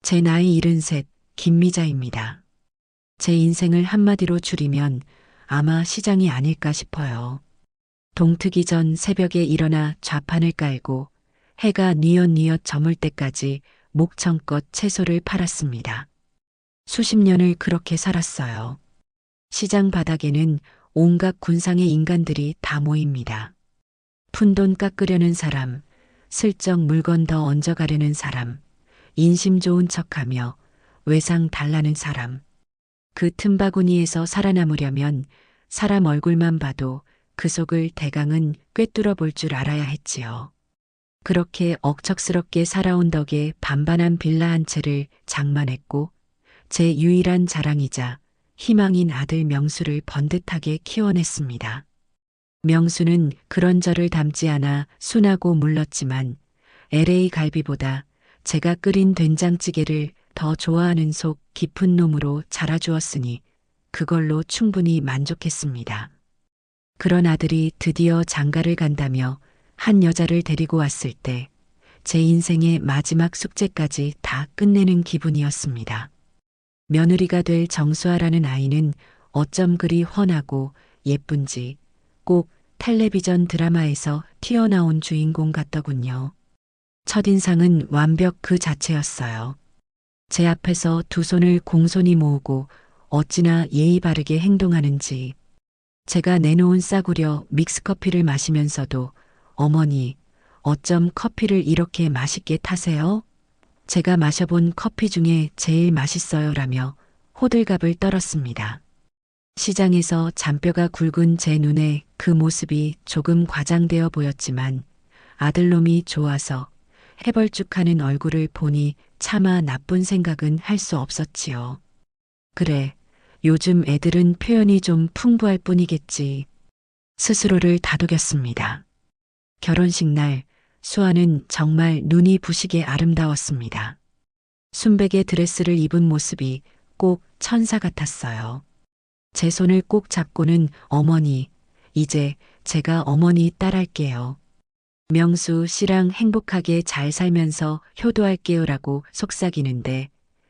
제 나이 73, 김미자입니다. 제 인생을 한마디로 줄이면 아마 시장이 아닐까 싶어요. 동트기 전 새벽에 일어나 좌판을 깔고 해가 뉘엿뉘엿 저물 때까지 목청껏 채소를 팔았습니다. 수십 년을 그렇게 살았어요. 시장 바닥에는 온갖 군상의 인간들이 다 모입니다. 푼돈 깎으려는 사람, 슬쩍 물건 더 얹어가려는 사람, 인심 좋은 척하며 외상 달라는 사람. 그 틈바구니에서 살아남으려면 사람 얼굴만 봐도 그 속을 대강은 꿰뚫어 볼 줄 알아야 했지요. 그렇게 억척스럽게 살아온 덕에 반반한 빌라 한 채를 장만했고 제 유일한 자랑이자 희망인 아들 명수를 번듯하게 키워냈습니다. 명수는 그런 저를 닮지 않아 순하고 물렀지만 LA 갈비보다 제가 끓인 된장찌개를 더 좋아하는 속 깊은 놈으로 자라주었으니 그걸로 충분히 만족했습니다. 그런 아들이 드디어 장가를 간다며 한 여자를 데리고 왔을 때 제 인생의 마지막 숙제까지 다 끝내는 기분이었습니다. 며느리가 될 정수아라는 아이는 어쩜 그리 훤하고 예쁜지 꼭 텔레비전 드라마에서 튀어나온 주인공 같더군요. 첫인상은 완벽 그 자체였어요. 제 앞에서 두 손을 공손히 모으고 어찌나 예의 바르게 행동하는지. 제가 내놓은 싸구려 믹스커피를 마시면서도 어머니, 어쩜 커피를 이렇게 맛있게 타세요? 제가 마셔본 커피 중에 제일 맛있어요 라며 호들갑을 떨었습니다. 시장에서 잔뼈가 굵은 제 눈에 그 모습이 조금 과장되어 보였지만 아들놈이 좋아서 해벌쭉하는 얼굴을 보니 차마 나쁜 생각은 할 수 없었지요. 그래, 요즘 애들은 표현이 좀 풍부할 뿐이겠지. 스스로를 다독였습니다. 결혼식 날 수아는 정말 눈이 부시게 아름다웠습니다. 순백의 드레스를 입은 모습이 꼭 천사 같았어요. 제 손을 꼭 잡고는 어머니, 이제 제가 어머니 딸할게요. 명수 씨랑 행복하게 잘 살면서 효도할게요라고 속삭이는데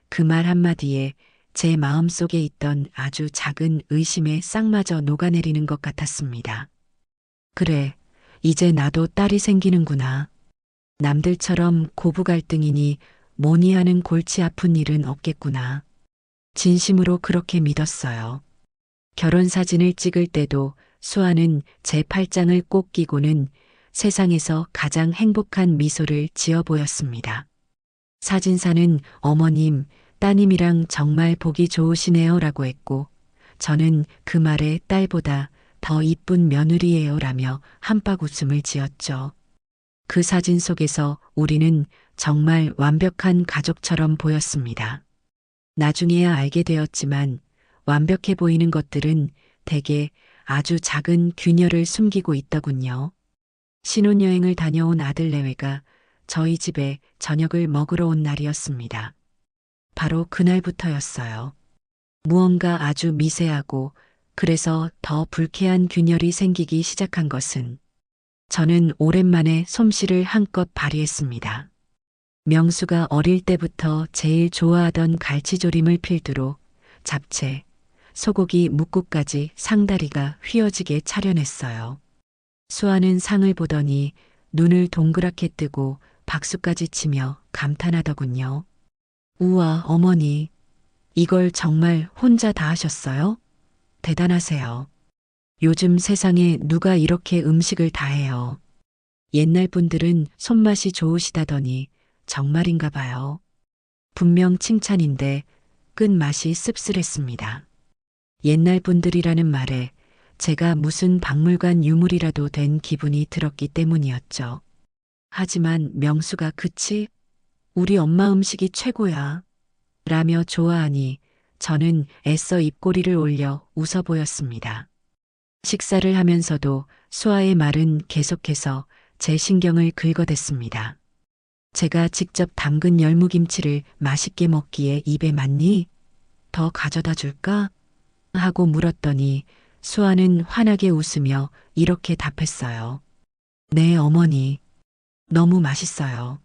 그 말 한마디에 제 마음속에 있던 아주 작은 의심의 싹마저 녹아내리는 것 같았습니다. 그래, 이제 나도 딸이 생기는구나. 남들처럼 고부 갈등이니 뭐니 하는 골치 아픈 일은 없겠구나. 진심으로 그렇게 믿었어요. 결혼 사진을 찍을 때도 수아는 제 팔짱을 꼭 끼고는 세상에서 가장 행복한 미소를 지어 보였습니다. 사진사는 어머님, 따님이랑 정말 보기 좋으시네요 라고 했고 저는 그 말에 딸보다 더 이쁜 며느리예요 라며 한박 웃음을 지었죠. 그 사진 속에서 우리는 정말 완벽한 가족처럼 보였습니다. 나중에야 알게 되었지만 완벽해 보이는 것들은 대개 아주 작은 균열을 숨기고 있더군요. 신혼여행을 다녀온 아들 내외가 저희 집에 저녁을 먹으러 온 날이었습니다. 바로 그날부터였어요. 무언가 아주 미세하고 그래서 더 불쾌한 균열이 생기기 시작한 것은 저는 오랜만에 솜씨를 한껏 발휘했습니다. 명수가 어릴 때부터 제일 좋아하던 갈치조림을 필두로 잡채, 소고기 묵국까지 상다리가 휘어지게 차려냈어요. 수아는 상을 보더니 눈을 동그랗게 뜨고 박수까지 치며 감탄하더군요. 우와, 어머니, 이걸 정말 혼자 다 하셨어요? 대단하세요. 요즘 세상에 누가 이렇게 음식을 다 해요. 옛날 분들은 손맛이 좋으시다더니 정말인가 봐요. 분명 칭찬인데 끝맛이 씁쓸했습니다. 옛날 분들이라는 말에 제가 무슨 박물관 유물이라도 된 기분이 들었기 때문이었죠. 하지만 명수가 그치? 우리 엄마 음식이 최고야. 라며 좋아하니 저는 애써 입꼬리를 올려 웃어 보였습니다. 식사를 하면서도 수아의 말은 계속해서 제 신경을 긁어댔습니다. 제가 직접 담근 열무김치를 맛있게 먹기에 입에 맞니? 더 가져다 줄까? 하고 물었더니 수아는 환하게 웃으며 이렇게 답했어요. 네, 어머니. 너무 맛있어요.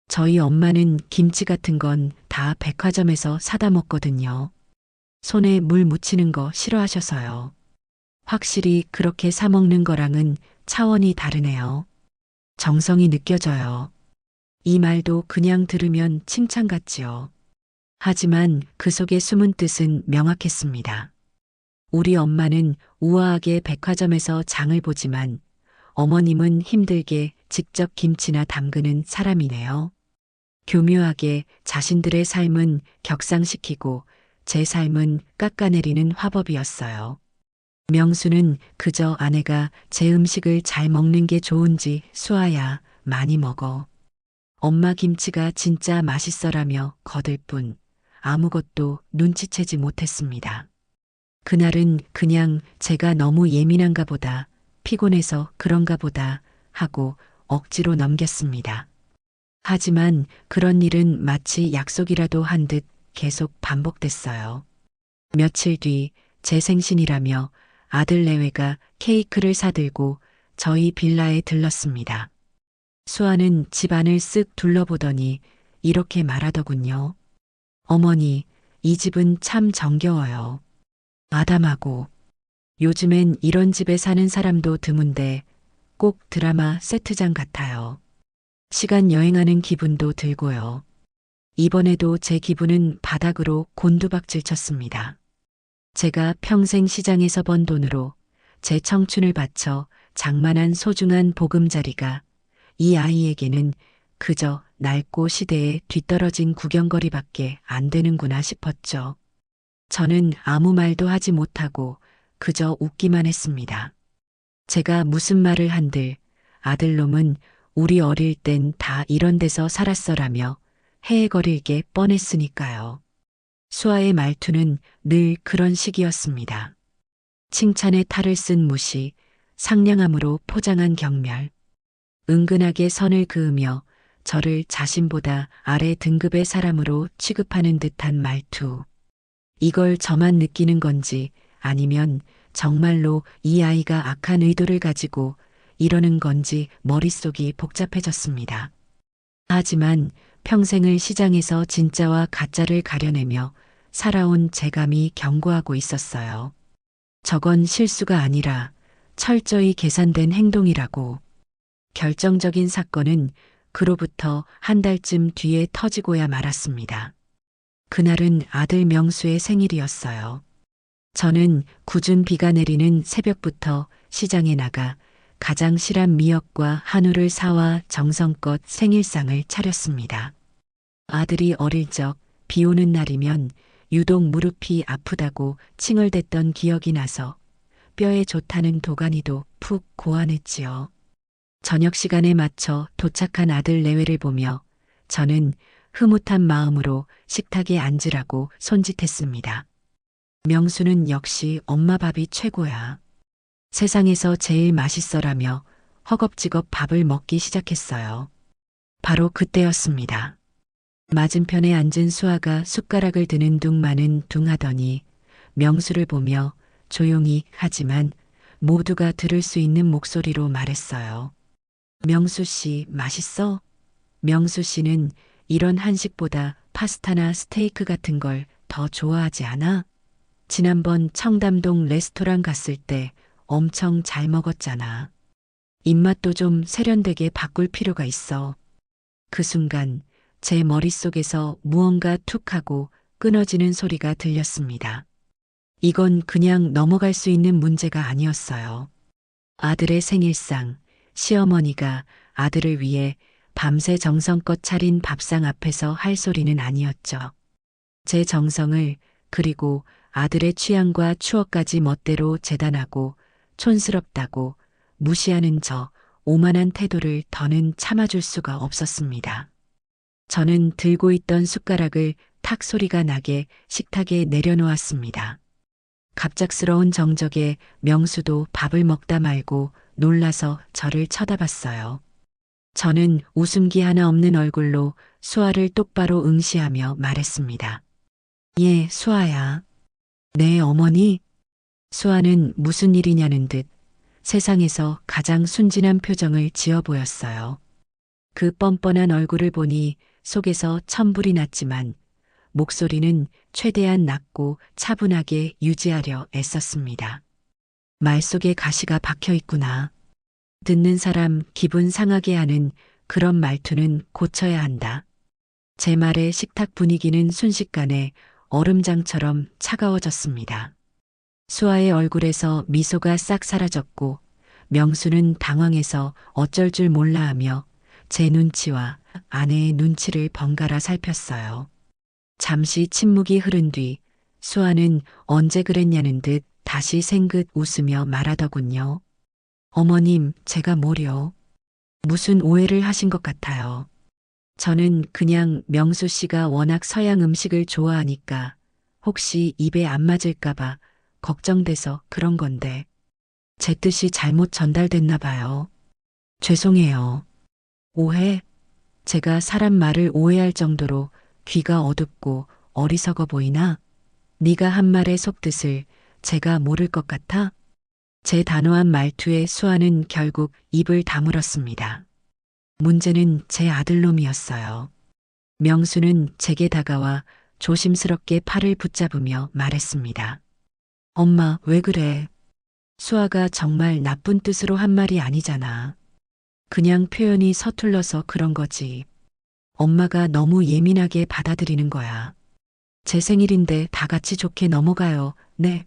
저희 엄마는 김치 같은 건 다 백화점에서 사다 먹거든요. 손에 물 묻히는 거 싫어하셔서요. 확실히 그렇게 사 먹는 거랑은 차원이 다르네요. 정성이 느껴져요. 이 말도 그냥 들으면 칭찬 같지요. 하지만 그 속에 숨은 뜻은 명확했습니다. 우리 엄마는 우아하게 백화점에서 장을 보지만 어머님은 힘들게 직접 김치나 담그는 사람이네요. 교묘하게 자신들의 삶은 격상시키고 제 삶은 깎아내리는 화법이었어요. 명수는 그저 아내가 제 음식을 잘 먹는 게 좋은지 수아야 많이 먹어. 엄마 김치가 진짜 맛있어라며 거들 뿐 아무것도 눈치채지 못했습니다. 그날은 그냥 제가 너무 예민한가 보다, 피곤해서 그런가 보다 하고 억지로 넘겼습니다. 하지만 그런 일은 마치 약속이라도 한 듯 계속 반복됐어요. 며칠 뒤 제 생신이라며 아들 내외가 케이크를 사들고 저희 빌라에 들렀습니다. 수아는 집안을 쓱 둘러보더니 이렇게 말하더군요. 어머니, 이 집은 참 정겨워요. 아담하고. 요즘엔 이런 집에 사는 사람도 드문데 꼭 드라마 세트장 같아요. 시간 여행하는 기분도 들고요. 이번에도 제 기분은 바닥으로 곤두박질 쳤습니다. 제가 평생 시장에서 번 돈으로 제 청춘을 바쳐 장만한 소중한 보금자리가 이 아이에게는 그저 낡고 시대에 뒤떨어진 구경거리밖에 안 되는구나 싶었죠. 저는 아무 말도 하지 못하고 그저 웃기만 했습니다. 제가 무슨 말을 한들 아들놈은 우리 어릴 땐 다 이런 데서 살았어라며 헤헤거리게 뻔했으니까요. 수아의 말투는 늘 그런 식이었습니다. 칭찬에 탈을 쓴 무시, 상냥함으로 포장한 경멸, 은근하게 선을 그으며 저를 자신보다 아래 등급의 사람으로 취급하는 듯한 말투. 이걸 저만 느끼는 건지 아니면 정말로 이 아이가 악한 의도를 가지고 이러는 건지 머릿속이 복잡해졌습니다. 하지만 평생을 시장에서 진짜와 가짜를 가려내며 살아온 제감이 경고하고 있었어요. 저건 실수가 아니라 철저히 계산된 행동이라고. 결정적인 사건은 그로부터 한 달쯤 뒤에 터지고야 말았습니다. 그날은 아들 명수의 생일이었어요. 저는 궂은 비가 내리는 새벽부터 시장에 나가 가장 실한 미역과 한우를 사와 정성껏 생일상을 차렸습니다. 아들이 어릴 적 비 오는 날이면 유독 무릎이 아프다고 칭얼댔던 기억이 나서 뼈에 좋다는 도가니도 푹 고안했지요. 저녁 시간에 맞춰 도착한 아들 내외를 보며 저는 흐뭇한 마음으로 식탁에 앉으라고 손짓했습니다. 명수는 역시 엄마 밥이 최고야. 세상에서 제일 맛있어라며 허겁지겁 밥을 먹기 시작했어요. 바로 그때였습니다. 맞은편에 앉은 수아가 숟가락을 드는 둥마는 둥하더니 명수를 보며 조용히 하지만 모두가 들을 수 있는 목소리로 말했어요. 명수 씨, 맛있어? 명수 씨는 이런 한식보다 파스타나 스테이크 같은 걸 더 좋아하지 않아? 지난번 청담동 레스토랑 갔을 때 엄청 잘 먹었잖아. 입맛도 좀 세련되게 바꿀 필요가 있어. 그 순간 제 머릿속에서 무언가 툭 하고 끊어지는 소리가 들렸습니다. 이건 그냥 넘어갈 수 있는 문제가 아니었어요. 아들의 생일상, 시어머니가 아들을 위해 밤새 정성껏 차린 밥상 앞에서 할 소리는 아니었죠. 제 정성을 그리고 아들의 취향과 추억까지 멋대로 재단하고 촌스럽다고 무시하는 저 오만한 태도를 더는 참아줄 수가 없었습니다. 저는 들고 있던 숟가락을 탁 소리가 나게 식탁에 내려놓았습니다. 갑작스러운 정적에 명수도 밥을 먹다 말고 놀라서 저를 쳐다봤어요. 저는 웃음기 하나 없는 얼굴로 수아를 똑바로 응시하며 말했습니다. 예, 수아야. 네, 어머니. 수아는 무슨 일이냐는 듯 세상에서 가장 순진한 표정을 지어 보였어요. 그 뻔뻔한 얼굴을 보니 속에서 천불이 났지만 목소리는 최대한 낮고 차분하게 유지하려 애썼습니다. 말 속에 가시가 박혀 있구나. 듣는 사람 기분 상하게 하는 그런 말투는 고쳐야 한다. 제 말에 식탁 분위기는 순식간에 얼음장처럼 차가워졌습니다. 수아의 얼굴에서 미소가 싹 사라졌고 명수는 당황해서 어쩔 줄 몰라 하며 제 눈치와 아내의 눈치를 번갈아 살폈어요. 잠시 침묵이 흐른 뒤 수아는 언제 그랬냐는 듯 다시 생긋 웃으며 말하더군요. 어머님, 제가 뭐려? 무슨 오해를 하신 것 같아요. 저는 그냥 명수 씨가 워낙 서양 음식을 좋아하니까 혹시 입에 안 맞을까봐 걱정돼서 그런 건데 제 뜻이 잘못 전달됐나 봐요. 죄송해요. 오해? 제가 사람 말을 오해할 정도로 귀가 어둡고 어리석어 보이나? 네가 한 말의 속뜻을 제가 모를 것 같아? 제 단호한 말투에 수아는 결국 입을 다물었습니다. 문제는 제 아들놈이었어요. 명수는 제게 다가와 조심스럽게 팔을 붙잡으며 말했습니다. 엄마, 왜 그래? 수아가 정말 나쁜 뜻으로 한 말이 아니잖아. 그냥 표현이 서툴러서 그런 거지. 엄마가 너무 예민하게 받아들이는 거야. 제 생일인데 다 같이 좋게 넘어가요. 네.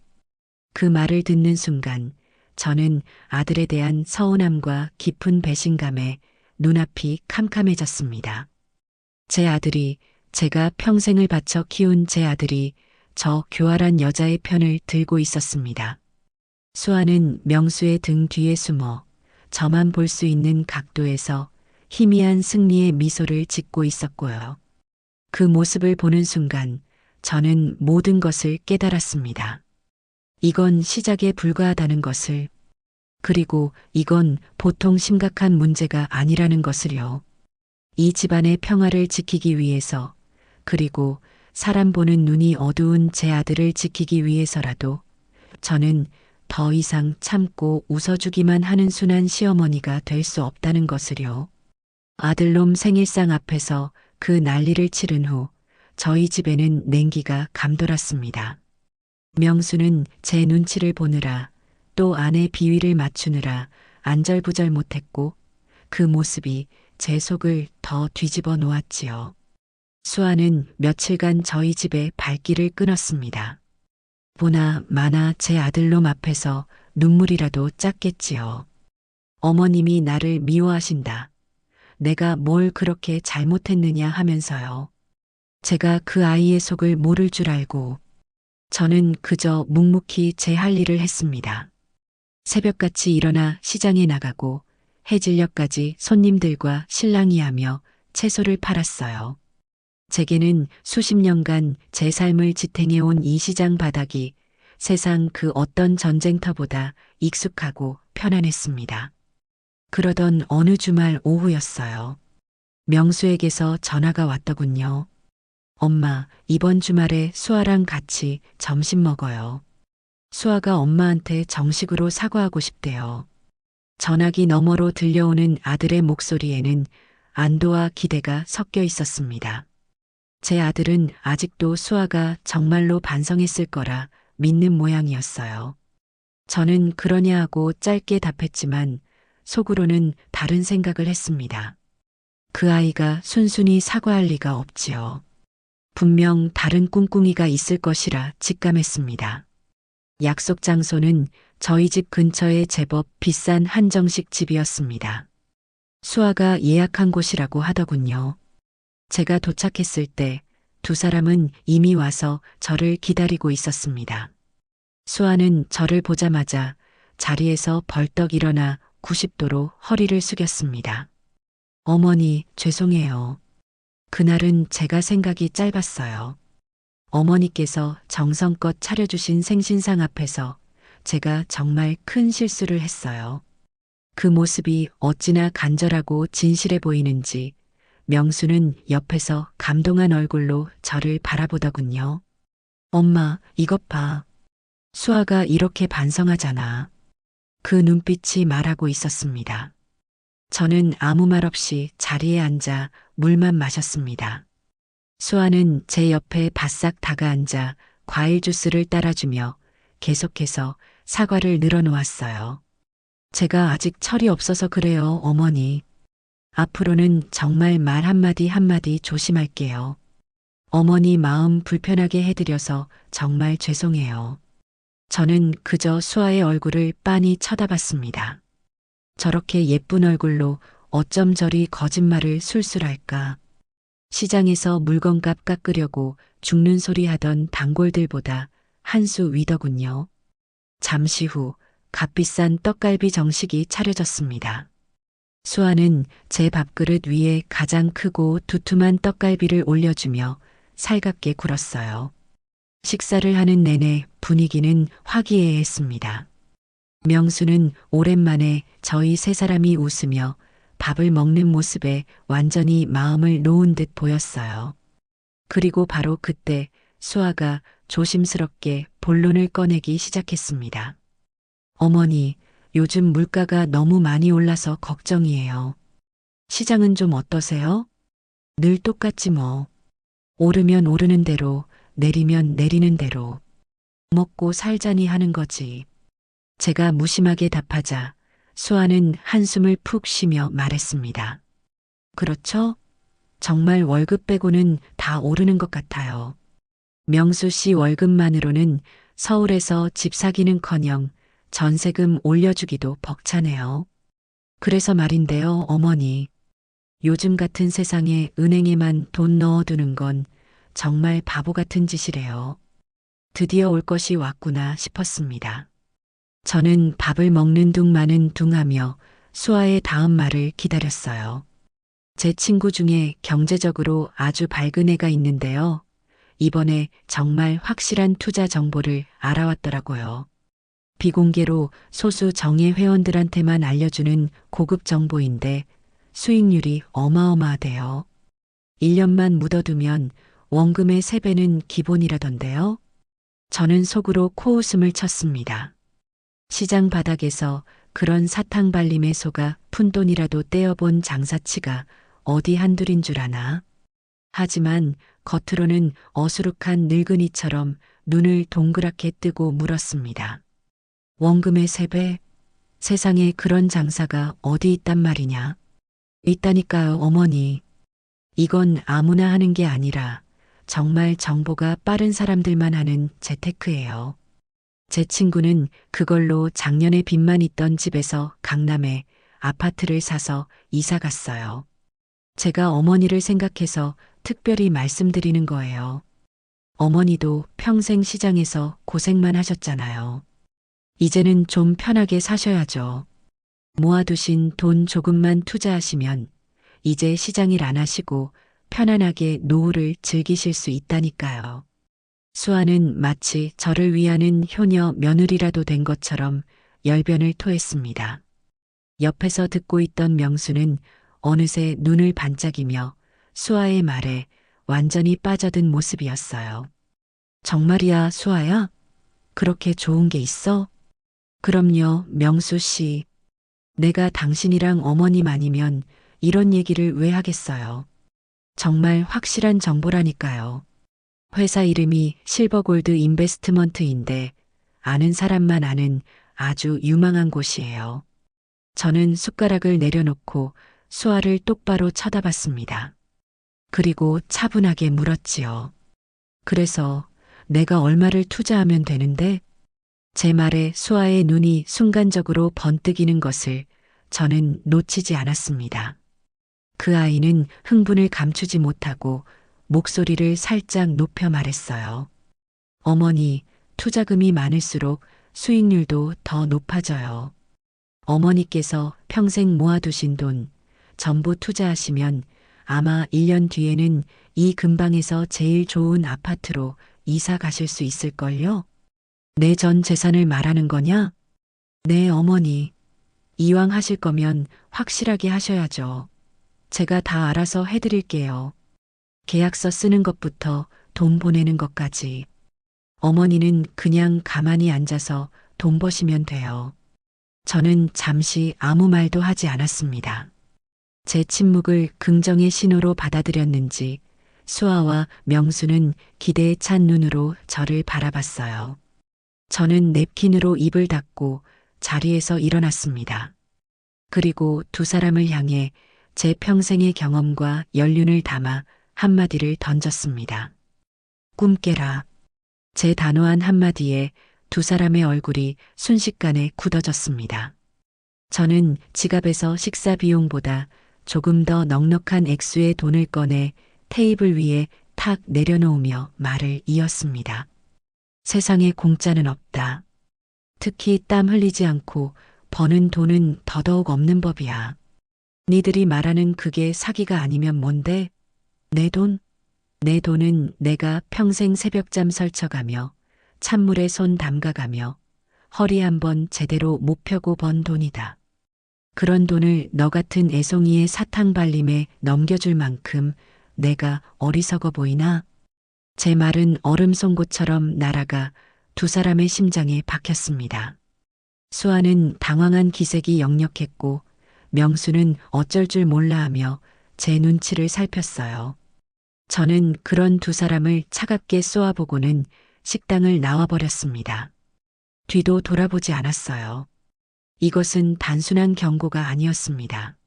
그 말을 듣는 순간 저는 아들에 대한 서운함과 깊은 배신감에 눈앞이 캄캄해졌습니다. 제 아들이, 제가 평생을 바쳐 키운 제 아들이 저 교활한 여자의 편을 들고 있었습니다. 수아는 명수의 등 뒤에 숨어 저만 볼 수 있는 각도에서 희미한 승리의 미소를 짓고 있었고요. 그 모습을 보는 순간 저는 모든 것을 깨달았습니다. 이건 시작에 불과하다는 것을, 그리고 이건 보통 심각한 문제가 아니라는 것을요. 이 집안의 평화를 지키기 위해서, 그리고 사람 보는 눈이 어두운 제 아들을 지키기 위해서라도 저는 더 이상 참고 웃어주기만 하는 순한 시어머니가 될 수 없다는 것을요. 아들놈 생일상 앞에서 그 난리를 치른 후 저희 집에는 냉기가 감돌았습니다. 명수는 제 눈치를 보느라 또 아내 비위를 맞추느라 안절부절 못했고 그 모습이 제 속을 더 뒤집어 놓았지요. 수아는 며칠간 저희 집에 발길을 끊었습니다. 보나 마나 제 아들놈 앞에서 눈물이라도 짰겠지요. 어머님이 나를 미워하신다. 내가 뭘 그렇게 잘못했느냐 하면서요. 제가 그 아이의 속을 모를 줄 알고 저는 그저 묵묵히 제 할 일을 했습니다. 새벽같이 일어나 시장에 나가고 해질녘까지 손님들과 실랑이하며 채소를 팔았어요. 제게는 수십 년간 제 삶을 지탱해온 이 시장 바닥이 세상 그 어떤 전쟁터보다 익숙하고 편안했습니다. 그러던 어느 주말 오후였어요. 명수에게서 전화가 왔더군요. 엄마, 이번 주말에 수아랑 같이 점심 먹어요. 수아가 엄마한테 정식으로 사과하고 싶대요. 전화기 너머로 들려오는 아들의 목소리에는 안도와 기대가 섞여 있었습니다. 제 아들은 아직도 수아가 정말로 반성했을 거라 믿는 모양이었어요. 저는 그러냐 하고 짧게 답했지만 속으로는 다른 생각을 했습니다. 그 아이가 순순히 사과할 리가 없지요. 분명 다른 꿍꿍이가 있을 것이라 직감했습니다. 약속 장소는 저희 집 근처의 제법 비싼 한정식 집이었습니다. 수아가 예약한 곳이라고 하더군요. 제가 도착했을 때 두 사람은 이미 와서 저를 기다리고 있었습니다. 수아는 저를 보자마자 자리에서 벌떡 일어나 90도로 허리를 숙였습니다. 어머니, 죄송해요. 그날은 제가 생각이 짧았어요. 어머니께서 정성껏 차려주신 생신상 앞에서 제가 정말 큰 실수를 했어요. 그 모습이 어찌나 간절하고 진실해 보이는지 명수는 옆에서 감동한 얼굴로 저를 바라보더군요. 엄마, 이것 봐. 수아가 이렇게 반성하잖아. 그 눈빛이 말하고 있었습니다. 저는 아무 말 없이 자리에 앉아 물만 마셨습니다. 수아는 제 옆에 바싹 다가앉아 과일 주스를 따라주며 계속해서 사과를 늘어놓았어요. 제가 아직 철이 없어서 그래요, 어머니. 앞으로는 정말 말 한마디 한마디 조심할게요. 어머니 마음 불편하게 해드려서 정말 죄송해요. 저는 그저 수아의 얼굴을 빤히 쳐다봤습니다. 저렇게 예쁜 얼굴로 어쩜 저리 거짓말을 술술할까. 시장에서 물건값 깎으려고 죽는 소리 하던 단골들보다 한 수 위더군요. 잠시 후 값비싼 떡갈비 정식이 차려졌습니다. 수아는 제 밥그릇 위에 가장 크고 두툼한 떡갈비를 올려주며 살갑게 굴었어요. 식사를 하는 내내 분위기는 화기애애했습니다. 명수는 오랜만에 저희 세 사람이 웃으며 밥을 먹는 모습에 완전히 마음을 놓은 듯 보였어요. 그리고 바로 그때 수아가 조심스럽게 본론을 꺼내기 시작했습니다. 어머니, 요즘 물가가 너무 많이 올라서 걱정이에요. 시장은 좀 어떠세요? 늘 똑같지 뭐. 오르면 오르는 대로, 내리면 내리는 대로. 먹고 살자니 하는 거지. 제가 무심하게 답하자 수아는 한숨을 푹 쉬며 말했습니다. 그렇죠? 정말 월급 빼고는 다 오르는 것 같아요. 명수 씨 월급만으로는 서울에서 집 사기는커녕 전세금 올려주기도 벅차네요. 그래서 말인데요, 어머니. 요즘 같은 세상에 은행에만 돈 넣어두는 건 정말 바보 같은 짓이래요. 드디어 올 것이 왔구나 싶었습니다. 저는 밥을 먹는 둥 마는 둥 하며 수아의 다음 말을 기다렸어요. 제 친구 중에 경제적으로 아주 밝은 애가 있는데요. 이번에 정말 확실한 투자 정보를 알아왔더라고요. 비공개로 소수 정예 회원들한테만 알려주는 고급 정보인데 수익률이 어마어마하대요. 1년만 묻어두면 원금의 3배는 기본이라던데요. 저는 속으로 코웃음을 쳤습니다. 시장 바닥에서 그런 사탕발림에 속아 푼돈이라도 떼어본 장사치가 어디 한둘인 줄 아나. 하지만 겉으로는 어수룩한 늙은이처럼 눈을 동그랗게 뜨고 물었습니다. 원금의 3배? 세상에 그런 장사가 어디 있단 말이냐? 있다니까요, 어머니. 이건 아무나 하는 게 아니라 정말 정보가 빠른 사람들만 하는 재테크예요. 제 친구는 그걸로 작년에 빚만 있던 집에서 강남에 아파트를 사서 이사 갔어요. 제가 어머니를 생각해서 특별히 말씀드리는 거예요. 어머니도 평생 시장에서 고생만 하셨잖아요. 이제는 좀 편하게 사셔야죠. 모아두신 돈 조금만 투자하시면 이제 시장 일 안 하시고 편안하게 노후를 즐기실 수 있다니까요. 수아는 마치 저를 위하는 효녀 며느리라도 된 것처럼 열변을 토했습니다. 옆에서 듣고 있던 명수는 어느새 눈을 반짝이며 수아의 말에 완전히 빠져든 모습이었어요. 정말이야, 수아야? 그렇게 좋은 게 있어? 그럼요, 명수 씨. 내가 당신이랑 어머님 아니면 이런 얘기를 왜 하겠어요. 정말 확실한 정보라니까요. 회사 이름이 실버골드 인베스트먼트인데 아는 사람만 아는 아주 유망한 곳이에요. 저는 숟가락을 내려놓고 수아를 똑바로 쳐다봤습니다. 그리고 차분하게 물었지요. 그래서 내가 얼마를 투자하면 되는데? 제 말에 수아의 눈이 순간적으로 번뜩이는 것을 저는 놓치지 않았습니다. 그 아이는 흥분을 감추지 못하고 목소리를 살짝 높여 말했어요. 어머니, 투자금이 많을수록 수익률도 더 높아져요. 어머니께서 평생 모아두신 돈 전부 투자하시면 아마 1년 뒤에는 이 근방에서 제일 좋은 아파트로 이사 가실 수 있을걸요? 내 전 재산을 말하는 거냐? 네, 어머니. 이왕 하실 거면 확실하게 하셔야죠. 제가 다 알아서 해드릴게요. 계약서 쓰는 것부터 돈 보내는 것까지. 어머니는 그냥 가만히 앉아서 돈 버시면 돼요. 저는 잠시 아무 말도 하지 않았습니다. 제 침묵을 긍정의 신호로 받아들였는지 수아와 명수는 기대에 찬 눈으로 저를 바라봤어요. 저는 냅킨으로 입을 닫고 자리에서 일어났습니다. 그리고 두 사람을 향해 제 평생의 경험과 연륜을 담아 한마디를 던졌습니다. 꿈 깨라. 제 단호한 한마디에 두 사람의 얼굴이 순식간에 굳어졌습니다. 저는 지갑에서 식사 비용보다 조금 더 넉넉한 액수의 돈을 꺼내 테이블 위에 탁 내려놓으며 말을 이었습니다. 세상에 공짜는 없다. 특히 땀 흘리지 않고 버는 돈은 더더욱 없는 법이야. 니들이 말하는 그게 사기가 아니면 뭔데? 내 돈? 내 돈은 내가 평생 새벽잠 설쳐가며 찬물에 손 담가가며 허리 한번 제대로 못 펴고 번 돈이다. 그런 돈을 너 같은 애송이의 사탕 발림에 넘겨줄 만큼 내가 어리석어 보이나? 제 말은 얼음 송곳처럼 날아가 두 사람의 심장에 박혔습니다. 수아는 당황한 기색이 역력했고 명수는 어쩔 줄 몰라 하며 제 눈치를 살폈어요. 저는 그런 두 사람을 차갑게 쏘아보고는 식당을 나와버렸습니다. 뒤도 돌아보지 않았어요. 이것은 단순한 경고가 아니었습니다.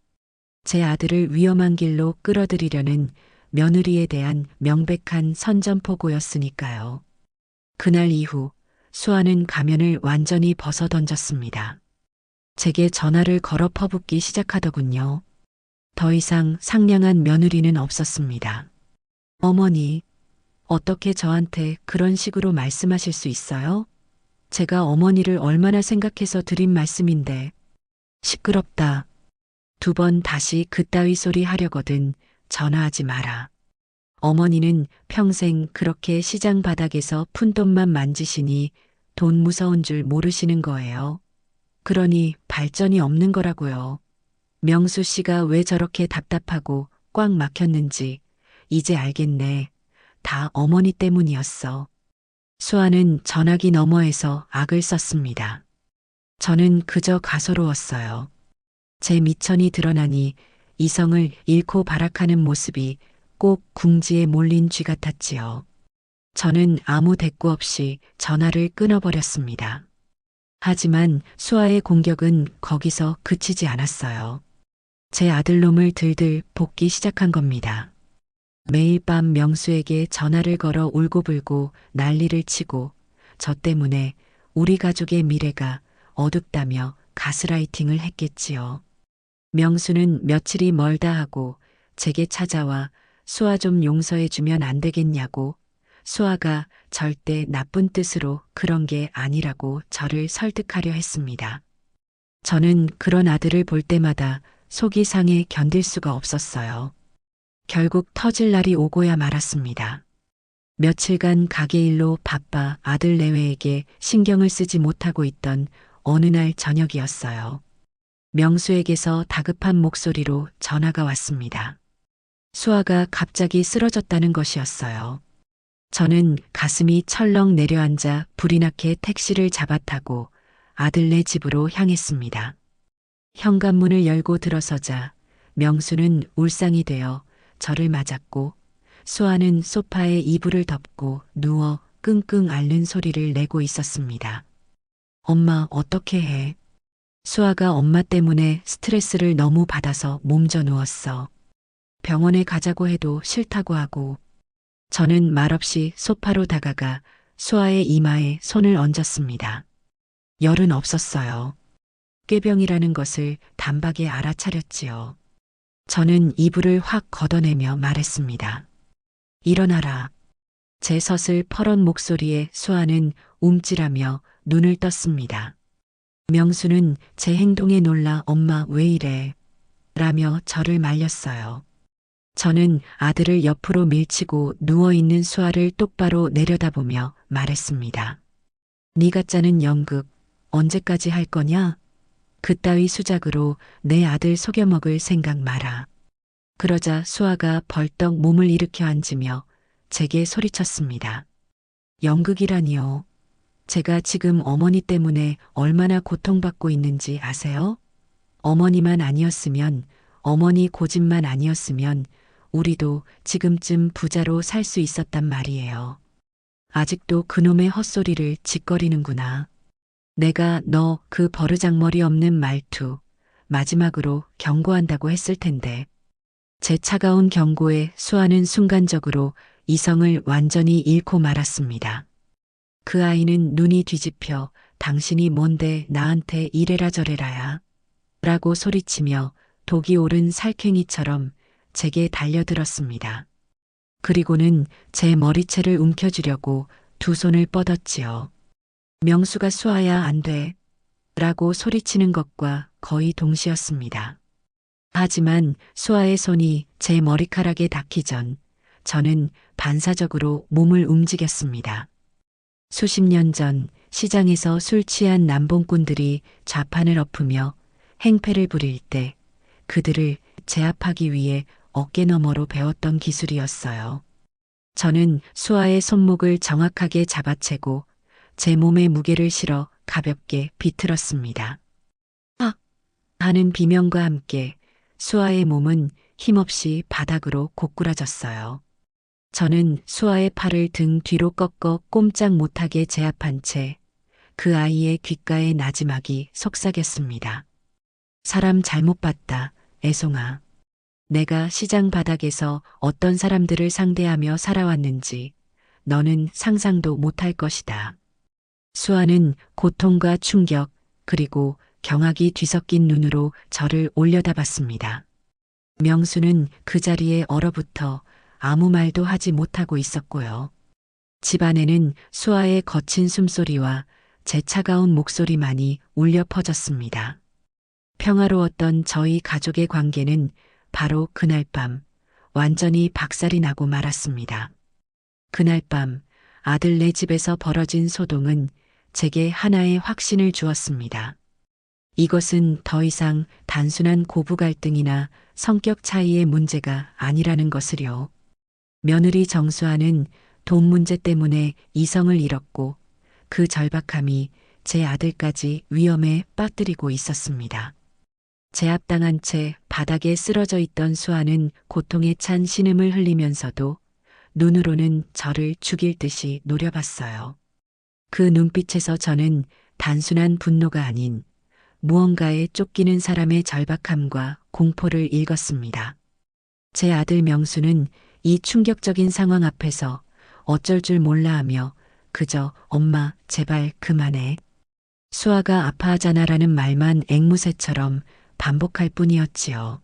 제 아들을 위험한 길로 끌어들이려는 며느리에 대한 명백한 선전포고였으니까요. 그날 이후 수아는 가면을 완전히 벗어 던졌습니다. 제게 전화를 걸어 퍼붓기 시작하더군요. 더 이상 상냥한 며느리는 없었습니다. 어머니, 어떻게 저한테 그런 식으로 말씀하실 수 있어요? 제가 어머니를 얼마나 생각해서 드린 말씀인데. 시끄럽다. 두 번 다시 그따위 소리 하려거든 전화하지 마라. 어머니는 평생 그렇게 시장 바닥에서 푼돈만 만지시니 돈 무서운 줄 모르시는 거예요. 그러니 발전이 없는 거라고요. 명수 씨가 왜 저렇게 답답하고 꽉 막혔는지 이제 알겠네. 다 어머니 때문이었어. 수아는 전화기 너머에서 악을 썼습니다. 저는 그저 가소로웠어요. 제 미천이 드러나니 이성을 잃고 발악하는 모습이 꼭 궁지에 몰린 쥐 같았지요. 저는 아무 대꾸 없이 전화를 끊어버렸습니다. 하지만 수아의 공격은 거기서 그치지 않았어요. 제 아들놈을 들들 볶기 시작한 겁니다. 매일 밤 명수에게 전화를 걸어 울고불고 난리를 치고 저 때문에 우리 가족의 미래가 어둡다며 가스라이팅을 했겠지요. 명수는 며칠이 멀다 하고 제게 찾아와 수아 좀 용서해 주면 안 되겠냐고 수아가 절대 나쁜 뜻으로 그런 게 아니라고 저를 설득하려 했습니다. 저는 그런 아들을 볼 때마다 속이 상해 견딜 수가 없었어요. 결국 터질 날이 오고야 말았습니다. 며칠간 가게 일로 바빠 아들 내외에게 신경을 쓰지 못하고 있던 어느 날 저녁이었어요. 명수에게서 다급한 목소리로 전화가 왔습니다. 수아가 갑자기 쓰러졌다는 것이었어요. 저는 가슴이 철렁 내려앉아 불이 나게 택시를 잡아타고 아들네 집으로 향했습니다. 현관문을 열고 들어서자 명수는 울상이 되어 저를 맞았고 수아는 소파에 이불을 덮고 누워 끙끙 앓는 소리를 내고 있었습니다. 엄마 어떻게 해? 수아가 엄마 때문에 스트레스를 너무 받아서 몸져 누웠어. 병원에 가자고 해도 싫다고 하고. 저는 말없이 소파로 다가가 수아의 이마에 손을 얹었습니다. 열은 없었어요. 꾀병이라는 것을 단박에 알아차렸지요. 저는 이불을 확 걷어내며 말했습니다. 일어나라. 제 섯을 퍼런 목소리에 수아는 움찔하며 눈을 떴습니다. 명수는 제 행동에 놀라 엄마 왜 이래? 라며 저를 말렸어요. 저는 아들을 옆으로 밀치고 누워있는 수아를 똑바로 내려다보며 말했습니다. 네가 짜는 연극 언제까지 할 거냐? 그따위 수작으로 내 아들 속여먹을 생각 마라. 그러자 수아가 벌떡 몸을 일으켜 앉으며 제게 소리쳤습니다. 연극이라니요. 제가 지금 어머니 때문에 얼마나 고통받고 있는지 아세요? 어머니만 아니었으면 어머니 고집만 아니었으면 우리도 지금쯤 부자로 살 수 있었단 말이에요. 아직도 그놈의 헛소리를 짓거리는구나. 내가 너 그 버르장머리 없는 말투 마지막으로 경고한다고 했을 텐데. 제 차가운 경고에 수아는 순간적으로 이성을 완전히 잃고 말았습니다. 그 아이는 눈이 뒤집혀 당신이 뭔데 나한테 이래라 저래라야 라고 소리치며 독이 오른 살쾡이처럼 제게 달려들었습니다. 그리고는 제 머리채를 움켜쥐려고 두 손을 뻗었지요. 명수가 수아야 안 돼 라고 소리치는 것과 거의 동시였습니다. 하지만 수아의 손이 제 머리카락에 닿기 전 저는 반사적으로 몸을 움직였습니다. 수십 년 전 시장에서 술 취한 남봉꾼들이 좌판을 엎으며 행패를 부릴 때 그들을 제압하기 위해 어깨너머로 배웠던 기술이었어요. 저는 수아의 손목을 정확하게 잡아채고 제 몸에 무게를 실어 가볍게 비틀었습니다. 아! 하는 비명과 함께 수아의 몸은 힘없이 바닥으로 고꾸라졌어요. 저는 수아의 팔을 등 뒤로 꺾어 꼼짝 못하게 제압한 채 그 아이의 귓가에 나지막이 속삭였습니다. 사람 잘못 봤다, 애송아. 내가 시장 바닥에서 어떤 사람들을 상대하며 살아왔는지 너는 상상도 못할 것이다. 수아는 고통과 충격 그리고 경악이 뒤섞인 눈으로 저를 올려다봤습니다. 명수는 그 자리에 얼어붙어 아무 말도 하지 못하고 있었고요. 집안에는 수아의 거친 숨소리와 제 차가운 목소리만이 울려 퍼졌습니다. 평화로웠던 저희 가족의 관계는 바로 그날 밤 완전히 박살이 나고 말았습니다. 그날 밤 아들네 집에서 벌어진 소동은 제게 하나의 확신을 주었습니다. 이것은 더 이상 단순한 고부 갈등이나 성격 차이의 문제가 아니라는 것을요. 며느리 정수아는 돈 문제 때문에 이성을 잃었고 그 절박함이 제 아들까지 위험에 빠뜨리고 있었습니다. 제압당한 채 바닥에 쓰러져 있던 수아는 고통에 찬 신음을 흘리면서도 눈으로는 저를 죽일 듯이 노려봤어요. 그 눈빛에서 저는 단순한 분노가 아닌 무언가에 쫓기는 사람의 절박함과 공포를 읽었습니다. 제 아들 명수는 이 충격적인 상황 앞에서 어쩔 줄 몰라 하며 그저 엄마 제발 그만해. 수아가 아파하잖아라는 말만 앵무새처럼 반복할 뿐이었지요.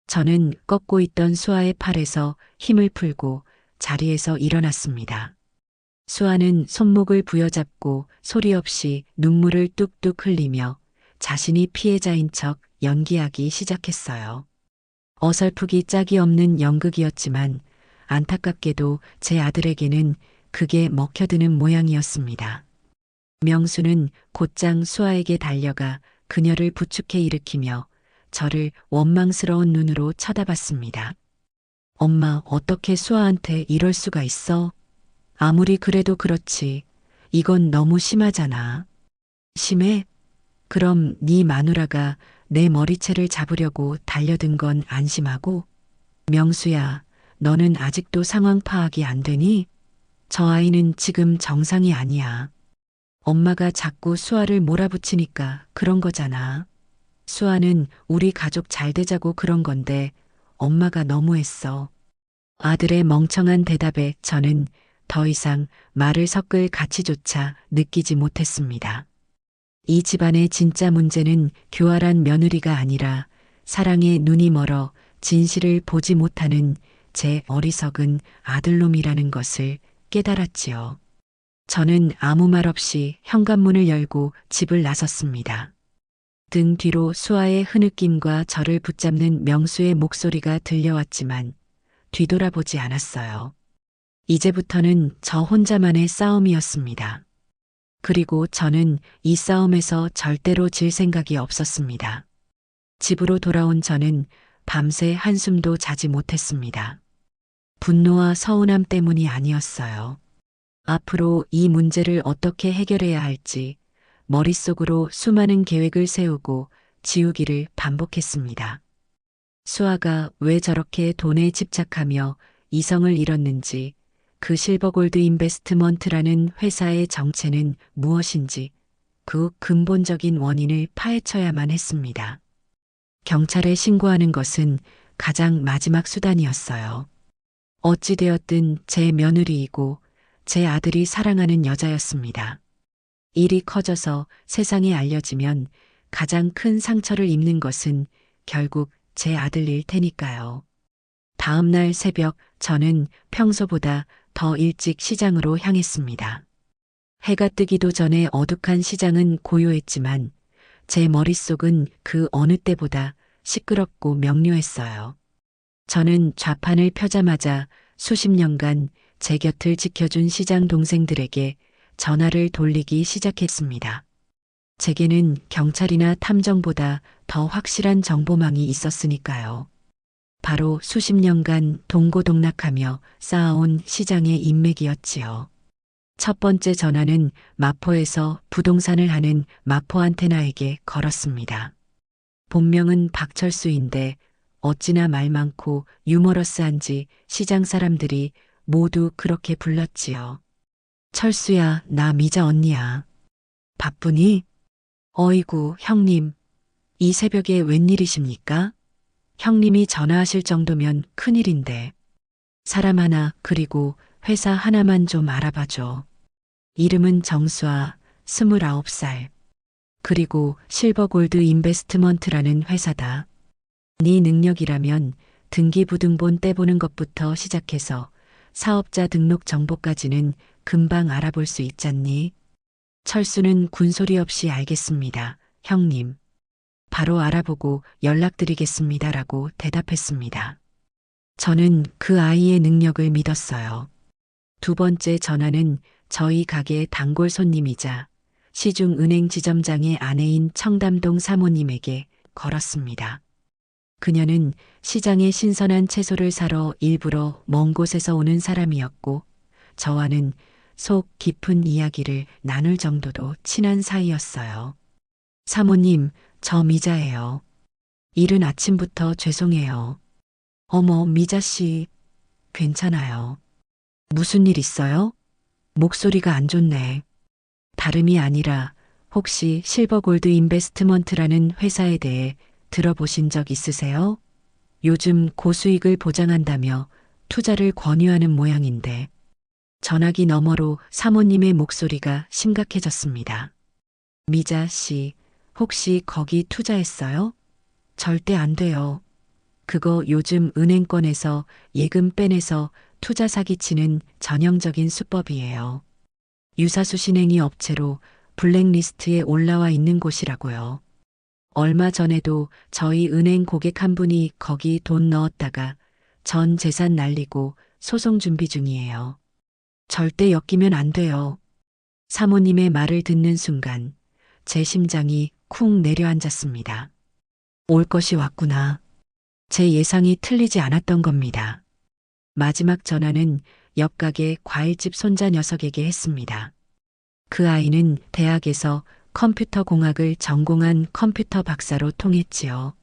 저는 꺾고 있던 수아의 팔에서 힘을 풀고 자리에서 일어났습니다. 수아는 손목을 부여잡고 소리 없이 눈물을 뚝뚝 흘리며 자신이 피해자인 척 연기하기 시작했어요. 어설프기 짝이 없는 연극이었지만 안타깝게도 제 아들에게는 그게 먹혀드는 모양이었습니다. 명수는 곧장 수아에게 달려가 그녀를 부축해 일으키며 저를 원망스러운 눈으로 쳐다봤습니다. 엄마, 어떻게 수아한테 이럴 수가 있어? 아무리 그래도 그렇지. 이건 너무 심하잖아. 심해? 그럼 네 마누라가 내 머리채를 잡으려고 달려든 건 안심하고? 명수야, 너는 아직도 상황 파악이 안 되니? 저 아이는 지금 정상이 아니야. 엄마가 자꾸 수아를 몰아붙이니까 그런 거잖아. 수아는 우리 가족 잘 되자고 그런 건데 엄마가 너무했어. 아들의 멍청한 대답에 저는 더 이상 말을 섞을 가치조차 느끼지 못했습니다. 이 집안의 진짜 문제는 교활한 며느리가 아니라 사랑에 눈이 멀어 진실을 보지 못하는 제 어리석은 아들놈이라는 것을 깨달았지요. 저는 아무 말 없이 현관문을 열고 집을 나섰습니다. 등 뒤로 수아의 흐느낌과 저를 붙잡는 명수의 목소리가 들려왔지만 뒤돌아보지 않았어요. 이제부터는 저 혼자만의 싸움이었습니다. 그리고 저는 이 싸움에서 절대로 질 생각이 없었습니다. 집으로 돌아온 저는 밤새 한숨도 자지 못했습니다. 분노와 서운함 때문이 아니었어요. 앞으로 이 문제를 어떻게 해결해야 할지 머릿속으로 수많은 계획을 세우고 지우기를 반복했습니다. 수아가 왜 저렇게 돈에 집착하며 이성을 잃었는지, 그 실버골드 인베스트먼트라는 회사의 정체는 무엇인지, 그 근본적인 원인을 파헤쳐야만 했습니다. 경찰에 신고하는 것은 가장 마지막 수단이었어요. 어찌되었든 제 며느리이고 제 아들이 사랑하는 여자였습니다. 일이 커져서 세상에 알려지면 가장 큰 상처를 입는 것은 결국 제 아들일 테니까요. 다음 날 새벽 저는 평소보다 더 일찍 시장으로 향했습니다. 해가 뜨기도 전에 어둑한 시장은 고요했지만 제 머릿속은 그 어느 때보다 시끄럽고 명료했어요. 저는 좌판을 펴자마자 수십 년간 제 곁을 지켜준 시장 동생들에게 전화를 돌리기 시작했습니다. 제게는 경찰이나 탐정보다 더 확실한 정보망이 있었으니까요. 바로 수십 년간 동고동락하며 쌓아온 시장의 인맥이었지요. 첫 번째 전화는 마포에서 부동산을 하는 마포안테나에게 걸었습니다. 본명은 박철수인데 어찌나 말 많고 유머러스한지 시장 사람들이 모두 그렇게 불렀지요. 철수야, 나 미자 언니야. 바쁘니? 어이구, 형님. 이 새벽에 웬일이십니까? 형님이 전화하실 정도면 큰일인데. 사람 하나 그리고 회사 하나만 좀 알아봐줘. 이름은 정수아, 29살. 그리고 실버골드 인베스트먼트라는 회사다. 네 능력이라면 등기부등본 떼보는 것부터 시작해서 사업자 등록 정보까지는 금방 알아볼 수 있잖니? 철수는 군소리 없이 알겠습니다, 형님. 바로 알아보고 연락드리겠습니다라고 대답했습니다. 저는 그 아이의 능력을 믿었어요. 두 번째 전화는 저희 가게 단골 손님이자 시중은행 지점장의 아내인 청담동 사모님에게 걸었습니다. 그녀는 시장에 신선한 채소를 사러 일부러 먼 곳에서 오는 사람이었고 저와는 속 깊은 이야기를 나눌 정도도 친한 사이였어요. 사모님, 저 미자예요. 이른 아침부터 죄송해요. 어머, 미자 씨, 괜찮아요. 무슨 일 있어요? 목소리가 안 좋네. 다름이 아니라 혹시 실버골드 인베스트먼트라는 회사에 대해 들어보신 적 있으세요? 요즘 고수익을 보장한다며 투자를 권유하는 모양인데 전화기 너머로 사모님의 목소리가 심각해졌습니다. 미자 씨, 혹시 거기 투자했어요? 절대 안 돼요. 그거 요즘 은행권에서 예금 빼내서 투자 사기치는 전형적인 수법이에요. 유사수신행위 업체로 블랙리스트에 올라와 있는 곳이라고요. 얼마 전에도 저희 은행 고객 한 분이 거기 돈 넣었다가 전 재산 날리고 소송 준비 중이에요. 절대 엮이면 안 돼요. 사모님의 말을 듣는 순간 제 심장이 쿵 내려앉았습니다. 올 것이 왔구나. 제 예상이 틀리지 않았던 겁니다. 마지막 전화는 옆가게 과일집 손자 녀석에게 했습니다. 그 아이는 대학에서 컴퓨터 공학을 전공한 컴퓨터 박사로 통했지요.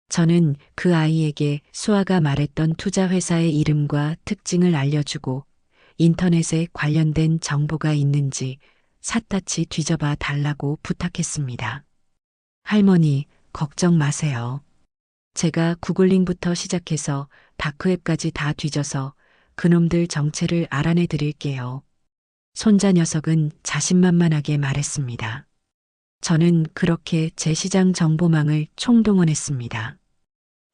저는 그 아이에게 수아가 말했던 투자 회사의 이름과 특징을 알려주고 인터넷에 관련된 정보가 있는지 샅샅이 뒤져봐 달라고 부탁했습니다. 할머니, 걱정 마세요. 제가 구글링부터 시작해서 다크웹까지 다 뒤져서 그놈들 정체를 알아내 드릴게요. 손자 녀석은 자신만만하게 말했습니다. 저는 그렇게 제 시장 정보망을 총동원했습니다.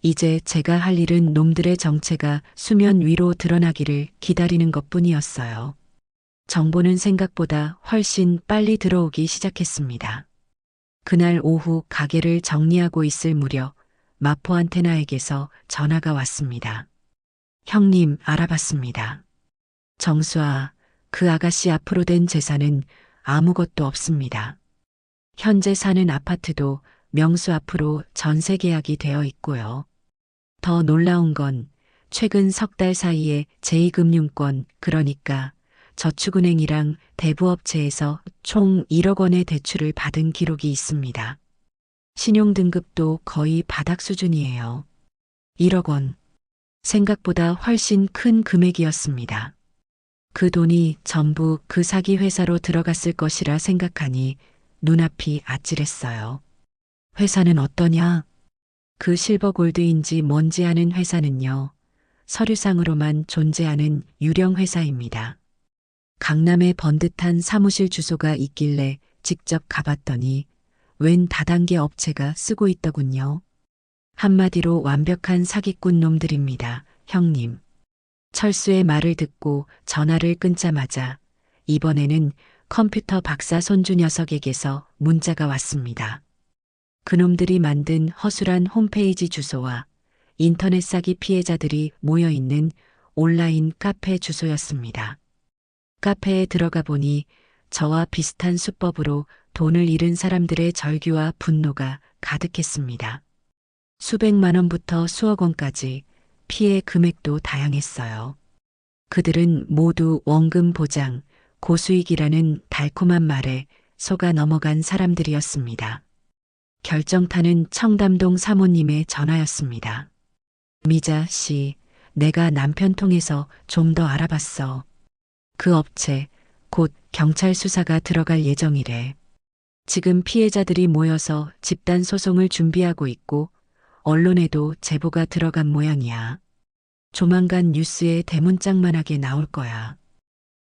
이제 제가 할 일은 놈들의 정체가 수면 위로 드러나기를 기다리는 것뿐이었어요. 정보는 생각보다 훨씬 빨리 들어오기 시작했습니다. 그날 오후 가게를 정리하고 있을 무렵 마포안테나에게서 전화가 왔습니다. 형님, 알아봤습니다. 정수아, 그 아가씨 앞으로 된 재산은 아무것도 없습니다. 현재 사는 아파트도 명수 앞으로 전세 계약이 되어 있고요. 더 놀라운 건 최근 석 달 사이에 제2금융권, 그러니까 저축은행이랑 대부업체에서 총 1억 원의 대출을 받은 기록이 있습니다. 신용등급도 거의 바닥 수준이에요. 1억 원. 생각보다 훨씬 큰 금액이었습니다. 그 돈이 전부 그 사기 회사로 들어갔을 것이라 생각하니 눈앞이 아찔했어요. 회사는 어떠냐? 그 실버골드인지 뭔지 아는 회사는요. 서류상으로만 존재하는 유령 회사입니다. 강남에 번듯한 사무실 주소가 있길래 직접 가봤더니 웬 다단계 업체가 쓰고 있더군요. 한마디로 완벽한 사기꾼 놈들입니다, 형님. 철수의 말을 듣고 전화를 끊자마자 이번에는 컴퓨터 박사 손주 녀석에게서 문자가 왔습니다. 그놈들이 만든 허술한 홈페이지 주소와 인터넷 사기 피해자들이 모여있는 온라인 카페 주소였습니다. 카페에 들어가 보니 저와 비슷한 수법으로 돈을 잃은 사람들의 절규와 분노가 가득했습니다. 수백만 원부터 수억 원까지 피해 금액도 다양했어요. 그들은 모두 원금 보장, 고수익이라는 달콤한 말에 속아 넘어간 사람들이었습니다. 결정타는 청담동 사모님의 전화였습니다. 미자 씨, 내가 남편 통해서 좀 더 알아봤어. 그 업체, 곧 경찰 수사가 들어갈 예정이래. 지금 피해자들이 모여서 집단 소송을 준비하고 있고 언론에도 제보가 들어간 모양이야. 조만간 뉴스에 대문짝만하게 나올 거야.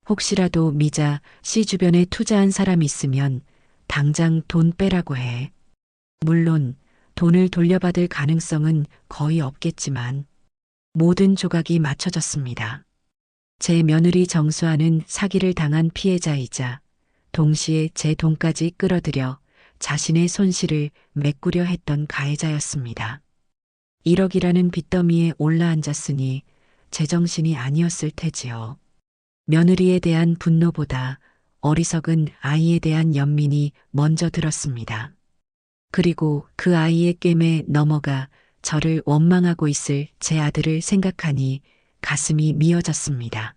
혹시라도 미자 씨 주변에 투자한 사람 있으면 당장 돈 빼라고 해. 물론 돈을 돌려받을 가능성은 거의 없겠지만 모든 조각이 맞춰졌습니다. 제 며느리 정수아는 사기를 당한 피해자이자 동시에 제 돈까지 끌어들여 자신의 손실을 메꾸려 했던 가해자였습니다. 1억이라는 빚더미에 올라앉았으니 제정신이 아니었을 테지요. 며느리에 대한 분노보다 어리석은 아이에 대한 연민이 먼저 들었습니다. 그리고 그 아이의 꿰매에 넘어가 저를 원망하고 있을 제 아들을 생각하니 가슴이 미어졌습니다.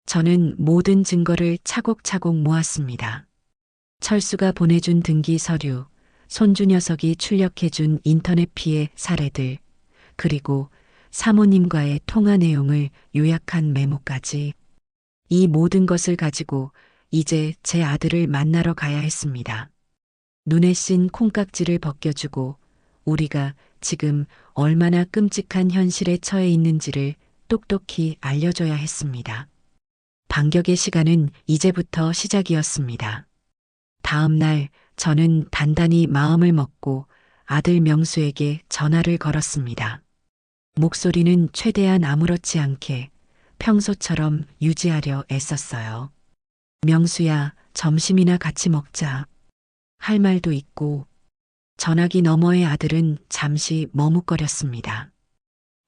저는 모든 증거를 차곡차곡 모았습니다. 철수가 보내준 등기 서류, 손주 녀석이 출력해준 인터넷 피해 사례들, 그리고 사모님과의 통화 내용을 요약한 메모까지. 이 모든 것을 가지고 이제 제 아들을 만나러 가야 했습니다. 눈에 씬 콩깍지를 벗겨주고 우리가 지금 얼마나 끔찍한 현실에 처해 있는지를 똑똑히 알려줘야 했습니다. 반격의 시간은 이제부터 시작이었습니다. 다음 날 저는 단단히 마음을 먹고 아들 명수에게 전화를 걸었습니다. 목소리는 최대한 아무렇지 않게 평소처럼 유지하려 애썼어요. 명수야, 점심이나 같이 먹자. 할 말도 있고. 전화기 너머의 아들은 잠시 머뭇거렸습니다.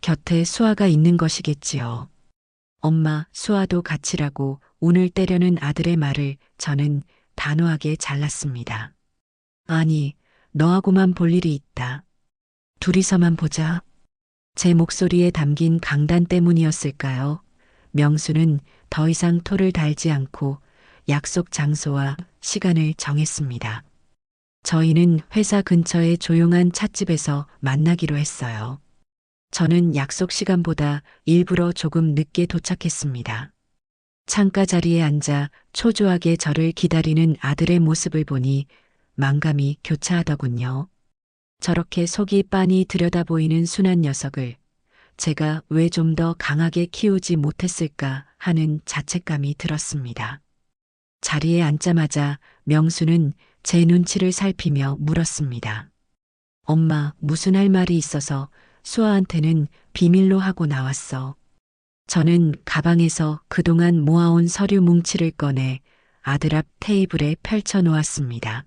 곁에 수아가 있는 것이겠지요. 엄마, 수아도 같이라고 운을 떼려는 아들의 말을 저는 단호하게 잘랐습니다. 아니, 너하고만 볼 일이 있다. 둘이서만 보자. 제 목소리에 담긴 강단 때문이었을까요? 명수는 더 이상 토를 달지 않고 약속 장소와 시간을 정했습니다. 저희는 회사 근처의 조용한 찻집에서 만나기로 했어요. 저는 약속 시간보다 일부러 조금 늦게 도착했습니다. 창가 자리에 앉아 초조하게 저를 기다리는 아들의 모습을 보니 만감이 교차하더군요. 저렇게 속이 빤히 들여다보이는 순한 녀석을 제가 왜 좀 더 강하게 키우지 못했을까 하는 자책감이 들었습니다. 자리에 앉자마자 명수는 제 눈치를 살피며 물었습니다. 엄마, 무슨 할 말이 있어서 수아한테는 비밀로 하고 나왔어. 저는 가방에서 그동안 모아온 서류 뭉치를 꺼내 아들 앞 테이블에 펼쳐 놓았습니다.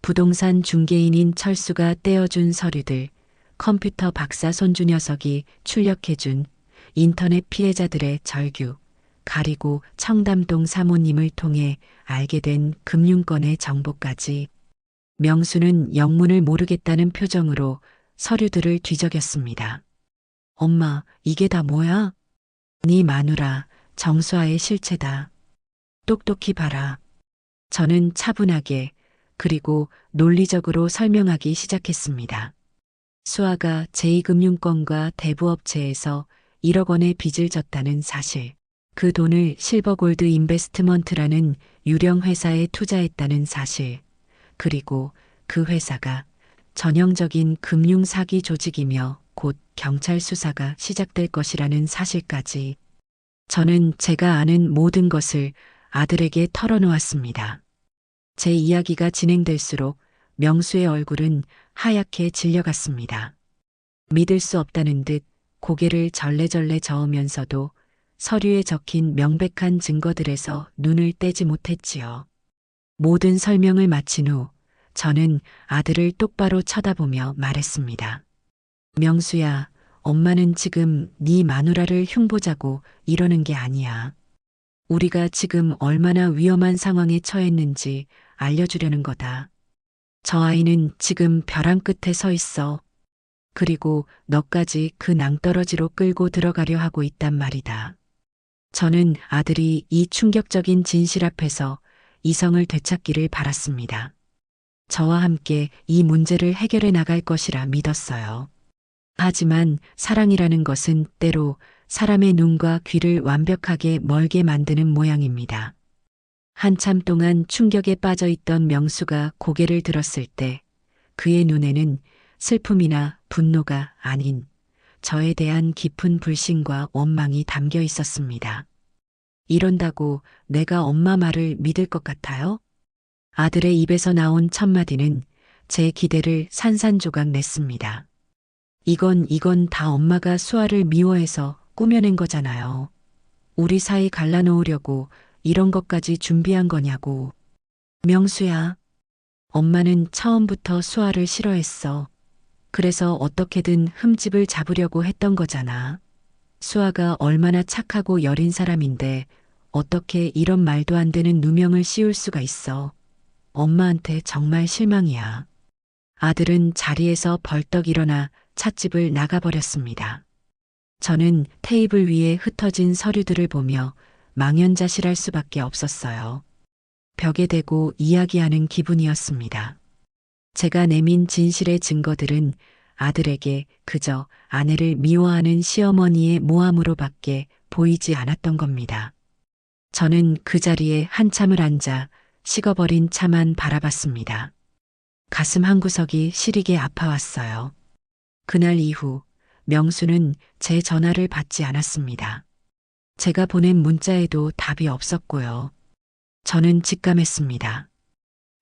부동산 중개인인 철수가 떼어준 서류들, 컴퓨터 박사 손주 녀석이 출력해준 인터넷 피해자들의 절규, 가리고 청담동 사모님을 통해 알게 된 금융권의 정보까지. 명수는 영문을 모르겠다는 표정으로 서류들을 뒤적였습니다. 엄마, 이게 다 뭐야? 네 마누라, 정수아의 실체다. 똑똑히 봐라. 저는 차분하게 그리고 논리적으로 설명하기 시작했습니다. 수아가 제2금융권과 대부업체에서 1억 원의 빚을 졌다는 사실. 그 돈을 실버골드 인베스트먼트라는 유령 회사에 투자했다는 사실. 그리고 그 회사가 전형적인 금융 사기 조직이며 곧 경찰 수사가 시작될 것이라는 사실까지. 저는 제가 아는 모든 것을 아들에게 털어놓았습니다. 제 이야기가 진행될수록 명수의 얼굴은 하얗게 질려갔습니다. 믿을 수 없다는 듯 고개를 절레절레 저으면서도 서류에 적힌 명백한 증거들에서 눈을 떼지 못했지요. 모든 설명을 마친 후 저는 아들을 똑바로 쳐다보며 말했습니다. 명수야, 엄마는 지금 네 마누라를 흉보자고 이러는 게 아니야. 우리가 지금 얼마나 위험한 상황에 처했는지 알려주려는 거다. 저 아이는 지금 벼랑 끝에 서 있어. 그리고 너까지 그 낭떠러지로 끌고 들어가려 하고 있단 말이다. 저는 아들이 이 충격적인 진실 앞에서 이성을 되찾기를 바랐습니다. 저와 함께 이 문제를 해결해 나갈 것이라 믿었어요. 하지만 사랑이라는 것은 때로 사람의 눈과 귀를 완벽하게 멀게 만드는 모양입니다. 한참 동안 충격에 빠져 있던 명수가 고개를 들었을 때 그의 눈에는 슬픔이나 분노가 아닌 저에 대한 깊은 불신과 원망이 담겨 있었습니다. 이런다고 내가 엄마 말을 믿을 것 같아요? 아들의 입에서 나온 첫마디는 제 기대를 산산조각 냈습니다. 이건 다 엄마가 수아를 미워해서 꾸며낸 거잖아요. 우리 사이 갈라놓으려고 이런 것까지 준비한 거냐고. 명수야, 엄마는 처음부터 수아를 싫어했어. 그래서 어떻게든 흠집을 잡으려고 했던 거잖아. 수아가 얼마나 착하고 여린 사람인데 어떻게 이런 말도 안 되는 누명을 씌울 수가 있어. 엄마한테 정말 실망이야. 아들은 자리에서 벌떡 일어나 찻집을 나가버렸습니다. 저는 테이블 위에 흩어진 서류들을 보며 망연자실할 수밖에 없었어요. 벽에 대고 이야기하는 기분이었습니다. 제가 내민 진실의 증거들은 아들에게 그저 아내를 미워하는 시어머니의 모함으로밖에 보이지 않았던 겁니다. 저는 그 자리에 한참을 앉아 식어버린 차만 바라봤습니다. 가슴 한구석이 시리게 아파왔어요. 그날 이후 명수는 제 전화를 받지 않았습니다. 제가 보낸 문자에도 답이 없었고요. 저는 직감했습니다.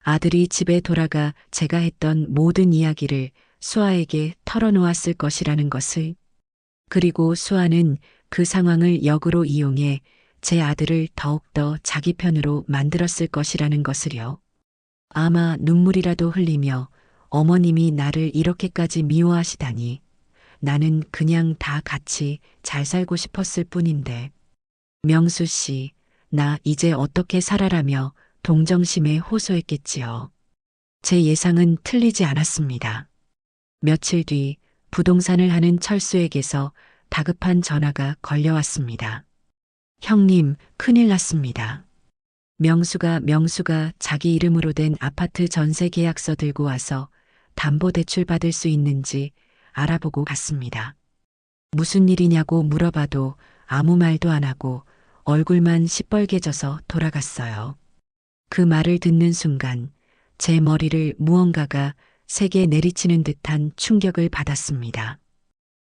아들이 집에 돌아가 제가 했던 모든 이야기를 수아에게 털어놓았을 것이라는 것을. 그리고 수아는 그 상황을 역으로 이용해 제 아들을 더욱더 자기 편으로 만들었을 것이라는 것을요. 아마 눈물이라도 흘리며 어머님이 나를 이렇게까지 미워하시다니. 나는 그냥 다 같이 잘 살고 싶었을 뿐인데. 명수 씨, 나 이제 어떻게 살아라며 동정심에 호소했겠지요. 제 예상은 틀리지 않았습니다. 며칠 뒤 부동산을 하는 철수에게서 다급한 전화가 걸려왔습니다. 형님, 큰일 났습니다. 명수가 자기 이름으로 된 아파트 전세 계약서 들고 와서 담보대출 받을 수 있는지 알아보고 갔습니다. 무슨 일이냐고 물어봐도 아무 말도 안 하고 얼굴만 시뻘개져서 돌아갔어요. 그 말을 듣는 순간 제 머리를 무언가가 세게 내리치는 듯한 충격을 받았습니다.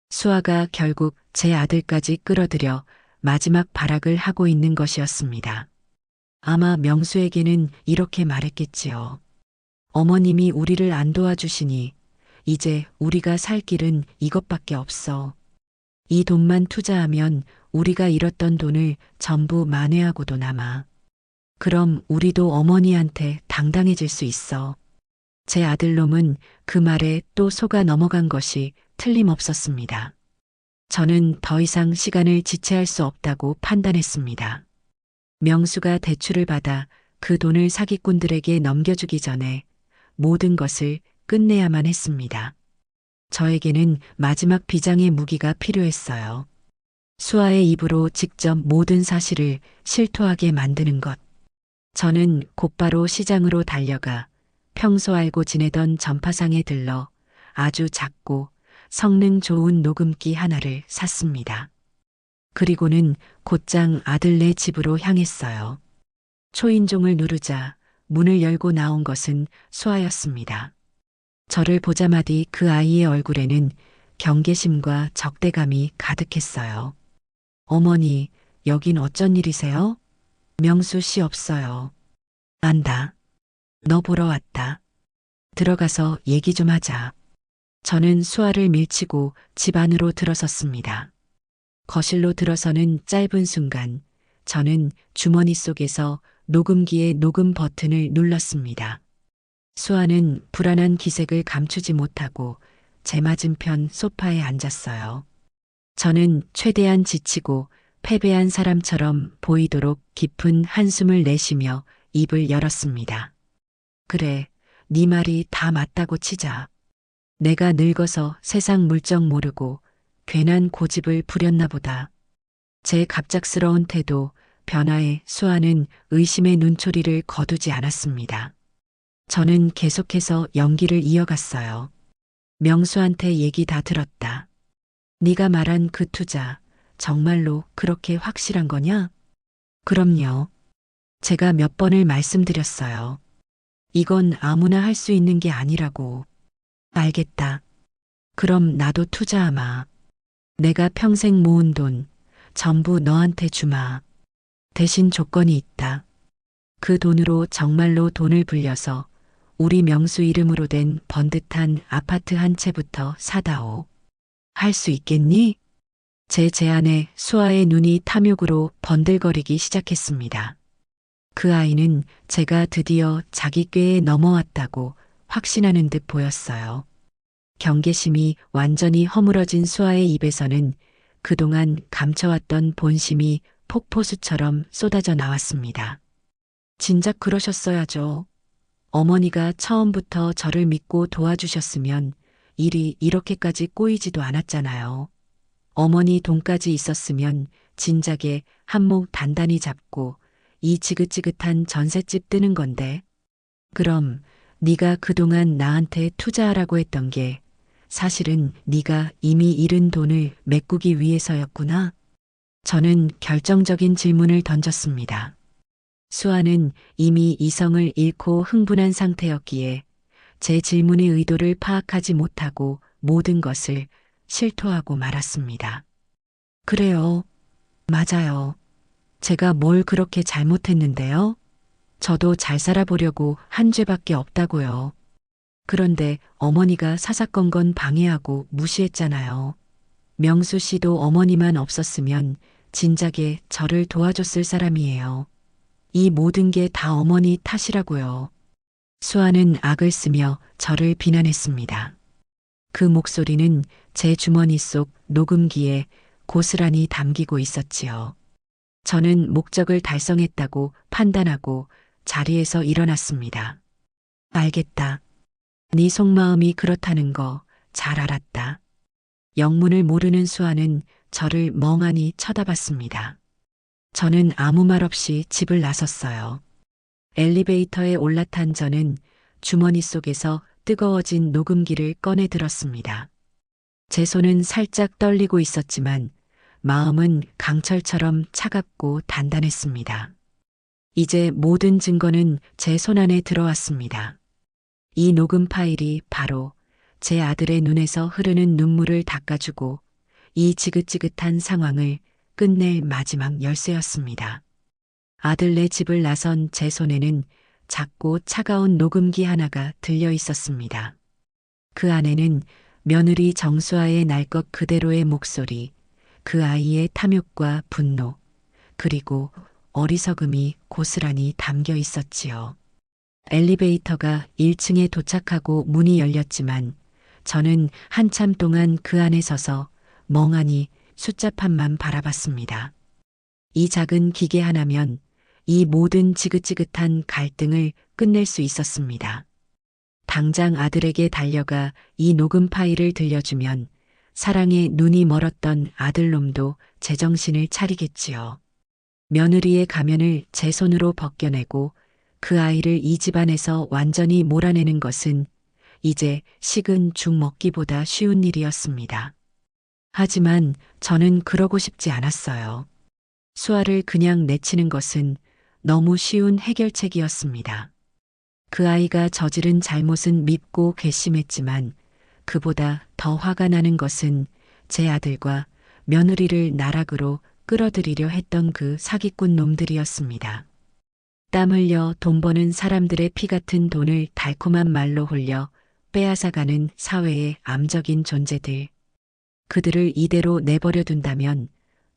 수아가 결국 제 아들까지 끌어들여 마지막 발악을 하고 있는 것이었습니다. 아마 명수에게는 이렇게 말했겠지요. 어머님이 우리를 안 도와주시니 이제 우리가 살 길은 이것밖에 없어. 이 돈만 투자하면 우리가 잃었던 돈을 전부 만회하고도 남아. 그럼 우리도 어머니한테 당당해질 수 있어. 제 아들놈은 그 말에 또 속아 넘어간 것이 틀림없었습니다. 저는 더 이상 시간을 지체할 수 없다고 판단했습니다. 명수가 대출을 받아 그 돈을 사기꾼들에게 넘겨주기 전에 모든 것을 끝내야만 했습니다. 저에게는 마지막 비장의 무기가 필요했어요. 수아의 입으로 직접 모든 사실을 실토하게 만드는 것. 저는 곧바로 시장으로 달려가 평소 알고 지내던 전파상에 들러 아주 작고 성능 좋은 녹음기 하나를 샀습니다. 그리고는 곧장 아들네 집으로 향했어요. 초인종을 누르자 문을 열고 나온 것은 수아였습니다. 저를 보자마디 그 아이의 얼굴에는 경계심과 적대감이 가득했어요. 어머니, 여긴 어쩐 일이세요? 명수 씨 없어요. 안다. 너 보러 왔다. 들어가서 얘기 좀 하자. 저는 수아를 밀치고 집 안으로 들어섰습니다. 거실로 들어서는 짧은 순간 저는 주머니 속에서 녹음기의 녹음 버튼을 눌렀습니다. 수아는 불안한 기색을 감추지 못하고 제 맞은편 소파에 앉았어요. 저는 최대한 지치고 패배한 사람처럼 보이도록 깊은 한숨을 내쉬며 입을 열었습니다. 그래, 네 말이 다 맞다고 치자. 내가 늙어서 세상 물정 모르고 괜한 고집을 부렸나 보다. 제 갑작스러운 태도, 변화에 수아는 의심의 눈초리를 거두지 않았습니다. 저는 계속해서 연기를 이어갔어요. 명수한테 얘기 다 들었다. 네가 말한 그 투자 정말로 그렇게 확실한 거냐? 그럼요. 제가 몇 번을 말씀드렸어요. 이건 아무나 할 수 있는 게 아니라고. 알겠다. 그럼 나도 투자하마. 내가 평생 모은 돈 전부 너한테 주마. 대신 조건이 있다. 그 돈으로 정말로 돈을 불려서 우리 명수 이름으로 된 번듯한 아파트 한 채부터 사다오. 할 수 있겠니? 제 제안에 수아의 눈이 탐욕으로 번들거리기 시작했습니다. 그 아이는 제가 드디어 자기 꾀에 넘어왔다고 확신하는 듯 보였어요. 경계심이 완전히 허물어진 수아의 입에서는 그동안 감춰왔던 본심이 폭포수처럼 쏟아져 나왔습니다. 진작 그러셨어야죠. 어머니가 처음부터 저를 믿고 도와주셨으면 일이 이렇게까지 꼬이지도 않았잖아요. 어머니 돈까지 있었으면 진작에 한몫 단단히 잡고 이 지긋지긋한 전셋집 뜨는 건데. 그럼 네가 그동안 나한테 투자하라고 했던 게 사실은 네가 이미 잃은 돈을 메꾸기 위해서였구나. 저는 결정적인 질문을 던졌습니다. 수아는 이미 이성을 잃고 흥분한 상태였기에 제 질문의 의도를 파악하지 못하고 모든 것을 실토하고 말았습니다. 그래요. 맞아요. 제가 뭘 그렇게 잘못했는데요? 저도 잘 살아보려고 한 죄밖에 없다고요. 그런데 어머니가 사사건건 방해하고 무시했잖아요. 명수 씨도 어머니만 없었으면 진작에 저를 도와줬을 사람이에요. 이 모든 게 다 어머니 탓이라고요. 수아는 악을 쓰며 저를 비난했습니다. 그 목소리는 제 주머니 속 녹음기에 고스란히 담기고 있었지요. 저는 목적을 달성했다고 판단하고 자리에서 일어났습니다. 알겠다. 네 속마음이 그렇다는 거 잘 알았다. 영문을 모르는 수아는 저를 멍하니 쳐다봤습니다. 저는 아무 말 없이 집을 나섰어요. 엘리베이터에 올라탄 저는 주머니 속에서 뜨거워진 녹음기를 꺼내 들었습니다. 제 손은 살짝 떨리고 있었지만 마음은 강철처럼 차갑고 단단했습니다. 이제 모든 증거는 제 손안에 들어왔습니다. 이 녹음 파일이 바로 제 아들의 눈에서 흐르는 눈물을 닦아주고 이 지긋지긋한 상황을 끝낼 마지막 열쇠였습니다. 아들네 집을 나선 제 손에는 작고 차가운 녹음기 하나가 들려 있었습니다. 그 안에는 며느리 정수아의 날 것 그대로의 목소리, 그 아이의 탐욕과 분노, 그리고 어리석음이 고스란히 담겨 있었지요. 엘리베이터가 1층에 도착하고 문이 열렸지만 저는 한참 동안 그 안에 서서 멍하니 숫자판만 바라봤습니다. 이 작은 기계 하나면 이 모든 지긋지긋한 갈등을 끝낼 수 있었습니다. 당장 아들에게 달려가 이 녹음 파일을 들려주면 사랑에 눈이 멀었던 아들놈도 제정신을 차리겠지요. 며느리의 가면을 제 손으로 벗겨내고 그 아이를 이 집안에서 완전히 몰아내는 것은 이제 식은 죽 먹기보다 쉬운 일이었습니다. 하지만 저는 그러고 싶지 않았어요. 수아를 그냥 내치는 것은 너무 쉬운 해결책이었습니다. 그 아이가 저지른 잘못은 밉고 괘씸했지만 그보다 더 화가 나는 것은 제 아들과 며느리를 나락으로 끌어들이려 했던 그 사기꾼 놈들이었습니다. 땀 흘려 돈 버는 사람들의 피 같은 돈을 달콤한 말로 홀려 빼앗아가는 사회의 암적인 존재들. 그들을 이대로 내버려 둔다면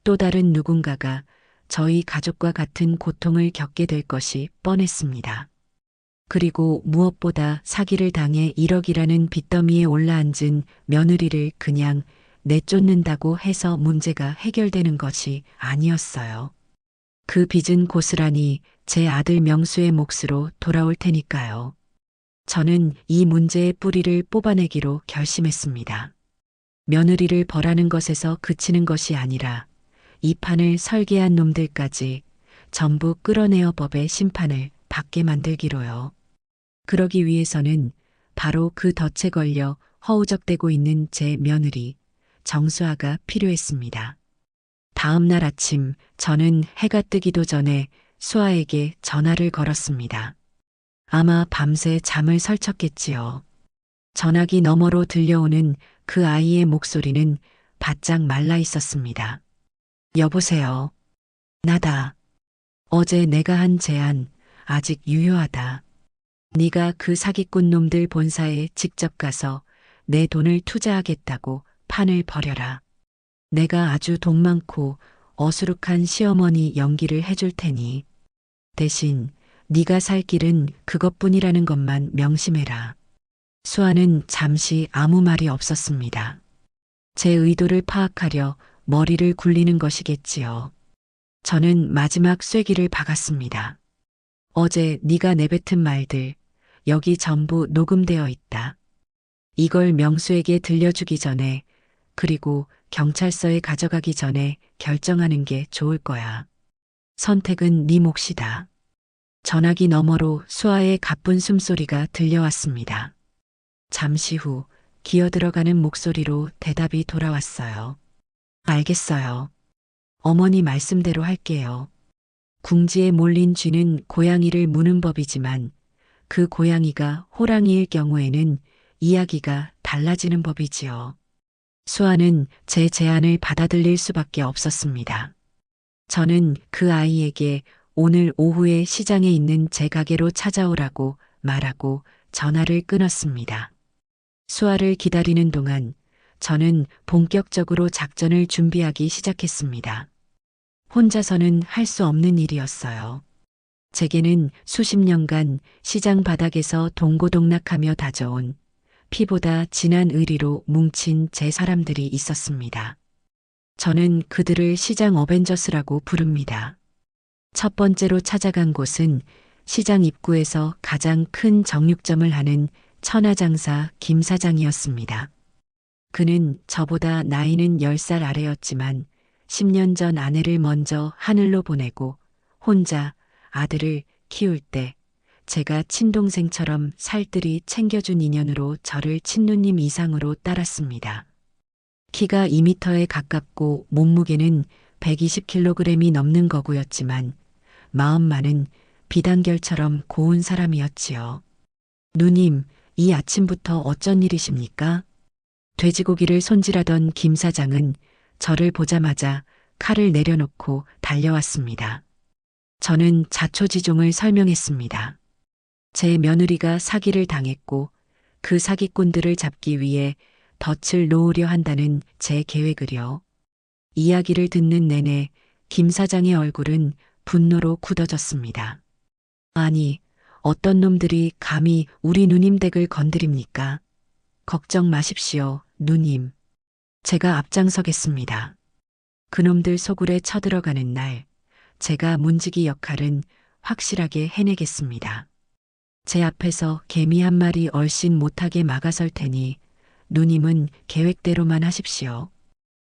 또 다른 누군가가 저희 가족과 같은 고통을 겪게 될 것이 뻔했습니다. 그리고 무엇보다 사기를 당해 1억이라는 빚더미에 올라앉은 며느리를 그냥 내쫓는다고 해서 문제가 해결되는 것이 아니었어요. 그 빚은 고스란히 제 아들 명수의 몫으로 돌아올 테니까요. 저는 이 문제의 뿌리를 뽑아내기로 결심했습니다. 며느리를 벌하는 것에서 그치는 것이 아니라 이 판을 설계한 놈들까지 전부 끌어내어 법의 심판을 받게 만들기로요. 그러기 위해서는 바로 그 덫에 걸려 허우적대고 있는 제 며느리 정수아가 필요했습니다. 다음 날 아침 저는 해가 뜨기도 전에 수아에게 전화를 걸었습니다. 아마 밤새 잠을 설쳤겠지요. 전화기 너머로 들려오는 그 아이의 목소리는 바짝 말라 있었습니다. 여보세요. 나다. 어제 내가 한 제안 아직 유효하다. 네가 그 사기꾼 놈들 본사에 직접 가서 내 돈을 투자하겠다고 판을 벌여라. 내가 아주 돈 많고 어수룩한 시어머니 연기를 해줄 테니 대신 네가 살 길은 그것뿐이라는 것만 명심해라. 수아는 잠시 아무 말이 없었습니다. 제 의도를 파악하려 머리를 굴리는 것이겠지요. 저는 마지막 쐐기를 박았습니다. 어제 네가 내뱉은 말들 여기 전부 녹음되어 있다. 이걸 명수에게 들려주기 전에 그리고 경찰서에 가져가기 전에 결정하는 게 좋을 거야. 선택은 네 몫이다. 전화기 너머로 수아의 가쁜 숨소리가 들려왔습니다. 잠시 후 기어들어가는 목소리로 대답이 돌아왔어요. 알겠어요. 어머니 말씀대로 할게요. 궁지에 몰린 쥐는 고양이를 무는 법이지만 그 고양이가 호랑이일 경우에는 이야기가 달라지는 법이지요. 수아는 제 제안을 받아들일 수밖에 없었습니다. 저는 그 아이에게 오늘 오후에 시장에 있는 제 가게로 찾아오라고 말하고 전화를 끊었습니다. 수아를 기다리는 동안 저는 본격적으로 작전을 준비하기 시작했습니다. 혼자서는 할 수 없는 일이었어요. 제게는 수십 년간 시장 바닥에서 동고동락하며 다져온 피보다 진한 의리로 뭉친 제 사람들이 있었습니다. 저는 그들을 시장 어벤져스라고 부릅니다. 첫 번째로 찾아간 곳은 시장 입구에서 가장 큰 정육점을 하는 천하장사 김 사장이었습니다. 그는 저보다 나이는 10살 아래였지만 10년 전 아내를 먼저 하늘로 보내고 혼자 아들을 키울 때 제가 친동생처럼 살뜰히 챙겨준 인연으로 저를 친누님 이상으로 따랐습니다. 키가 2미터에 가깝고 몸무게는 120kg이 넘는 거구였지만 마음만은 비단결처럼 고운 사람이었지요. 누님, 이 아침부터 어쩐 일이십니까? 돼지고기를 손질하던 김 사장은 저를 보자마자 칼을 내려놓고 달려왔습니다. 저는 자초지종을 설명했습니다. 제 며느리가 사기를 당했고 그 사기꾼들을 잡기 위해 덫을 놓으려 한다는 제 계획을요. 이야기를 듣는 내내 김 사장의 얼굴은 분노로 굳어졌습니다. 아니, 어떤 놈들이 감히 우리 누님 댁을 건드립니까? 걱정 마십시오, 누님. 제가 앞장서겠습니다. 그놈들 소굴에 쳐들어가는 날, 제가 문지기 역할은 확실하게 해내겠습니다. 제 앞에서 개미 한 마리 얼씬 못하게 막아설 테니 누님은 계획대로만 하십시오.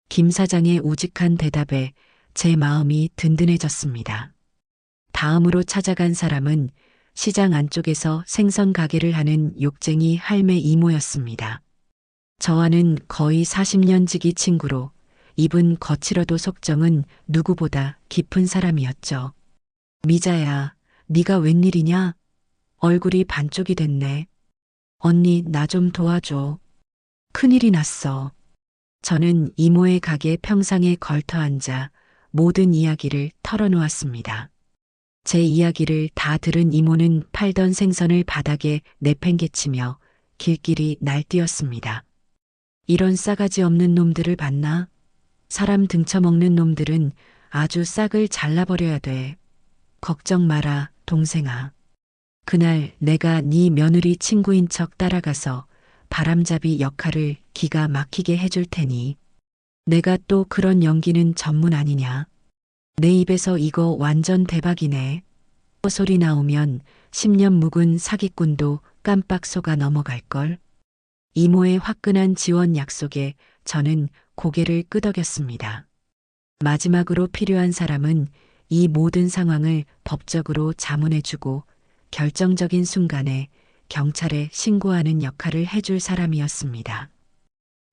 김 사장의 우직한 대답에 제 마음이 든든해졌습니다. 다음으로 찾아간 사람은 시장 안쪽에서 생선 가게를 하는 욕쟁이 할매 이모였습니다. 저와는 거의 40년 지기 친구로 입은 거칠어도 속정은 누구보다 깊은 사람이었죠. 미자야, 네가 웬일이냐? 얼굴이 반쪽이 됐네. 언니, 나 좀 도와줘. 큰일이 났어. 저는 이모의 가게 평상에 걸터 앉아 모든 이야기를 털어놓았습니다. 제 이야기를 다 들은 이모는 팔던 생선을 바닥에 내팽개치며 길길이 날뛰었습니다. 이런 싸가지 없는 놈들을 봤나? 사람 등쳐먹는 놈들은 아주 싹을 잘라버려야 돼. 걱정 마라, 동생아. 그날 내가 네 며느리 친구인 척 따라가서 바람잡이 역할을 기가 막히게 해줄 테니. 내가 또 그런 연기는 전문 아니냐. 내 입에서 이거 완전 대박이네. 소리 나오면 10년 묵은 사기꾼도 깜빡 속아 넘어갈걸. 이모의 화끈한 지원 약속에 저는 고개를 끄덕였습니다. 마지막으로 필요한 사람은 이 모든 상황을 법적으로 자문해주고 결정적인 순간에 경찰에 신고하는 역할을 해줄 사람이었습니다.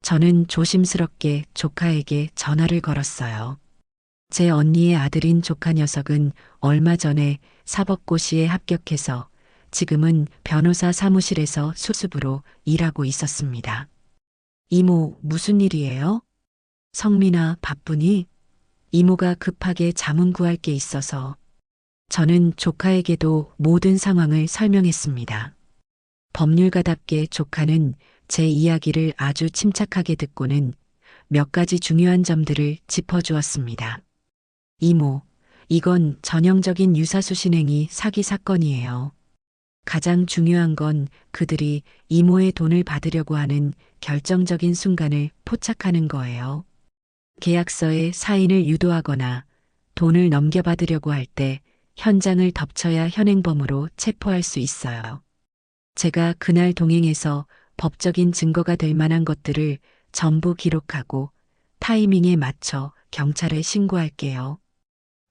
저는 조심스럽게 조카에게 전화를 걸었어요. 제 언니의 아들인 조카 녀석은 얼마 전에 사법고시에 합격해서 지금은 변호사 사무실에서 수습으로 일하고 있었습니다. 이모, 무슨 일이에요? 성민아, 바쁘니? 이모가 급하게 자문 구할 게 있어서. 저는 조카에게도 모든 상황을 설명했습니다. 법률가답게 조카는 제 이야기를 아주 침착하게 듣고는 몇 가지 중요한 점들을 짚어주었습니다. 이모, 이건 전형적인 유사수신행위 사기 사건이에요. 가장 중요한 건 그들이 이모의 돈을 받으려고 하는 결정적인 순간을 포착하는 거예요. 계약서에 사인을 유도하거나 돈을 넘겨받으려고 할 때 현장을 덮쳐야 현행범으로 체포할 수 있어요. 제가 그날 동행해서 법적인 증거가 될 만한 것들을 전부 기록하고 타이밍에 맞춰 경찰에 신고할게요.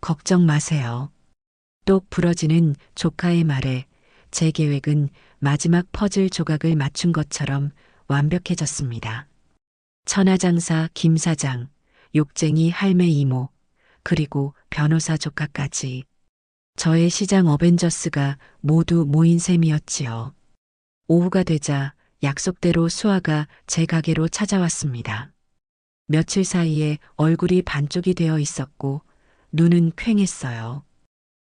걱정 마세요. 똑 부러지는 조카의 말에 제 계획은 마지막 퍼즐 조각을 맞춘 것처럼 완벽해졌습니다. 천하장사 김 사장, 욕쟁이 할매 이모, 그리고 변호사 조카까지. 저의 시장 어벤져스가 모두 모인 셈이었지요. 오후가 되자 약속대로 수아가 제 가게로 찾아왔습니다. 며칠 사이에 얼굴이 반쪽이 되어 있었고 눈은 퀭했어요.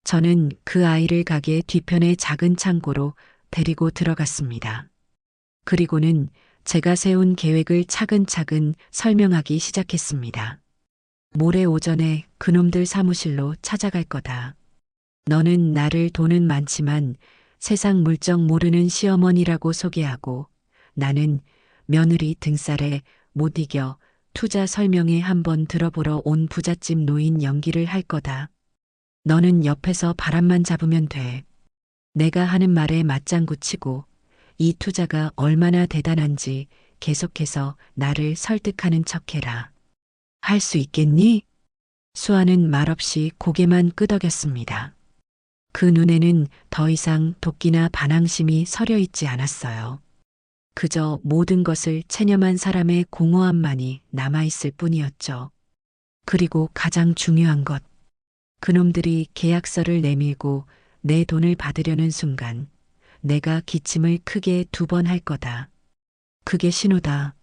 저는 그 아이를 가게 뒤편의 작은 창고로 데리고 들어갔습니다. 그리고는 제가 세운 계획을 차근차근 설명하기 시작했습니다. 모레 오전에 그놈들 사무실로 찾아갈 거다. 너는 나를 돈은 많지만 세상 물정 모르는 시어머니라고 소개하고 나는 며느리 등살에 못 이겨 투자 설명회 한번 들어보러 온 부잣집 노인 연기를 할 거다. 너는 옆에서 바람만 잡으면 돼. 내가 하는 말에 맞장구 치고 이 투자가 얼마나 대단한지 계속해서 나를 설득하는 척해라. 할 수 있겠니? 수아는 말없이 고개만 끄덕였습니다. 그 눈에는 더 이상 도끼나 반항심이 서려 있지 않았어요. 그저 모든 것을 체념한 사람의 공허함만이 남아있을 뿐이었죠. 그리고 가장 중요한 것. 그놈들이 계약서를 내밀고 내 돈을 받으려는 순간 내가 기침을 크게 2번 할 거다. 그게 신호다.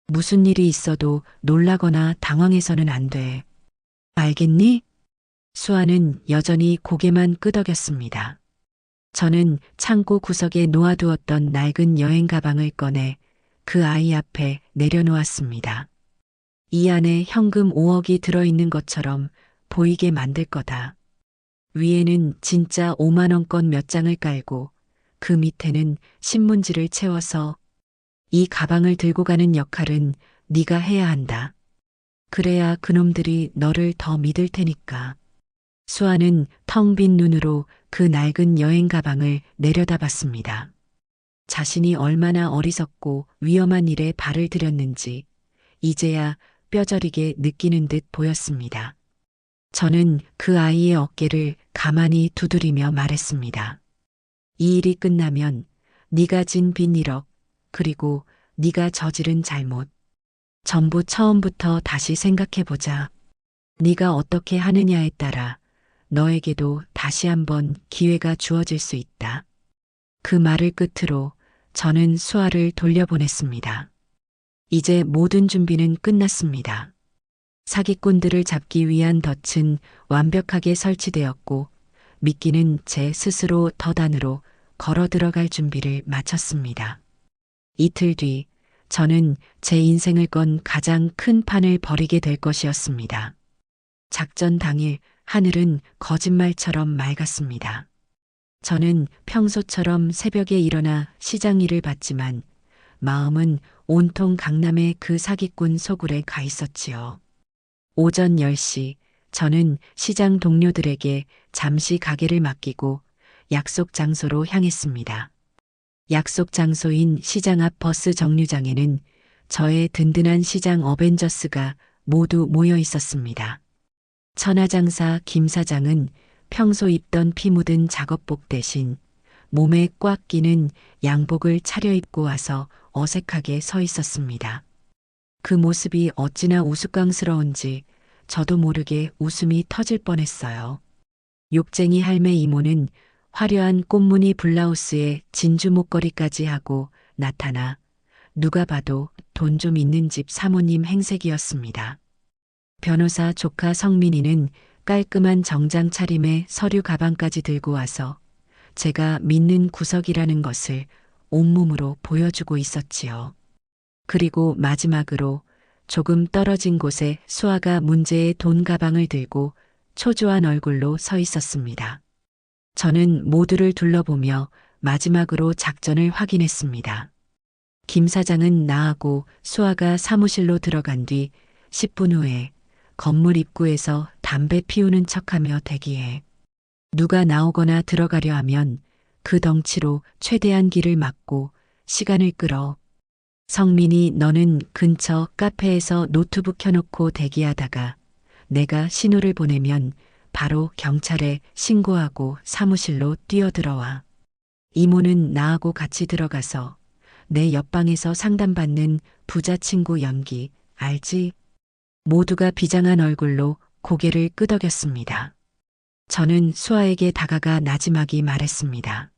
무슨 일이 있어도 놀라거나 당황해서는 안 돼. 알겠니? 수아는 여전히 고개만 끄덕였습니다. 저는 창고 구석에 놓아두었던 낡은 여행 가방을 꺼내 그 아이 앞에 내려놓았습니다. 이 안에 현금 5억이 들어있는 것처럼 보이게 만들 거다. 위에는 진짜 5만 원권 몇 장을 깔고 그 밑에는 신문지를 채워서 이 가방을 들고 가는 역할은 네가 해야 한다. 그래야 그놈들이 너를 더 믿을 테니까. 수아는 텅 빈 눈으로 그 낡은 여행 가방을 내려다봤습니다. 자신이 얼마나 어리석고 위험한 일에 발을 들였는지 이제야 뼈저리게 느끼는 듯 보였습니다. 저는 그 아이의 어깨를 가만히 두드리며 말했습니다. 이 일이 끝나면 네가 진 빚 1억, 그리고 네가 저지른 잘못, 전부 처음부터 다시 생각해보자. 네가 어떻게 하느냐에 따라 너에게도 다시 한번 기회가 주어질 수 있다. 그 말을 끝으로 저는 수아를 돌려보냈습니다. 이제 모든 준비는 끝났습니다. 사기꾼들을 잡기 위한 덫은 완벽하게 설치되었고 미끼는 제 스스로 덫 안으로 걸어 들어갈 준비를 마쳤습니다. 이틀 뒤 저는 제 인생을 건 가장 큰 판을 벌이게 될 것이었습니다. 작전 당일 하늘은 거짓말처럼 맑았습니다. 저는 평소처럼 새벽에 일어나 시장 일을 봤지만 마음은 온통 강남의 그 사기꾼 소굴에 가 있었지요. 오전 10시 저는 시장 동료들에게 잠시 가게를 맡기고 약속 장소로 향했습니다. 약속 장소인 시장 앞 버스 정류장에는 저의 든든한 시장 어벤져스가 모두 모여 있었습니다. 천하장사 김 사장은 평소 입던 피 묻은 작업복 대신 몸에 꽉 끼는 양복을 차려입고 와서 어색하게 서 있었습니다. 그 모습이 어찌나 우스꽝스러운지 저도 모르게 웃음이 터질 뻔했어요. 욕쟁이 할매 이모는 화려한 꽃무늬 블라우스에 진주 목걸이까지 하고 나타나 누가 봐도 돈 좀 있는 집 사모님 행색이었습니다. 변호사 조카 성민이는 깔끔한 정장 차림에 서류 가방까지 들고 와서 제가 믿는 구석이라는 것을 온몸으로 보여주고 있었지요. 그리고 마지막으로 조금 떨어진 곳에 수아가 문제의 돈 가방을 들고 초조한 얼굴로 서 있었습니다. 저는 모두를 둘러보며 마지막으로 작전을 확인했습니다. 김 사장은 나하고 수아가 사무실로 들어간 뒤 10분 후에 건물 입구에서 담배 피우는 척하며 대기해 누가 나오거나 들어가려 하면 그 덩치로 최대한 길을 막고 시간을 끌어. 성민이 너는 근처 카페에서 노트북 켜놓고 대기하다가 내가 신호를 보내면 바로 경찰에 신고하고 사무실로 뛰어들어와. 이모는 나하고 같이 들어가서 내 옆방에서 상담받는 부자 친구 연기 알지? 모두가 비장한 얼굴로 고개를 끄덕였습니다. 저는 수아에게 다가가 나지막이 말했습니다.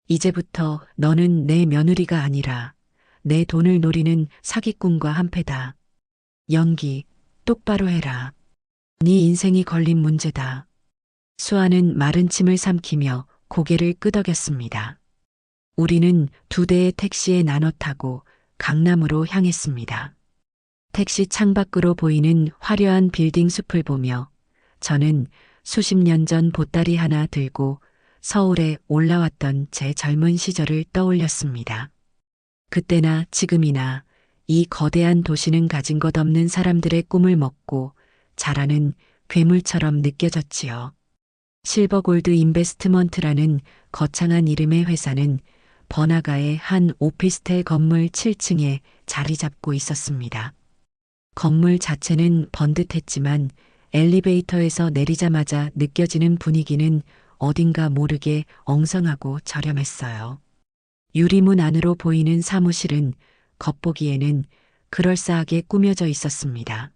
이제부터 너는 내 며느리가 아니라 내 돈을 노리는 사기꾼과 한패다. 연기, 똑바로 해라. 네 인생이 걸린 문제다. 수아는 마른 침을 삼키며 고개를 끄덕였습니다. 우리는 2대의 택시에 나눠 타고 강남으로 향했습니다. 택시 창밖으로 보이는 화려한 빌딩 숲을 보며 저는 수십 년 전 보따리 하나 들고 서울에 올라왔던 제 젊은 시절을 떠올렸습니다. 그때나 지금이나 이 거대한 도시는 가진 것 없는 사람들의 꿈을 먹고 자라는 괴물처럼 느껴졌지요. 실버골드 인베스트먼트라는 거창한 이름의 회사는 번화가의 한 오피스텔 건물 7층에 자리 잡고 있었습니다. 건물 자체는 번듯했지만 엘리베이터에서 내리자마자 느껴지는 분위기는 어딘가 모르게 엉성하고 저렴했어요. 유리문 안으로 보이는 사무실은 겉보기에는 그럴싸하게 꾸며져 있었습니다.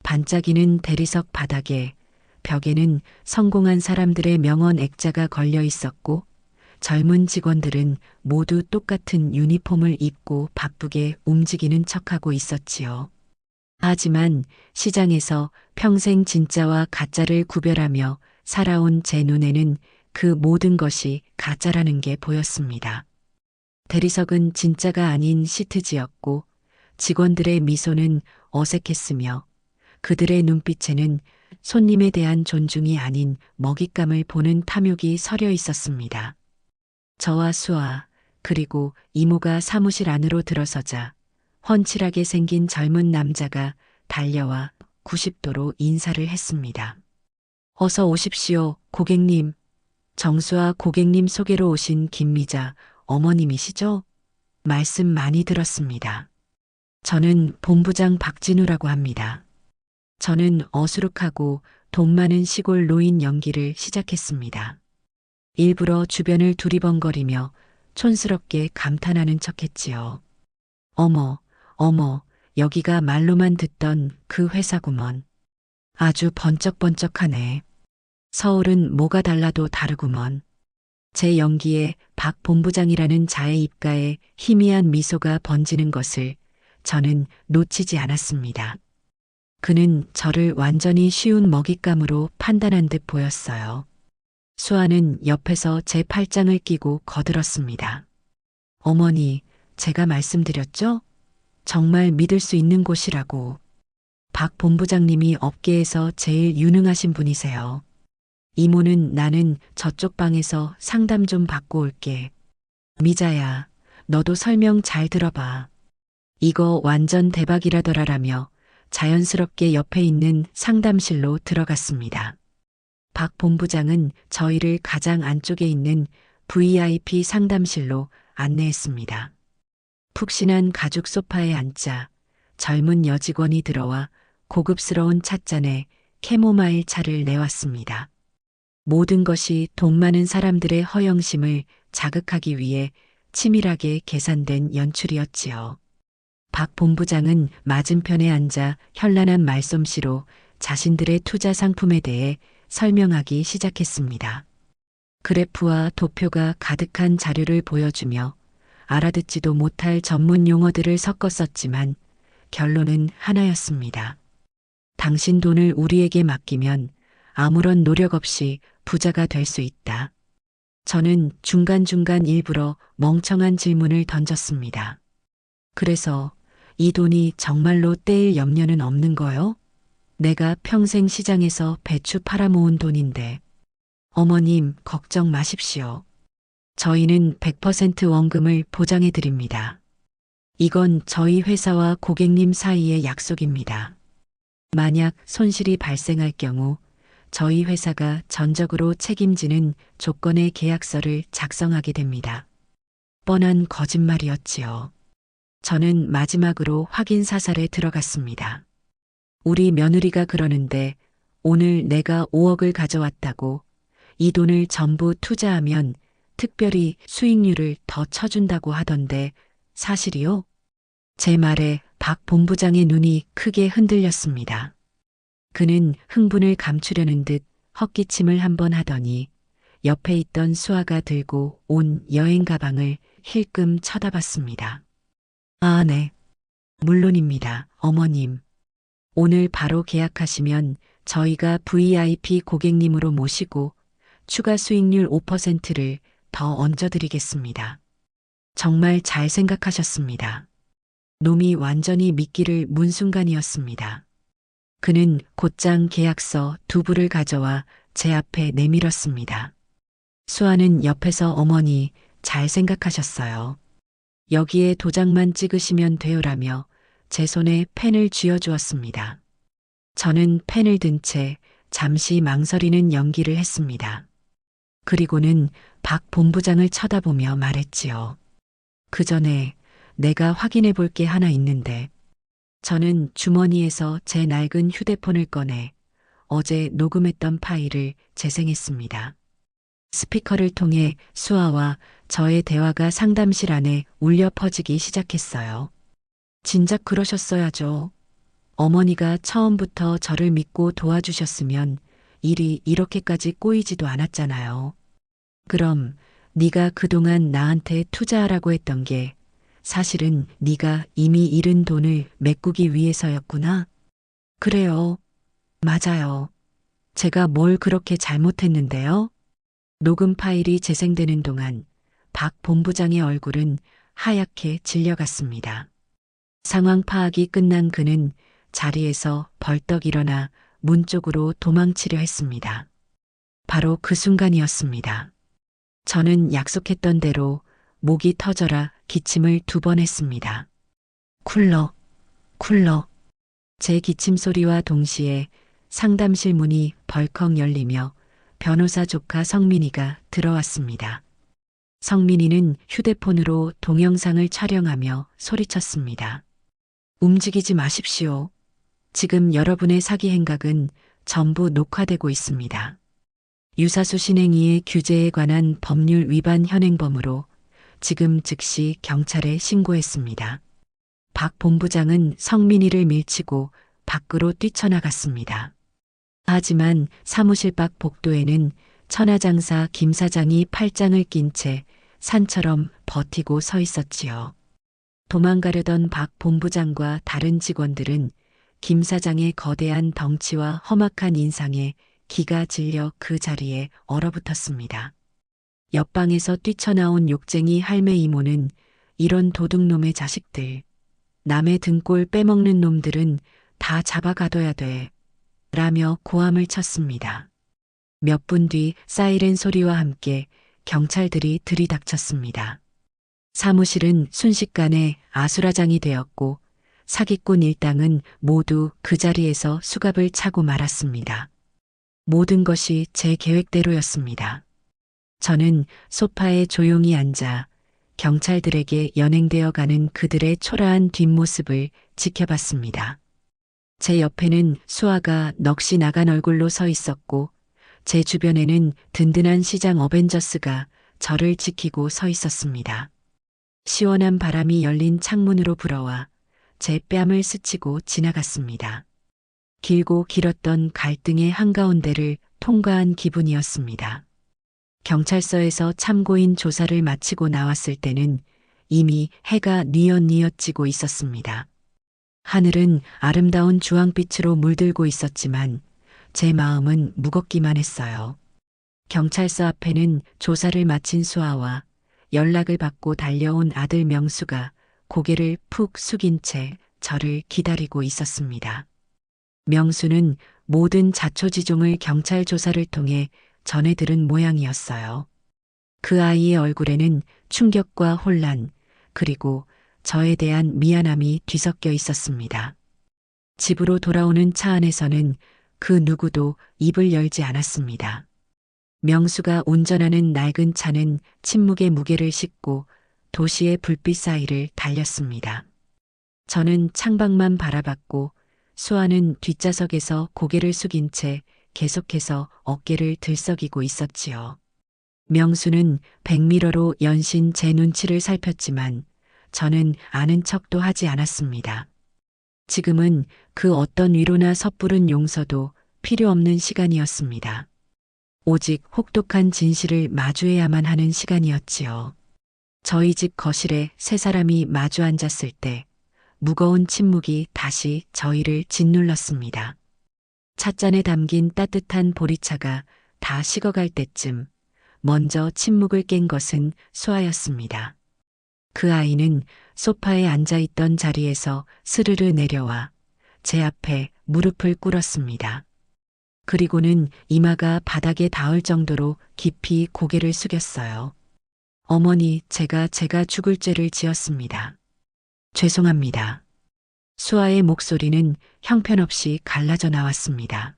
반짝이는 대리석 바닥에 벽에는 성공한 사람들의 명언 액자가 걸려 있었고 젊은 직원들은 모두 똑같은 유니폼을 입고 바쁘게 움직이는 척하고 있었지요. 하지만 시장에서 평생 진짜와 가짜를 구별하며 살아온 제 눈에는 그 모든 것이 가짜라는 게 보였습니다. 대리석은 진짜가 아닌 시트지였고 직원들의 미소는 어색했으며 그들의 눈빛에는 손님에 대한 존중이 아닌 먹잇감을 보는 탐욕이 서려 있었습니다. 저와 수아 그리고 이모가 사무실 안으로 들어서자 훤칠하게 생긴 젊은 남자가 달려와 90도로 인사를 했습니다. 어서 오십시오, 고객님. 정수아 고객님 소개로 오신 김미자 어머님이시죠? 말씀 많이 들었습니다. 저는 본부장 박진우라고 합니다. 저는 어수룩하고 돈 많은 시골 노인 연기를 시작했습니다. 일부러 주변을 두리번거리며 촌스럽게 감탄하는 척했지요. 어머, 어머, 여기가 말로만 듣던 그 회사구먼. 아주 번쩍번쩍하네. 서울은 뭐가 달라도 다르구먼. 제 연기에 박 본부장이라는 자의 입가에 희미한 미소가 번지는 것을 저는 놓치지 않았습니다. 그는 저를 완전히 쉬운 먹잇감으로 판단한 듯 보였어요. 수아는 옆에서 제 팔짱을 끼고 거들었습니다. 어머니, 제가 말씀드렸죠? 정말 믿을 수 있는 곳이라고. 박 본부장님이 업계에서 제일 유능하신 분이세요. 이모는 나는 저쪽 방에서 상담 좀 받고 올게. 미자야, 너도 설명 잘 들어봐. 이거 완전 대박이라더라라며 자연스럽게 옆에 있는 상담실로 들어갔습니다. 박 본부장은 저희를 가장 안쪽에 있는 VIP 상담실로 안내했습니다. 푹신한 가죽 소파에 앉자 젊은 여직원이 들어와 고급스러운 찻잔에 캐모마일 차를 내왔습니다. 모든 것이 돈 많은 사람들의 허영심을 자극하기 위해 치밀하게 계산된 연출이었지요. 박 본부장은 맞은편에 앉아 현란한 말솜씨로 자신들의 투자 상품에 대해 설명하기 시작했습니다. 그래프와 도표가 가득한 자료를 보여주며 알아듣지도 못할 전문 용어들을 섞어 썼지만 결론은 하나였습니다. 당신 돈을 우리에게 맡기면 아무런 노력 없이 부자가 될 수 있다. 저는 중간중간 일부러 멍청한 질문을 던졌습니다. 그래서 이 돈이 정말로 떼일 염려는 없는 거요? 내가 평생 시장에서 배추 팔아모은 돈인데. 어머님, 걱정 마십시오. 저희는 100% 원금을 보장해 드립니다. 이건 저희 회사와 고객님 사이의 약속입니다. 만약 손실이 발생할 경우 저희 회사가 전적으로 책임지는 조건의 계약서를 작성하게 됩니다. 뻔한 거짓말이었지요. 저는 마지막으로 확인 사살에 들어갔습니다. 우리 며느리가 그러는데 오늘 내가 5억을 가져왔다고 이 돈을 전부 투자하면 특별히 수익률을 더 쳐준다고 하던데 사실이요? 제 말에 박 본부장의 눈이 크게 흔들렸습니다. 그는 흥분을 감추려는 듯 헛기침을 한번 하더니 옆에 있던 수아가 들고 온 여행 가방을 힐끔 쳐다봤습니다. 아, 네. 물론입니다, 어머님. 오늘 바로 계약하시면 저희가 VIP 고객님으로 모시고 추가 수익률 5%를 더 얹어드리겠습니다. 정말 잘 생각하셨습니다. 놈이 완전히 미끼를 문 순간이었습니다. 그는 곧장 계약서 2부를 가져와 제 앞에 내밀었습니다. 수아는 옆에서 어머니 잘 생각하셨어요. 여기에 도장만 찍으시면 돼요라며 제 손에 펜을 쥐어주었습니다. 저는 펜을 든 채 잠시 망설이는 연기를 했습니다. 그리고는 박 본부장을 쳐다보며 말했지요. 그 전에 내가 확인해 볼 게 하나 있는데. 저는 주머니에서 제 낡은 휴대폰을 꺼내 어제 녹음했던 파일을 재생했습니다. 스피커를 통해 수아와 저의 대화가 상담실 안에 울려 퍼지기 시작했어요. 진작 그러셨어야죠. 어머니가 처음부터 저를 믿고 도와주셨으면 일이 이렇게까지 꼬이지도 않았잖아요. 그럼 네가 그동안 나한테 투자하라고 했던 게 사실은 네가 이미 잃은 돈을 메꾸기 위해서였구나. 그래요. 맞아요. 제가 뭘 그렇게 잘못했는데요? 녹음 파일이 재생되는 동안 박 본부장의 얼굴은 하얗게 질려갔습니다. 상황 파악이 끝난 그는 자리에서 벌떡 일어나 문 쪽으로 도망치려 했습니다. 바로 그 순간이었습니다. 저는 약속했던 대로 목이 터져라 기침을 2번 했습니다. 쿨럭, 쿨럭. 제 기침 소리와 동시에 상담실 문이 벌컥 열리며 변호사 조카 성민이가 들어왔습니다. 성민이는 휴대폰으로 동영상을 촬영하며 소리쳤습니다. 움직이지 마십시오. 지금 여러분의 사기 행각은 전부 녹화되고 있습니다. 유사수 신행위의 규제에 관한 법률 위반 현행범으로 지금 즉시 경찰에 신고했습니다. 박 본부장은 성민이를 밀치고 밖으로 뛰쳐나갔습니다. 하지만 사무실 밖 복도에는 천하장사 김 사장이 팔짱을 낀 채 산처럼 버티고 서 있었지요. 도망가려던 박 본부장과 다른 직원들은 김 사장의 거대한 덩치와 험악한 인상에 기가 질려 그 자리에 얼어붙었습니다. 옆방에서 뛰쳐나온 욕쟁이 할매 이모는 이런 도둑놈의 자식들, 남의 등골 빼먹는 놈들은 다 잡아가둬야 돼, 라며 고함을 쳤습니다. 몇 분 뒤 사이렌 소리와 함께 경찰들이 들이닥쳤습니다. 사무실은 순식간에 아수라장이 되었고 사기꾼 일당은 모두 그 자리에서 수갑을 차고 말았습니다. 모든 것이 제 계획대로였습니다. 저는 소파에 조용히 앉아 경찰들에게 연행되어 가는 그들의 초라한 뒷모습을 지켜봤습니다. 제 옆에는 수아가 넋이 나간 얼굴로 서 있었고 제 주변에는 든든한 시장 어벤져스가 저를 지키고 서 있었습니다. 시원한 바람이 열린 창문으로 불어와 제 뺨을 스치고 지나갔습니다. 길고 길었던 갈등의 한가운데를 통과한 기분이었습니다. 경찰서에서 참고인 조사를 마치고 나왔을 때는 이미 해가 뉘엿뉘엿 지고 있었습니다. 하늘은 아름다운 주황빛으로 물들고 있었지만 제 마음은 무겁기만 했어요. 경찰서 앞에는 조사를 마친 수아와 연락을 받고 달려온 아들 명수가 고개를 푹 숙인 채 저를 기다리고 있었습니다. 명수는 모든 자초지종을 경찰 조사를 통해 전해 들은 모양이었어요. 그 아이의 얼굴에는 충격과 혼란, 그리고 저에 대한 미안함이 뒤섞여 있었습니다. 집으로 돌아오는 차 안에서는 그 누구도 입을 열지 않았습니다. 명수가 운전하는 낡은 차는 침묵의 무게를 싣고 도시의 불빛 사이를 달렸습니다. 저는 창밖만 바라봤고 수아는 뒷좌석에서 고개를 숙인 채 계속해서 어깨를 들썩이고 있었지요. 명수는 백미러로 연신 제 눈치를 살폈지만 저는 아는 척도 하지 않았습니다. 지금은 그 어떤 위로나 섣부른 용서도 필요 없는 시간이었습니다. 오직 혹독한 진실을 마주해야만 하는 시간이었지요. 저희 집 거실에 세 사람이 마주 앉았을 때 무거운 침묵이 다시 저희를 짓눌렀습니다. 찻잔에 담긴 따뜻한 보리차가 다 식어갈 때쯤 먼저 침묵을 깬 것은 수아였습니다. 그 아이는 소파에 앉아있던 자리에서 스르르 내려와 제 앞에 무릎을 꿇었습니다. 그리고는 이마가 바닥에 닿을 정도로 깊이 고개를 숙였어요. 어머니, 제가 죽을 죄를 지었습니다. 죄송합니다. 수아의 목소리는 형편없이 갈라져 나왔습니다.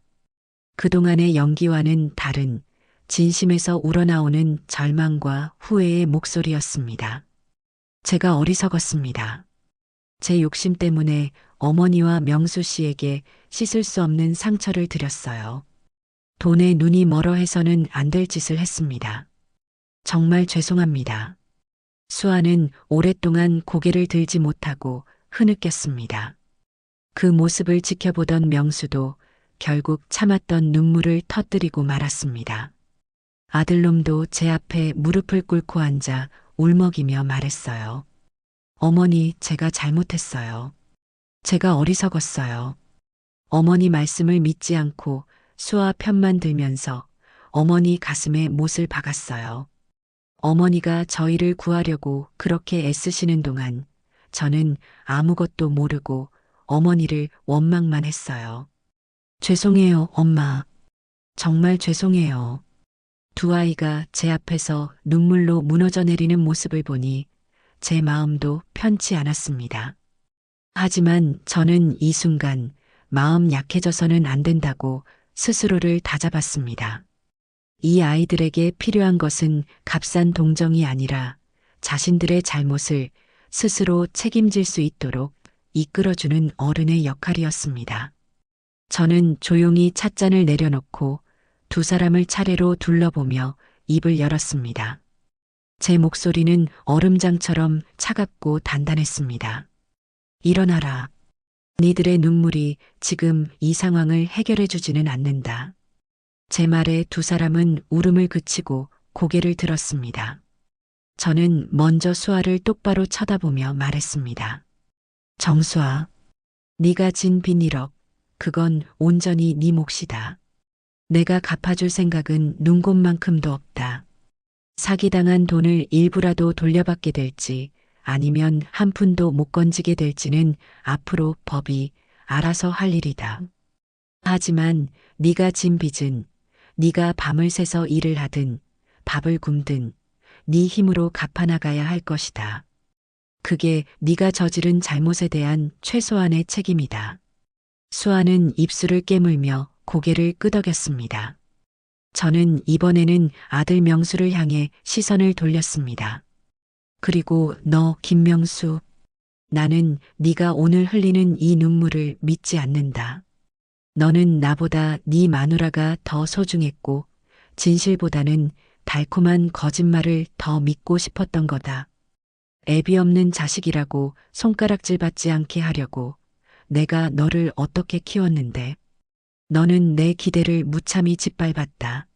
그동안의 연기와는 다른 진심에서 우러나오는 절망과 후회의 목소리였습니다. 제가 어리석었습니다. 제 욕심 때문에 어머니와 명수 씨에게 씻을 수 없는 상처를 드렸어요. 돈에 눈이 멀어 해서는 안 될 짓을 했습니다. 정말 죄송합니다. 수아는 오랫동안 고개를 들지 못하고 흐느꼈습니다. 그 모습을 지켜보던 명수도 결국 참았던 눈물을 터뜨리고 말았습니다. 아들놈도 제 앞에 무릎을 꿇고 앉아 울먹이며 말했어요. 어머니, 제가 잘못했어요. 제가 어리석었어요. 어머니 말씀을 믿지 않고 수아 편만 들면서 어머니 가슴에 못을 박았어요. 어머니가 저희를 구하려고 그렇게 애쓰시는 동안 저는 아무것도 모르고 어머니를 원망만 했어요. 죄송해요, 엄마. 정말 죄송해요. 두 아이가 제 앞에서 눈물로 무너져 내리는 모습을 보니 제 마음도 편치 않았습니다. 하지만 저는 이 순간 마음 약해져서는 안 된다고 스스로를 다잡았습니다. 이 아이들에게 필요한 것은 값싼 동정이 아니라 자신들의 잘못을 스스로 책임질 수 있도록 이끌어주는 어른의 역할이었습니다. 저는 조용히 찻잔을 내려놓고 두 사람을 차례로 둘러보며 입을 열었습니다. 제 목소리는 얼음장처럼 차갑고 단단했습니다. 일어나라. 니들의 눈물이 지금 이 상황을 해결해 주지는 않는다. 제 말에 두 사람은 울음을 그치고 고개를 들었습니다. 저는 먼저 수아를 똑바로 쳐다보며 말했습니다. 정수아, 네가 진 빚 1억, 그건 온전히 네 몫이다. 내가 갚아줄 생각은 눈곱만큼도 없다. 사기당한 돈을 일부라도 돌려받게 될지 아니면 한 푼도 못 건지게 될지는 앞으로 법이 알아서 할 일이다. 하지만 네가 진 빚은 네가 밤을 새서 일을 하든 밥을 굶든 네 힘으로 갚아나가야 할 것이다. 그게 네가 저지른 잘못에 대한 최소한의 책임이다. 수아는 입술을 깨물며 고개를 끄덕였습니다. 저는 이번에는 아들 명수를 향해 시선을 돌렸습니다. 그리고 너 김명수, 나는 네가 오늘 흘리는 이 눈물을 믿지 않는다. 너는 나보다 네 마누라가 더 소중했고 진실보다는 달콤한 거짓말을 더 믿고 싶었던 거다. 애비 없는 자식이라고 손가락질 받지 않게 하려고 내가 너를 어떻게 키웠는데 너는 내 기대를 무참히 짓밟았다.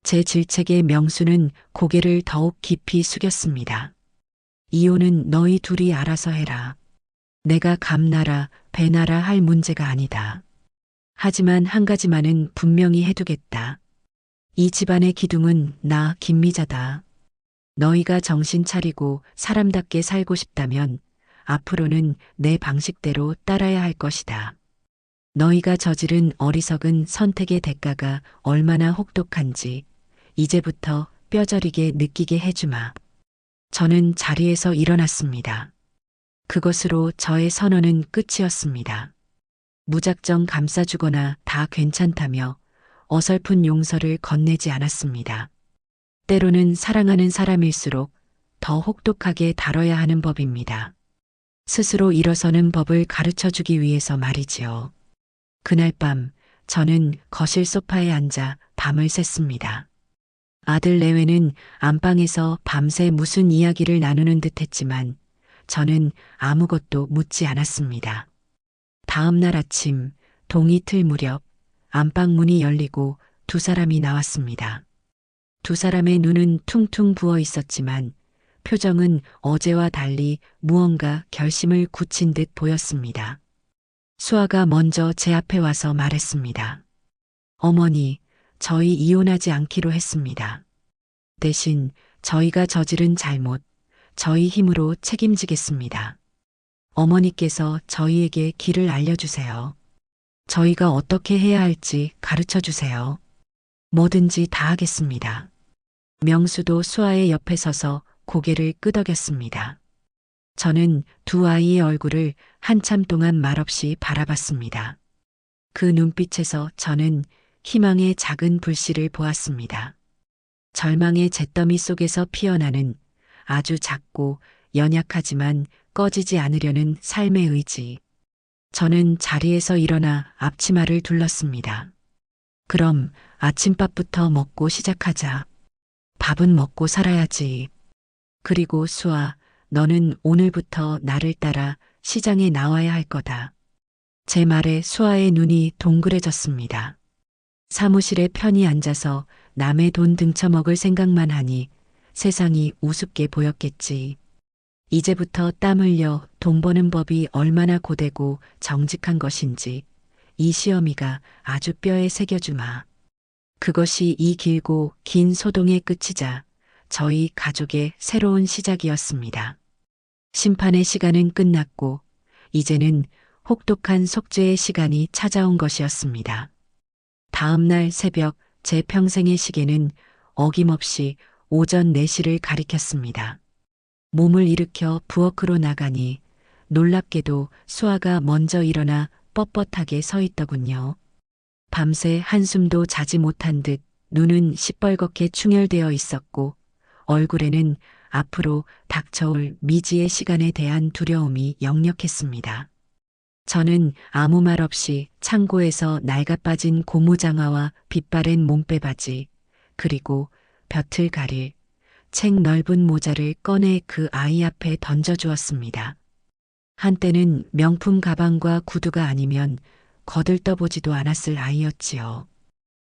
제 질책에 명수는 고개를 더욱 깊이 숙였습니다. 이혼은 너희 둘이 알아서 해라. 내가 감나라 배나라 할 문제가 아니다. 하지만 한 가지만은 분명히 해두겠다. 이 집안의 기둥은 나 김미자다. 너희가 정신 차리고 사람답게 살고 싶다면 앞으로는 내 방식대로 따라야 할 것이다. 너희가 저지른 어리석은 선택의 대가가 얼마나 혹독한지 이제부터 뼈저리게 느끼게 해주마. 저는 자리에서 일어났습니다. 그것으로 저의 선언은 끝이었습니다. 무작정 감싸주거나 다 괜찮다며 어설픈 용서를 건네지 않았습니다. 때로는 사랑하는 사람일수록 더 혹독하게 다뤄야 하는 법입니다. 스스로 일어서는 법을 가르쳐주기 위해서 말이지요. 그날 밤 저는 거실 소파에 앉아 밤을 샜습니다. 아들 내외는 안방에서 밤새 무슨 이야기를 나누는 듯 했지만 저는 아무것도 묻지 않았습니다. 다음 날 아침 동이 틀 무렵 안방 문이 열리고 두 사람이 나왔습니다. 두 사람의 눈은 퉁퉁 부어 있었지만 표정은 어제와 달리 무언가 결심을 굳힌 듯 보였습니다. 수아가 먼저 제 앞에 와서 말했습니다. 어머니, 저희 이혼하지 않기로 했습니다. 대신 저희가 저지른 잘못, 저희 힘으로 책임지겠습니다. 어머니께서 저희에게 길을 알려주세요. 저희가 어떻게 해야 할지 가르쳐 주세요. 뭐든지 다 하겠습니다. 명수도 수아의 옆에 서서 고개를 끄덕였습니다. 저는 두 아이의 얼굴을 한참 동안 말없이 바라봤습니다. 그 눈빛에서 저는 희망의 작은 불씨를 보았습니다. 절망의 잿더미 속에서 피어나는 아주 작고 연약하지만 꺼지지 않으려는 삶의 의지. 저는 자리에서 일어나 앞치마를 둘렀습니다. 그럼 아침밥부터 먹고 시작하자. 밥은 먹고 살아야지. 그리고 수아, 너는 오늘부터 나를 따라 시장에 나와야 할 거다. 제 말에 수아의 눈이 동그래졌습니다. 사무실에 편히 앉아서 남의 돈 등쳐먹을 생각만 하니 세상이 우습게 보였겠지. 이제부터 땀 흘려 돈 버는 법이 얼마나 고되고 정직한 것인지 이 시어미가 아주 뼈에 새겨주마. 그것이 이 길고 긴 소동의 끝이자 저희 가족의 새로운 시작이었습니다. 심판의 시간은 끝났고 이제는 혹독한 속죄의 시간이 찾아온 것이었습니다. 다음 날 새벽 제 평생의 시계는 어김없이 오전 4시를 가리켰습니다. 몸을 일으켜 부엌으로 나가니 놀랍게도 수아가 먼저 일어나 뻣뻣하게 서 있더군요. 밤새 한숨도 자지 못한 듯 눈은 시뻘겋게 충혈되어 있었고 얼굴에는 앞으로 닥쳐올 미지의 시간에 대한 두려움이 역력했습니다. 저는 아무 말 없이 창고에서 낡아빠진 고무장화와 빛바랜 몸빼바지, 그리고 볕을 가릴 책 넓은 모자를 꺼내 그 아이 앞에 던져주었습니다. 한때는 명품 가방과 구두가 아니면 거들떠보지도 않았을 아이였지요.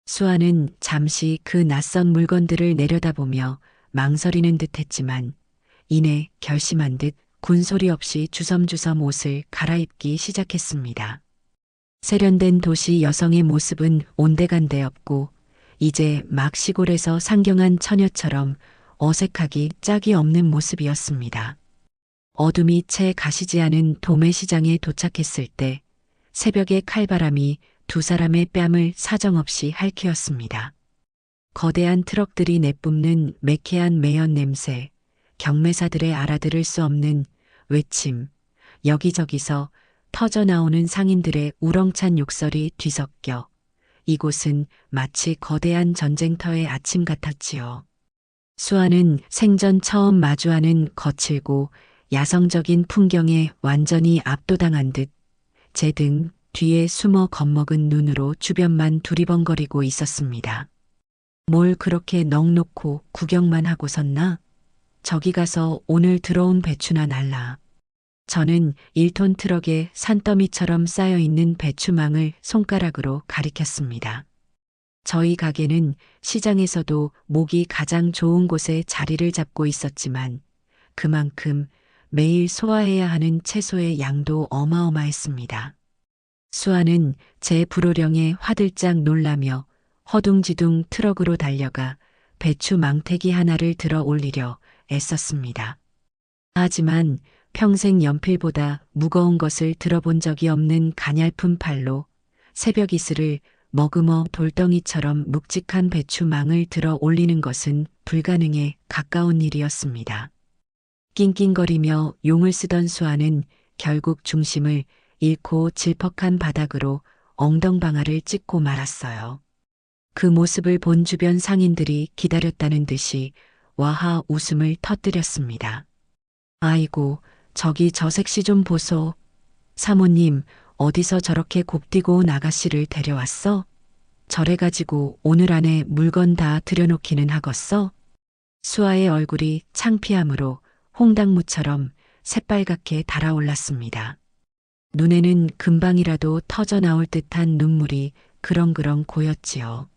수아는 잠시 그 낯선 물건들을 내려다보며 망설이는 듯 했지만 이내 결심한 듯 군소리 없이 주섬주섬 옷을 갈아입기 시작했습니다. 세련된 도시 여성의 모습은 온데간데 없고 이제 막 시골에서 상경한 처녀처럼 어색하기 짝이 없는 모습이었습니다. 어둠이 채 가시지 않은 도매시장에 도착했을 때 새벽의 칼바람이 두 사람의 뺨을 사정없이 핥히었습니다. 거대한 트럭들이 내뿜는 매캐한 매연 냄새, 경매사들의 알아들을 수 없는 외침, 여기저기서 터져나오는 상인들의 우렁찬 욕설이 뒤섞여 이곳은 마치 거대한 전쟁터의 아침 같았지요. 수아는 생전 처음 마주하는 거칠고 야성적인 풍경에 완전히 압도당한 듯 제 등 뒤에 숨어 겁먹은 눈으로 주변만 두리번거리고 있었습니다. 뭘 그렇게 넋놓고 구경만 하고 섰나? 저기 가서 오늘 들어온 배추나 날라. 저는 1톤 트럭에 산더미처럼 쌓여있는 배추망을 손가락으로 가리켰습니다. 저희 가게는 시장에서도 목이 가장 좋은 곳에 자리를 잡고 있었지만 그만큼 매일 소화해야 하는 채소의 양도 어마어마했습니다. 수아는 제 불호령에 화들짝 놀라며 허둥지둥 트럭으로 달려가 배추 망태기 하나를 들어 올리려 애썼습니다. 하지만 평생 연필보다 무거운 것을 들어본 적이 없는 가냘픈 팔로 새벽 이슬을 머금어 돌덩이처럼 묵직한 배추망을 들어 올리는 것은 불가능에 가까운 일이었습니다. 낑낑거리며 용을 쓰던 수아는 결국 중심을 잃고 질퍽한 바닥으로 엉덩방아를 찍고 말았어요. 그 모습을 본 주변 상인들이 기다렸다는 듯이 와하 웃음을 터뜨렸습니다. 아이고, 저기 저 색시 좀 보소. 사모님, 어디서 저렇게 곱디고 온 아가씨를 데려왔어? 저래가지고 오늘 안에 물건 다 들여놓기는 하겄어? 수아의 얼굴이 창피함으로 홍당무처럼 새빨갛게 달아올랐습니다. 눈에는 금방이라도 터져나올 듯한 눈물이 그렁그렁 고였지요.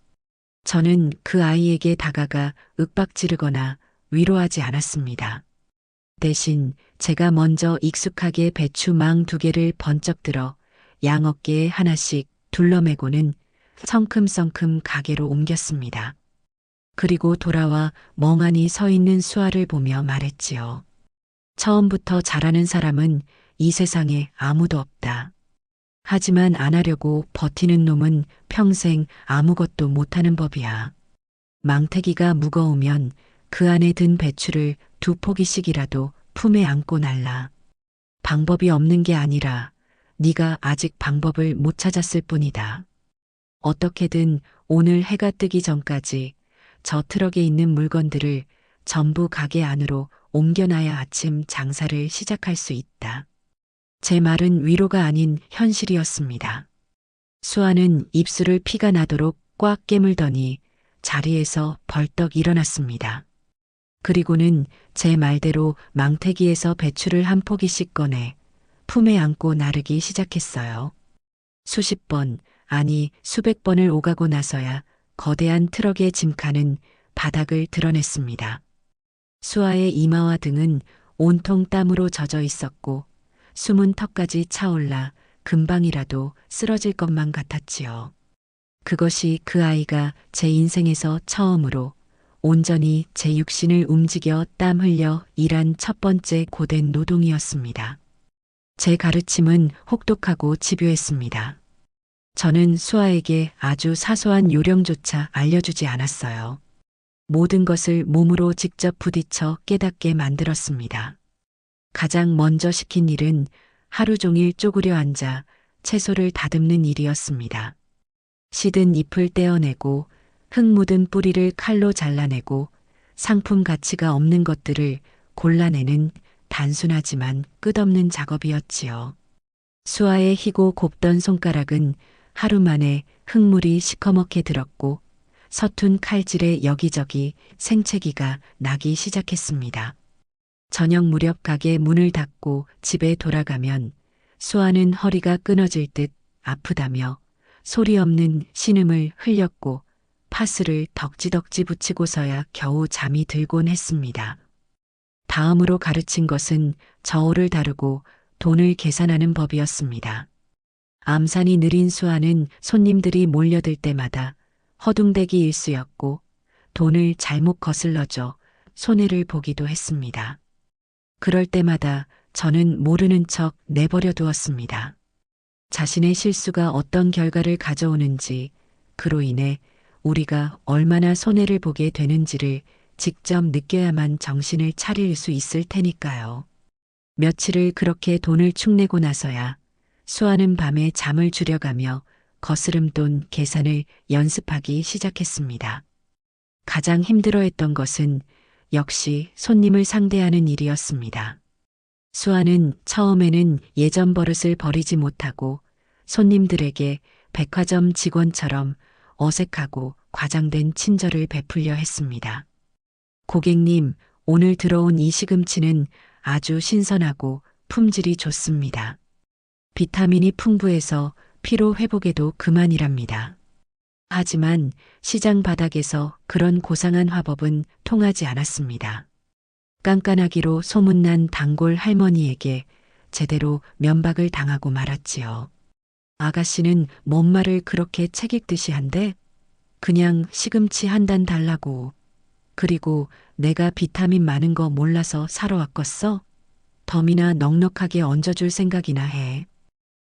저는 그 아이에게 다가가 윽박지르거나 위로하지 않았습니다. 대신 제가 먼저 익숙하게 배추망 2개를 번쩍 들어 양 어깨에 하나씩 둘러매고는 성큼성큼 가게로 옮겼습니다. 그리고 돌아와 멍하니 서 있는 수아를 보며 말했지요. 처음부터 잘하는 사람은 이 세상에 아무도 없다. 하지만 안 하려고 버티는 놈은 평생 아무것도 못하는 법이야. 망태기가 무거우면 그 안에 든 배추를 2포기씩이라도 품에 안고 날라. 방법이 없는 게 아니라 네가 아직 방법을 못 찾았을 뿐이다. 어떻게든 오늘 해가 뜨기 전까지 저 트럭에 있는 물건들을 전부 가게 안으로 옮겨놔야 아침 장사를 시작할 수 있다. 제 말은 위로가 아닌 현실이었습니다. 수아는 입술을 피가 나도록 꽉 깨물더니 자리에서 벌떡 일어났습니다. 그리고는 제 말대로 망태기에서 배추를 한 포기씩 꺼내 품에 안고 나르기 시작했어요. 수십 번, 아니 수백 번을 오가고 나서야 거대한 트럭의 짐칸은 바닥을 드러냈습니다. 수아의 이마와 등은 온통 땀으로 젖어 있었고 숨은 턱까지 차올라 금방이라도 쓰러질 것만 같았지요. 그것이 그 아이가 제 인생에서 처음으로 온전히 제 육신을 움직여 땀 흘려 일한 첫 번째 고된 노동이었습니다. 제 가르침은 혹독하고 집요했습니다. 저는 수아에게 아주 사소한 요령조차 알려주지 않았어요. 모든 것을 몸으로 직접 부딪혀 깨닫게 만들었습니다. 가장 먼저 시킨 일은 하루 종일 쪼그려 앉아 채소를 다듬는 일이었습니다. 시든 잎을 떼어내고 흙 묻은 뿌리를 칼로 잘라내고 상품 가치가 없는 것들을 골라내는 단순하지만 끝없는 작업이었지요. 수아의 희고 곱던 손가락은 하루 만에 흙물이 시커멓게 들었고 서툰 칼질에 여기저기 생채기가 나기 시작했습니다. 저녁 무렵 가게 문을 닫고 집에 돌아가면 수아는 허리가 끊어질 듯 아프다며 소리 없는 신음을 흘렸고 파스를 덕지덕지 붙이고서야 겨우 잠이 들곤 했습니다. 다음으로 가르친 것은 저울을 다루고 돈을 계산하는 법이었습니다. 암산이 느린 수아는 손님들이 몰려들 때마다 허둥대기 일쑤였고 돈을 잘못 거슬러줘 손해를 보기도 했습니다. 그럴 때마다 저는 모르는 척 내버려 두었습니다. 자신의 실수가 어떤 결과를 가져오는지, 그로 인해 우리가 얼마나 손해를 보게 되는지를 직접 느껴야만 정신을 차릴 수 있을 테니까요. 며칠을 그렇게 돈을 축내고 나서야 수아는 밤에 잠을 줄여가며 거스름돈 계산을 연습하기 시작했습니다. 가장 힘들어했던 것은 역시 손님을 상대하는 일이었습니다. 수아는 처음에는 예전 버릇을 버리지 못하고 손님들에게 백화점 직원처럼 어색하고 과장된 친절을 베풀려 했습니다. 고객님, 오늘 들어온 이 시금치는 아주 신선하고 품질이 좋습니다. 비타민이 풍부해서 피로 회복에도 그만이랍니다. 하지만 시장 바닥에서 그런 고상한 화법은 통하지 않았습니다. 깐깐하기로 소문난 단골 할머니에게 제대로 면박을 당하고 말았지요. 아가씨는 뭔 말을 그렇게 책 읽듯이 한데? 그냥 시금치 한 단 달라고. 그리고 내가 비타민 많은 거 몰라서 사러 왔겠어? 덤이나 넉넉하게 얹어줄 생각이나 해.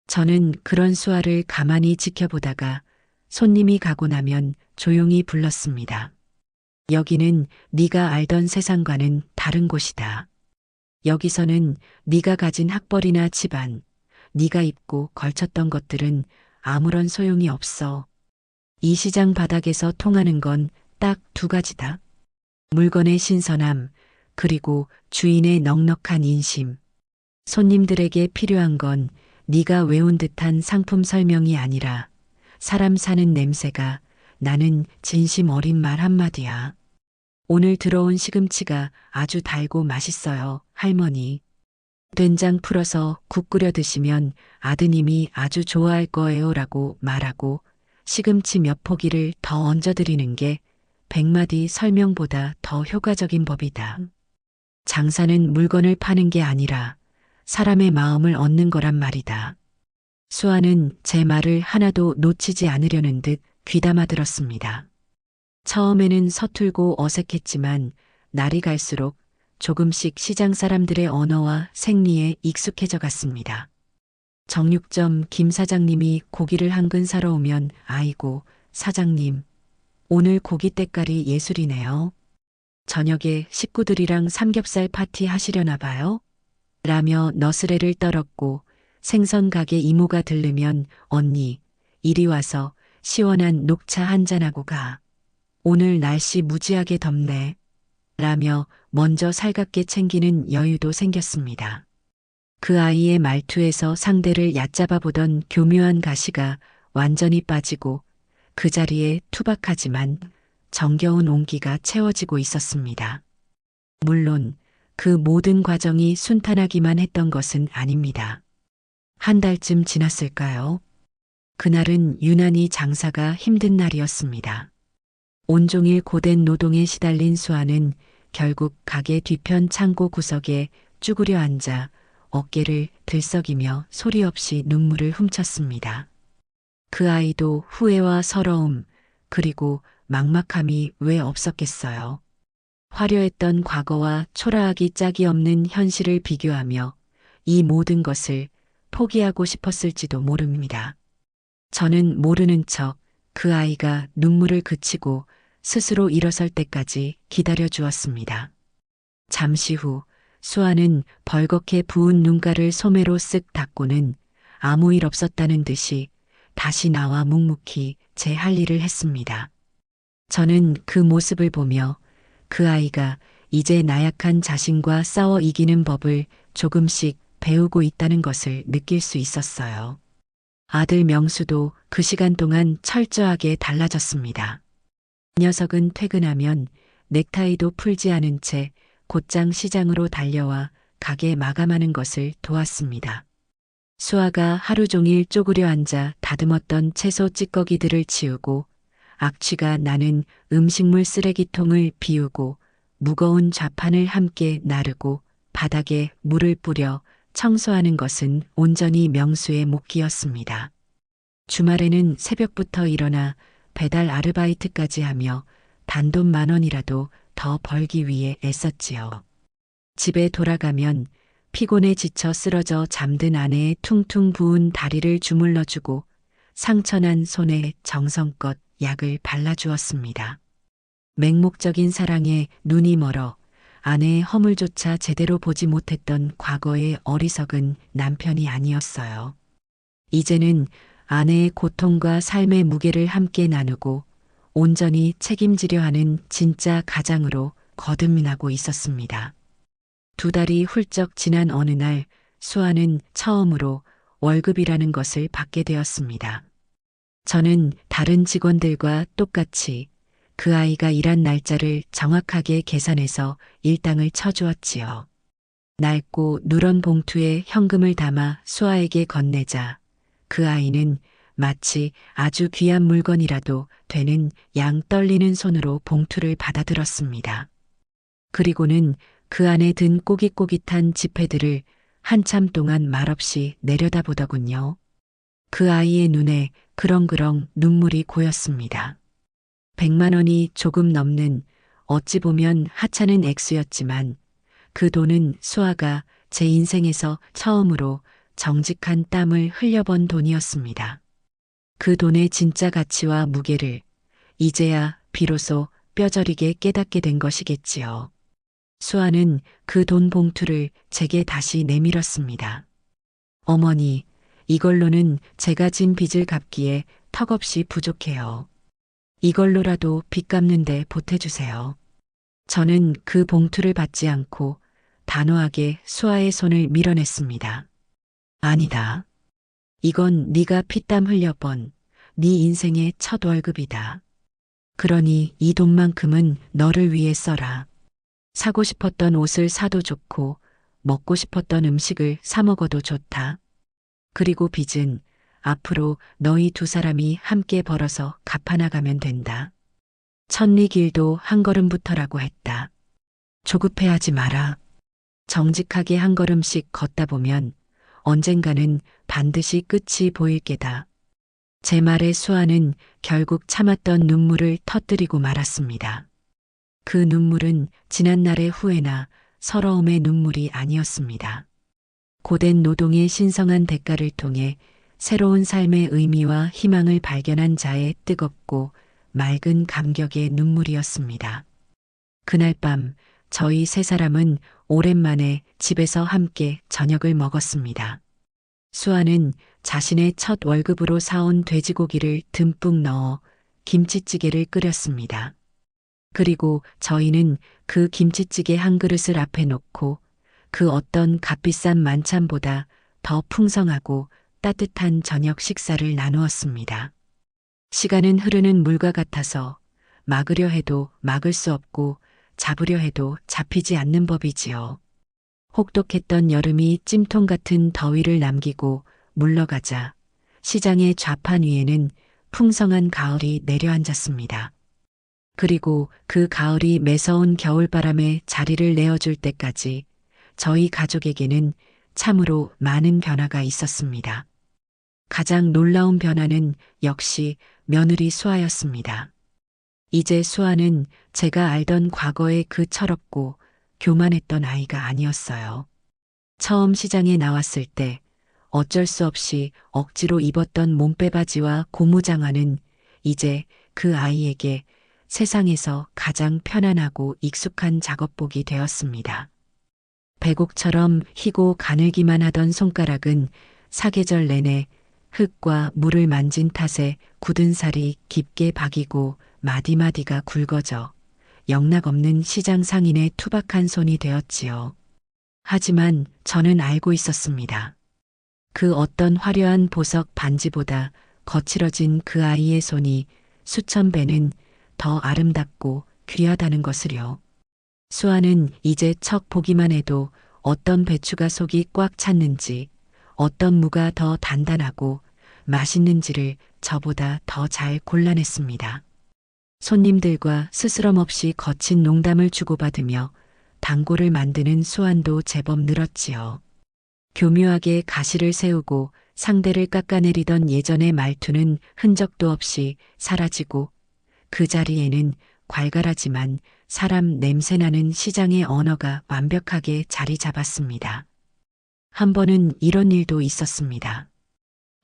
저는 그런 수아를 가만히 지켜보다가 손님이 가고 나면 조용히 불렀습니다. 여기는 네가 알던 세상과는 다른 곳이다. 여기서는 네가 가진 학벌이나 집안, 네가 입고 걸쳤던 것들은 아무런 소용이 없어. 이 시장 바닥에서 통하는 건 딱 두 가지다. 물건의 신선함, 그리고 주인의 넉넉한 인심. 손님들에게 필요한 건 네가 외운 듯한 상품 설명이 아니라 사람 사는 냄새가 나는 진심 어린 말 한마디야. 오늘 들어온 시금치가 아주 달고 맛있어요, 할머니. 된장 풀어서 국 끓여 드시면 아드님이 아주 좋아할 거예요 라고 말하고 시금치 몇 포기를 더 얹어드리는 게 100마디 설명보다 더 효과적인 법이다. 장사는 물건을 파는 게 아니라 사람의 마음을 얻는 거란 말이다. 수아는 제 말을 하나도 놓치지 않으려는 듯 귀담아 들었습니다. 처음에는 서툴고 어색했지만 날이 갈수록 조금씩 시장 사람들의 언어와 생리에 익숙해져 갔습니다. 정육점 김 사장님이 고기를 한 근 사러 오면 아이고 사장님 오늘 고기 때깔이 예술이네요. 저녁에 식구들이랑 삼겹살 파티 하시려나 봐요? 라며 너스레를 떨었고 생선 가게 이모가 들르면 언니 이리 와서 시원한 녹차 한잔하고 가. 오늘 날씨 무지하게 덥네. 라며 먼저 살갑게 챙기는 여유도 생겼습니다. 그 아이의 말투에서 상대를 얕잡아 보던 교묘한 가시가 완전히 빠지고 그 자리에 투박하지만 정겨운 온기가 채워지고 있었습니다. 물론 그 모든 과정이 순탄하기만 했던 것은 아닙니다. 한 달쯤 지났을까요? 그날은 유난히 장사가 힘든 날이었습니다. 온종일 고된 노동에 시달린 수아는 결국 가게 뒤편 창고 구석에 쭈그려 앉아 어깨를 들썩이며 소리 없이 눈물을 훔쳤습니다. 그 아이도 후회와 서러움 그리고 막막함이 왜 없었겠어요. 화려했던 과거와 초라하기 짝이 없는 현실을 비교하며 이 모든 것을 포기하고 싶었을지도 모릅니다. 저는 모르는 척 그 아이가 눈물을 그치고 스스로 일어설 때까지 기다려 주었습니다. 잠시 후 수아는 벌겋게 부은 눈가를 소매로 쓱 닦고는 아무 일 없었다는 듯이 다시 나와 묵묵히 제 할 일을 했습니다. 저는 그 모습을 보며 그 아이가 이제 나약한 자신과 싸워 이기는 법을 조금씩 배우고 있다는 것을 느낄 수 있었어요. 아들 명수도 그 시간 동안 철저하게 달라졌습니다. 녀석은 퇴근하면 넥타이도 풀지 않은 채 곧장 시장으로 달려와 가게 마감하는 것을 도왔습니다. 수아가 하루 종일 쪼그려 앉아 다듬었던 채소 찌꺼기들을 치우고 악취가 나는 음식물 쓰레기통을 비우고 무거운 좌판을 함께 나르고 바닥에 물을 뿌려 청소하는 것은 온전히 명수의 몫이었습니다. 주말에는 새벽부터 일어나 배달 아르바이트까지 하며 단돈 10,000원이라도 더 벌기 위해 애썼지요. 집에 돌아가면 피곤에 지쳐 쓰러져 잠든 아내의 퉁퉁 부은 다리를 주물러주고 상처난 손에 정성껏 약을 발라주었습니다. 맹목적인 사랑에 눈이 멀어 아내의 허물조차 제대로 보지 못했던 과거의 어리석은 남편이 아니었어요. 이제는 아내의 고통과 삶의 무게를 함께 나누고 온전히 책임지려 하는 진짜 가장으로 거듭나고 있었습니다. 2달이 훌쩍 지난 어느 날 수아는 처음으로 월급이라는 것을 받게 되었습니다. 저는 다른 직원들과 똑같이 그 아이가 일한 날짜를 정확하게 계산해서 일당을 쳐주었지요. 낡고 누런 봉투에 현금을 담아 수아에게 건네자 그 아이는 마치 아주 귀한 물건이라도 되는 양 떨리는 손으로 봉투를 받아들었습니다. 그리고는 그 안에 든 꼬깃꼬깃한 지폐들을 한참 동안 말없이 내려다보더군요. 그 아이의 눈에 그렁그렁 눈물이 고였습니다. 100만 원이 조금 넘는 어찌 보면 하찮은 액수였지만 그 돈은 수아가 제 인생에서 처음으로 정직한 땀을 흘려본 돈이었습니다. 그 돈의 진짜 가치와 무게를 이제야 비로소 뼈저리게 깨닫게 된 것이겠지요. 수아는 그 돈 봉투를 제게 다시 내밀었습니다. 어머니, 이걸로는 제가 진 빚을 갚기에 턱없이 부족해요. 이걸로라도 빚 갚는데 보태주세요. 저는 그 봉투를 받지 않고 단호하게 수아의 손을 밀어냈습니다. 아니다. 이건 네가 피땀 흘려본 네 인생의 첫 월급이다. 그러니 이 돈만큼은 너를 위해 써라. 사고 싶었던 옷을 사도 좋고 먹고 싶었던 음식을 사 먹어도 좋다. 그리고 빚은 앞으로 너희 2사람이 함께 벌어서 갚아나가면 된다. 천리 길도 한 걸음부터라고 했다. 조급해하지 마라. 정직하게 한 걸음씩 걷다 보면 언젠가는 반드시 끝이 보일 게다. 제 말에 수아는 결국 참았던 눈물을 터뜨리고 말았습니다. 그 눈물은 지난날의 후회나 서러움의 눈물이 아니었습니다. 고된 노동의 신성한 대가를 통해 새로운 삶의 의미와 희망을 발견한 자의 뜨겁고 맑은 감격의 눈물이었습니다. 그날 밤 저희 3사람은 오랜만에 집에서 함께 저녁을 먹었습니다. 수아는 자신의 첫 월급으로 사온 돼지고기를 듬뿍 넣어 김치찌개를 끓였습니다. 그리고 저희는 그 김치찌개 한 그릇을 앞에 놓고 그 어떤 값비싼 만찬보다 더 풍성하고 따뜻한 저녁 식사를 나누었습니다. 시간은 흐르는 물과 같아서 막으려 해도 막을 수 없고 잡으려 해도 잡히지 않는 법이지요. 혹독했던 여름이 찜통 같은 더위를 남기고 물러가자 시장의 좌판 위에는 풍성한 가을이 내려앉았습니다. 그리고 그 가을이 매서운 겨울바람에 자리를 내어줄 때까지 저희 가족에게는 참으로 많은 변화가 있었습니다. 가장 놀라운 변화는 역시 며느리 수아였습니다. 이제 수아는 제가 알던 과거의 그 철없고 교만했던 아이가 아니었어요. 처음 시장에 나왔을 때 어쩔 수 없이 억지로 입었던 몸빼바지와 고무장화는 이제 그 아이에게 세상에서 가장 편안하고 익숙한 작업복이 되었습니다. 배곡처럼 희고 가늘기만 하던 손가락은 사계절 내내 흙과 물을 만진 탓에 굳은 살이 깊게 박이고 마디마디가 굵어져 영락없는 시장 상인의 투박한 손이 되었지요. 하지만 저는 알고 있었습니다. 그 어떤 화려한 보석 반지보다 거칠어진 그 아이의 손이 수천 배는 더 아름답고 귀하다는 것을요. 수아는 이제 척 보기만 해도 어떤 배추가 속이 꽉 찼는지, 어떤 무가 더 단단하고 맛있는지를 저보다 더 잘 골라냈습니다. 손님들과 스스럼 없이 거친 농담을 주고받으며 단골을 만드는 수완도 제법 늘었지요. 교묘하게 가시를 세우고 상대를 깎아내리던 예전의 말투는 흔적도 없이 사라지고 그 자리에는 괄괄하지만 사람 냄새나는 시장의 언어가 완벽하게 자리 잡았습니다. 한 번은 이런 일도 있었습니다.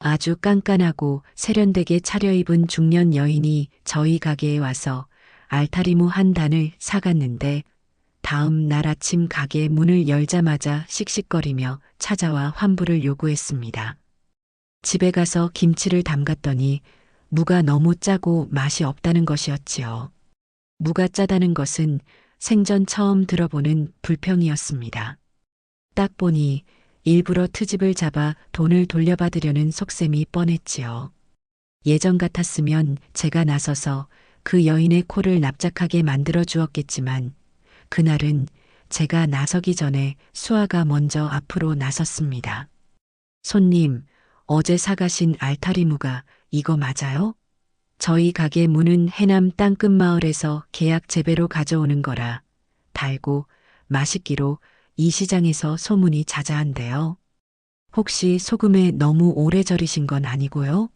아주 깐깐하고 세련되게 차려입은 중년 여인이 저희 가게에 와서 알타리무 한 단을 사갔는데 다음 날 아침 가게 문을 열자마자 씩씩거리며 찾아와 환불을 요구했습니다. 집에 가서 김치를 담갔더니 무가 너무 짜고 맛이 없다는 것이었지요. 무가 짜다는 것은 생전 처음 들어보는 불평이었습니다. 딱 보니 일부러 트집을 잡아 돈을 돌려받으려는 속셈이 뻔했지요. 예전 같았으면 제가 나서서 그 여인의 코를 납작하게 만들어 주었겠지만 그날은 제가 나서기 전에 수아가 먼저 앞으로 나섰습니다. 손님, 어제 사가신 알타리무가 이거 맞아요? 저희 가게 무는 해남 땅끝마을에서 계약 재배로 가져오는 거라 달고 맛있기로 이 시장에서 소문이 자자한데요. 혹시 소금에 너무 오래 절이신 건 아니고요?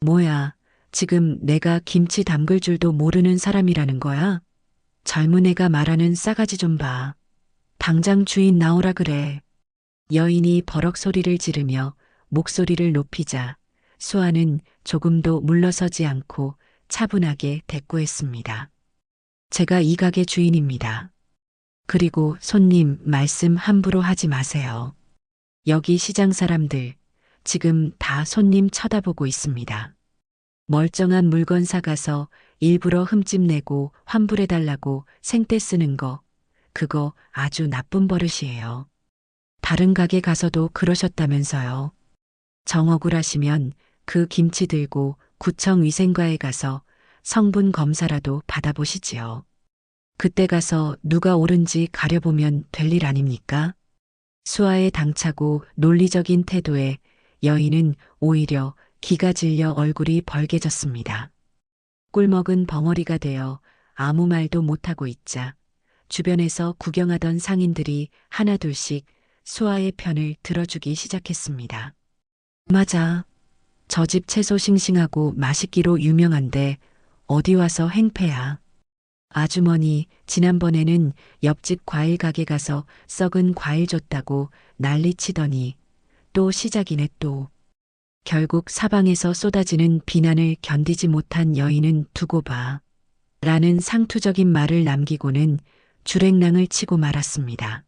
뭐야, 지금 내가 김치 담글 줄도 모르는 사람이라는 거야? 젊은 애가 말하는 싸가지 좀 봐. 당장 주인 나오라 그래. 여인이 버럭 소리를 지르며 목소리를 높이자 수아는 조금도 물러서지 않고 차분하게 대꾸했습니다. 제가 이 가게 주인입니다. 그리고 손님 말씀 함부로 하지 마세요. 여기 시장 사람들 지금 다 손님 쳐다보고 있습니다. 멀쩡한 물건 사가서 일부러 흠집 내고 환불해달라고 생떼 쓰는 거, 그거 아주 나쁜 버릇이에요. 다른 가게 가서도 그러셨다면서요. 정 억울하시면 그 김치 들고 구청 위생과에 가서 성분 검사라도 받아보시지요. 그때 가서 누가 옳은지 가려보면 될 일 아닙니까? 수아의 당차고 논리적인 태도에 여인은 오히려 기가 질려 얼굴이 벌개졌습니다. 꿀먹은 벙어리가 되어 아무 말도 못하고 있자 주변에서 구경하던 상인들이 하나둘씩 수아의 편을 들어주기 시작했습니다. 맞아. 저 집 채소 싱싱하고 맛있기로 유명한데 어디 와서 행패야. 아주머니 지난번에는 옆집 과일 가게 가서 썩은 과일 줬다고 난리치더니 또 시작이네 또. 결국 사방에서 쏟아지는 비난을 견디지 못한 여인은 두고 봐. 라는 상투적인 말을 남기고는 주랭랑을 치고 말았습니다.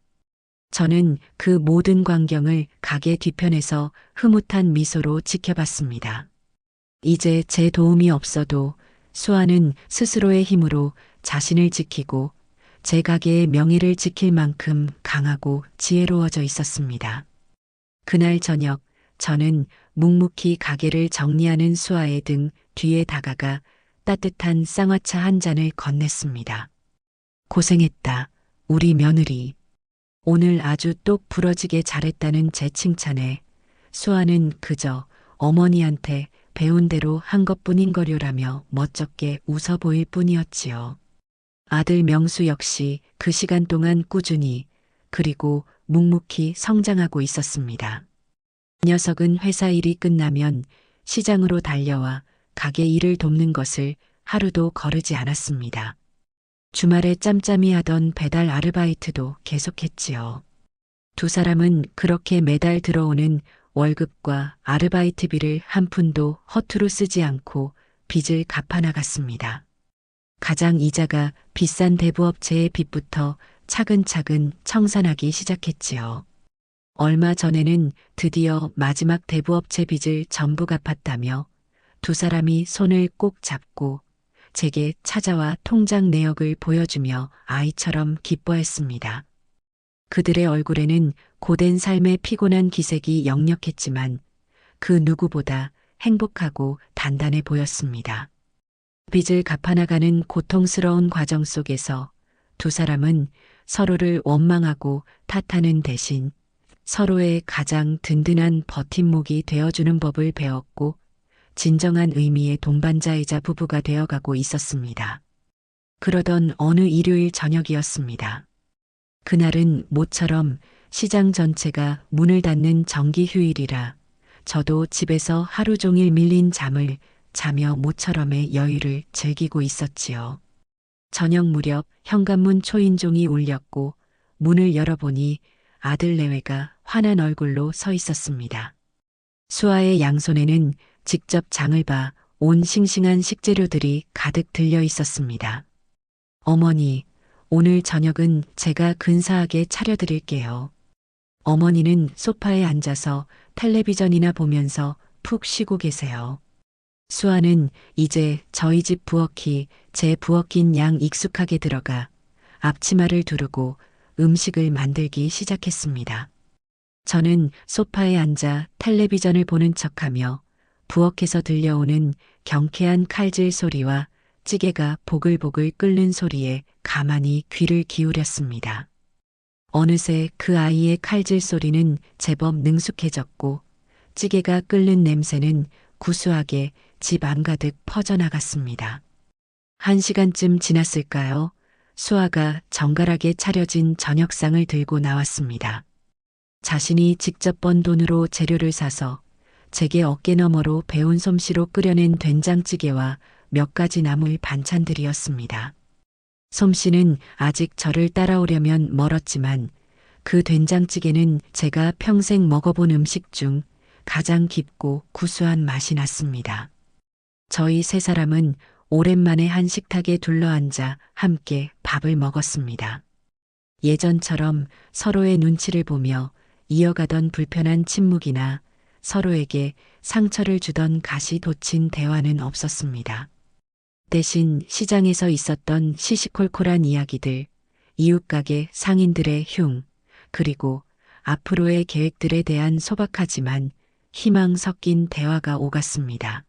저는 그 모든 광경을 가게 뒤편에서 흐뭇한 미소로 지켜봤습니다. 이제 제 도움이 없어도 수아는 스스로의 힘으로 자신을 지키고 제 가게의 명예를 지킬 만큼 강하고 지혜로워져 있었습니다. 그날 저녁 저는 묵묵히 가게를 정리하는 수아의 등 뒤에 다가가 따뜻한 쌍화차 한 잔을 건넸습니다. 고생했다, 우리 며느리. 오늘 아주 똑 부러지게 잘했다는 제 칭찬에 수아는 그저 어머니한테 배운 대로 한 것뿐인 거려라며 멋쩍게 웃어 보일 뿐이었지요. 아들 명수 역시 그 시간 동안 꾸준히 그리고 묵묵히 성장하고 있었습니다. 녀석은 회사 일이 끝나면 시장으로 달려와 가게 일을 돕는 것을 하루도 거르지 않았습니다. 주말에 짬짬이 하던 배달 아르바이트도 계속했지요. 두 사람은 그렇게 매달 들어오는 월급과 아르바이트비를 한 푼도 허투루 쓰지 않고 빚을 갚아나갔습니다. 가장 이자가 비싼 대부업체의 빚부터 차근차근 청산하기 시작했지요. 얼마 전에는 드디어 마지막 대부업체 빚을 전부 갚았다며 두 사람이 손을 꼭 잡고 제게 찾아와 통장 내역을 보여주며 아이처럼 기뻐했습니다. 그들의 얼굴에는 고된 삶의 피곤한 기색이 역력했지만 그 누구보다 행복하고 단단해 보였습니다. 빚을 갚아나가는 고통스러운 과정 속에서 두 사람은 서로를 원망하고 탓하는 대신 서로의 가장 든든한 버팀목이 되어주는 법을 배웠고 진정한 의미의 동반자이자 부부가 되어가고 있었습니다. 그러던 어느 일요일 저녁이었습니다. 그날은 모처럼 시장 전체가 문을 닫는 정기 휴일이라 저도 집에서 하루 종일 밀린 잠을 자며 모처럼의 여유를 즐기고 있었지요. 저녁 무렵 현관문 초인종이 울렸고 문을 열어보니 아들 내외가 환한 얼굴로 서 있었습니다. 수아의 양손에는 직접 장을 봐 온 싱싱한 식재료들이 가득 들려 있었습니다. 어머니, 오늘 저녁은 제가 근사하게 차려드릴게요. 어머니는 소파에 앉아서 텔레비전이나 보면서 푹 쉬고 계세요. 수아는 이제 저희 집 부엌이 제 부엌인 양 익숙하게 들어가 앞치마를 두르고 음식을 만들기 시작했습니다. 저는 소파에 앉아 텔레비전을 보는 척하며 부엌에서 들려오는 경쾌한 칼질 소리와 찌개가 보글보글 끓는 소리에 가만히 귀를 기울였습니다. 어느새 그 아이의 칼질 소리는 제법 능숙해졌고 찌개가 끓는 냄새는 구수하게 집 안가득 퍼져나갔습니다. 1시간쯤 지났을까요? 수아가 정갈하게 차려진 저녁상을 들고 나왔습니다. 자신이 직접 번 돈으로 재료를 사서 제게 어깨너머로 배운 솜씨로 끓여낸 된장찌개와 몇 가지 나물 반찬들이었습니다. 솜씨는 아직 저를 따라오려면 멀었지만 그 된장찌개는 제가 평생 먹어본 음식 중 가장 깊고 구수한 맛이 났습니다. 저희 세 사람은 오랜만에 한 식탁에 둘러앉아 함께 밥을 먹었습니다. 예전처럼 서로의 눈치를 보며 이어가던 불편한 침묵이나 서로에게 상처를 주던 가시 돋친 대화는 없었습니다. 대신 시장에서 있었던 시시콜콜한 이야기들, 이웃가게 상인들의 흉, 그리고 앞으로의 계획들에 대한 소박하지만 희망 섞인 대화가 오갔습니다.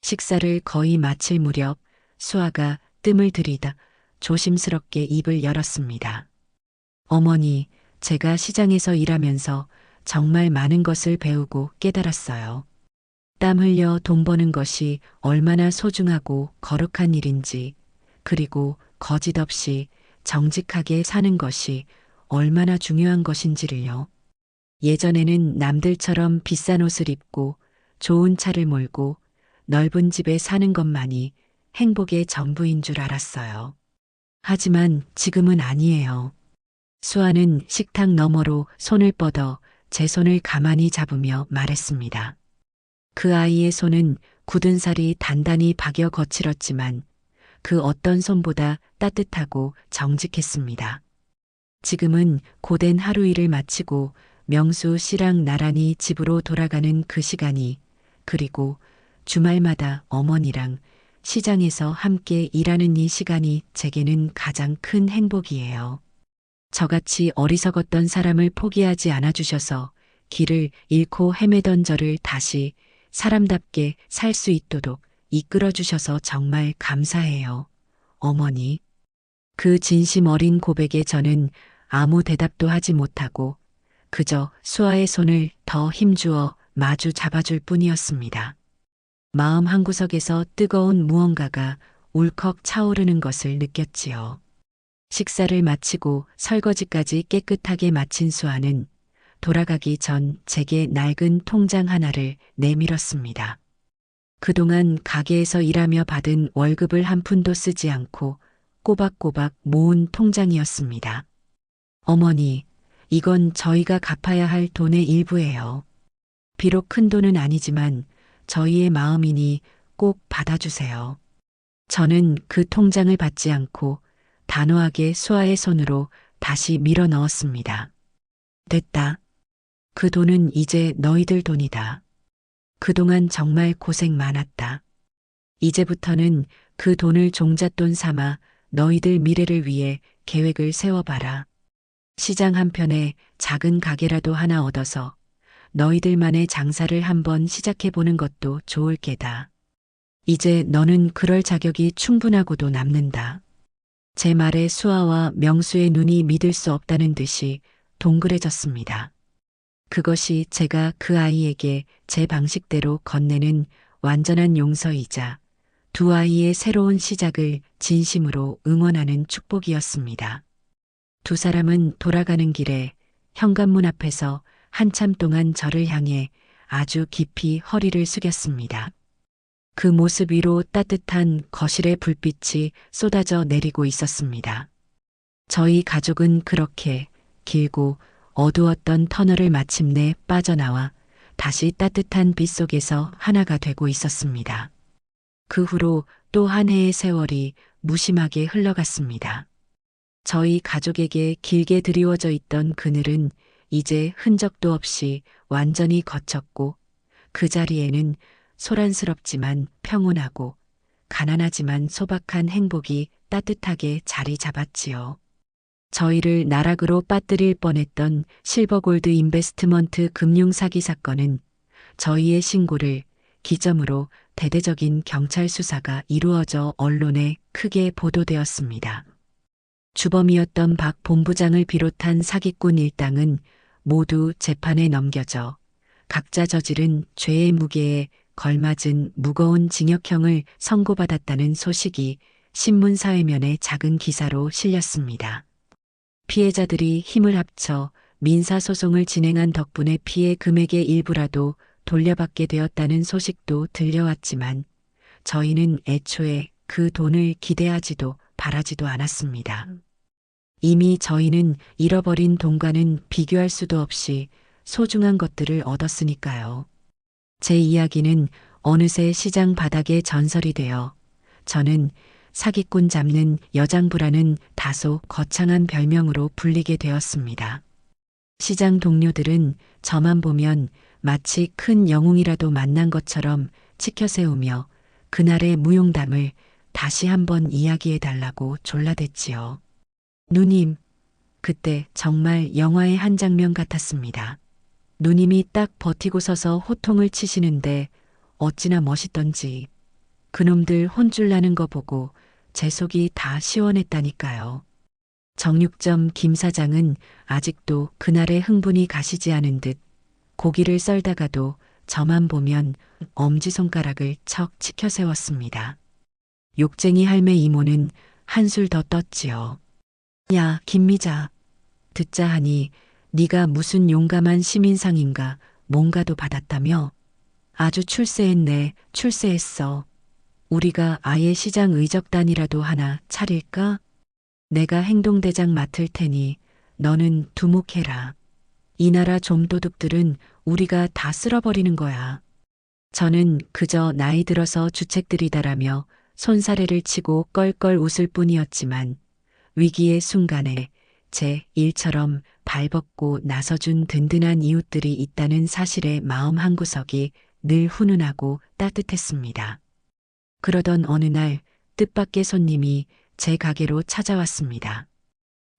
식사를 거의 마칠 무렵 수아가 뜸을 들이다 조심스럽게 입을 열었습니다. 어머니, 제가 시장에서 일하면서 정말 많은 것을 배우고 깨달았어요. 땀 흘려 돈 버는 것이 얼마나 소중하고 거룩한 일인지, 그리고 거짓 없이 정직하게 사는 것이 얼마나 중요한 것인지를요. 예전에는 남들처럼 비싼 옷을 입고 좋은 차를 몰고 넓은 집에 사는 것만이 행복의 전부인 줄 알았어요. 하지만 지금은 아니에요. 수아는 식탁 너머로 손을 뻗어 제 손을 가만히 잡으며 말했습니다. 그 아이의 손은 굳은 살이 단단히 박여 거칠었지만 그 어떤 손보다 따뜻하고 정직했습니다. 지금은 고된 하루 일을 마치고 명수 씨랑 나란히 집으로 돌아가는 그 시간이, 그리고 주말마다 어머니랑 시장에서 함께 일하는 이 시간이 제게는 가장 큰 행복이에요. 저같이 어리석었던 사람을 포기하지 않아주셔서 길을 잃고 헤매던 저를 다시 사람답게 살 수 있도록 이끌어주셔서 정말 감사해요. 어머니. 그 진심 어린 고백에 저는 아무 대답도 하지 못하고 그저 수아의 손을 더 힘주어 마주 잡아줄 뿐이었습니다. 마음 한구석에서 뜨거운 무언가가 울컥 차오르는 것을 느꼈지요. 식사를 마치고 설거지까지 깨끗하게 마친 수아는 돌아가기 전 제게 낡은 통장 하나를 내밀었습니다. 그동안 가게에서 일하며 받은 월급을 한 푼도 쓰지 않고 꼬박꼬박 모은 통장이었습니다. 어머니, 이건 저희가 갚아야 할 돈의 일부예요. 비록 큰 돈은 아니지만 저희의 마음이니 꼭 받아주세요. 저는 그 통장을 받지 않고 단호하게 수아의 손으로 다시 밀어 넣었습니다. 됐다. 그 돈은 이제 너희들 돈이다. 그동안 정말 고생 많았다. 이제부터는 그 돈을 종잣돈 삼아 너희들 미래를 위해 계획을 세워봐라. 시장 한편에 작은 가게라도 하나 얻어서 너희들만의 장사를 한번 시작해보는 것도 좋을 게다. 이제 너는 그럴 자격이 충분하고도 남는다. 제 말에 수아와 명수의 눈이 믿을 수 없다는 듯이 동그래졌습니다. 그것이 제가 그 아이에게 제 방식대로 건네는 완전한 용서이자 두 아이의 새로운 시작을 진심으로 응원하는 축복이었습니다. 두 사람은 돌아가는 길에 현관문 앞에서 한참 동안 저를 향해 아주 깊이 허리를 숙였습니다. 그 모습 위로 따뜻한 거실의 불빛이 쏟아져 내리고 있었습니다. 저희 가족은 그렇게 길고 어두웠던 터널을 마침내 빠져나와 다시 따뜻한 빛 속에서 하나가 되고 있었습니다. 그 후로 또 한 해의 세월이 무심하게 흘러갔습니다. 저희 가족에게 길게 드리워져 있던 그늘은 이제 흔적도 없이 완전히 걷혔고 그 자리에는 소란스럽지만 평온하고 가난하지만 소박한 행복이 따뜻하게 자리 잡았지요. 저희를 나락으로 빠뜨릴 뻔했던 실버골드 인베스트먼트 금융 사기 사건은 저희의 신고를 기점으로 대대적인 경찰 수사가 이루어져 언론에 크게 보도되었습니다. 주범이었던 박 본부장을 비롯한 사기꾼 일당은 모두 재판에 넘겨져 각자 저지른 죄의 무게에 걸맞은 무거운 징역형을 선고받았다는 소식이 신문 사회면에 작은 기사로 실렸습니다. 피해자들이 힘을 합쳐 민사소송을 진행한 덕분에 피해 금액의 일부라도 돌려받게 되었다는 소식도 들려왔지만 저희는 애초에 그 돈을 기대하지도 바라지도 않았습니다. 이미 저희는 잃어버린 돈과는 비교할 수도 없이 소중한 것들을 얻었으니까요. 제 이야기는 어느새 시장 바닥에 전설이 되어 저는 사기꾼 잡는 여장부라는 다소 거창한 별명으로 불리게 되었습니다. 시장 동료들은 저만 보면 마치 큰 영웅이라도 만난 것처럼 치켜세우며 그날의 무용담을 다시 한번 이야기해달라고 졸라댔지요. 누님, 그때 정말 영화의 한 장면 같았습니다. 누님이 딱 버티고 서서 호통을 치시는데 어찌나 멋있던지 그놈들 혼쭐 나는 거 보고 제 속이 다 시원했다니까요. 정육점 김 사장은 아직도 그날의 흥분이 가시지 않은 듯 고기를 썰다가도 저만 보면 엄지손가락을 척 치켜 세웠습니다. 욕쟁이 할매 이모는 한술 더 떴지요. 야, 김미자. 듣자 하니 네가 무슨 용감한 시민상인가 뭔가도 받았다며? 아주 출세했네, 출세했어. 우리가 아예 시장 의적단이라도 하나 차릴까? 내가 행동대장 맡을 테니 너는 두목해라. 이 나라 좀도둑들은 우리가 다 쓸어버리는 거야. 저는 그저 나이 들어서 주책들이다라며 손사래를 치고 껄껄 웃을 뿐이었지만 위기의 순간에 제 일처럼 발벗고 나서준 든든한 이웃들이 있다는 사실에 마음 한구석이 늘 훈훈하고 따뜻했습니다. 그러던 어느 날 뜻밖의 손님이 제 가게로 찾아왔습니다.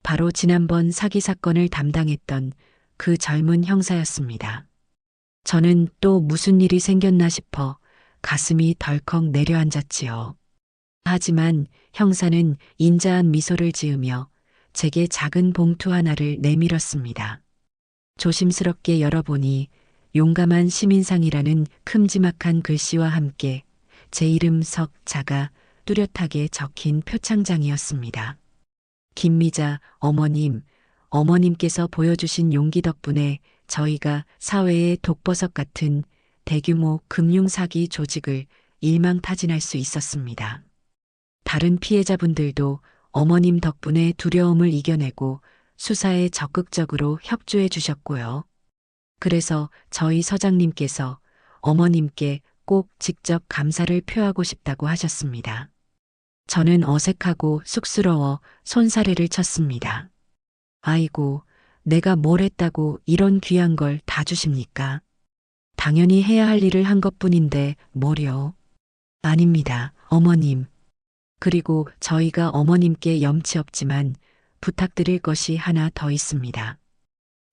바로 지난번 사기 사건을 담당했던 그 젊은 형사였습니다. 저는 또 무슨 일이 생겼나 싶어 가슴이 덜컥 내려앉았지요. 하지만 형사는 인자한 미소를 지으며 제게 작은 봉투 하나를 내밀었습니다. 조심스럽게 열어보니 용감한 시민상이라는 큼지막한 글씨와 함께 제 이름 석자가 뚜렷하게 적힌 표창장이었습니다. 김미자 어머님, 어머님께서 보여주신 용기 덕분에 저희가 사회의 독버섯 같은 대규모 금융사기 조직을 일망타진할 수 있었습니다. 다른 피해자분들도 어머님 덕분에 두려움을 이겨내고 수사에 적극적으로 협조해 주셨고요. 그래서 저희 서장님께서 어머님께 꼭 직접 감사를 표하고 싶다고 하셨습니다. 저는 어색하고 쑥스러워 손사래를 쳤습니다. 아이고, 내가 뭘 했다고 이런 귀한 걸 다 주십니까? 당연히 해야 할 일을 한 것뿐인데 뭘요? 아닙니다, 어머님. 그리고 저희가 어머님께 염치 없지만 부탁드릴 것이 하나 더 있습니다.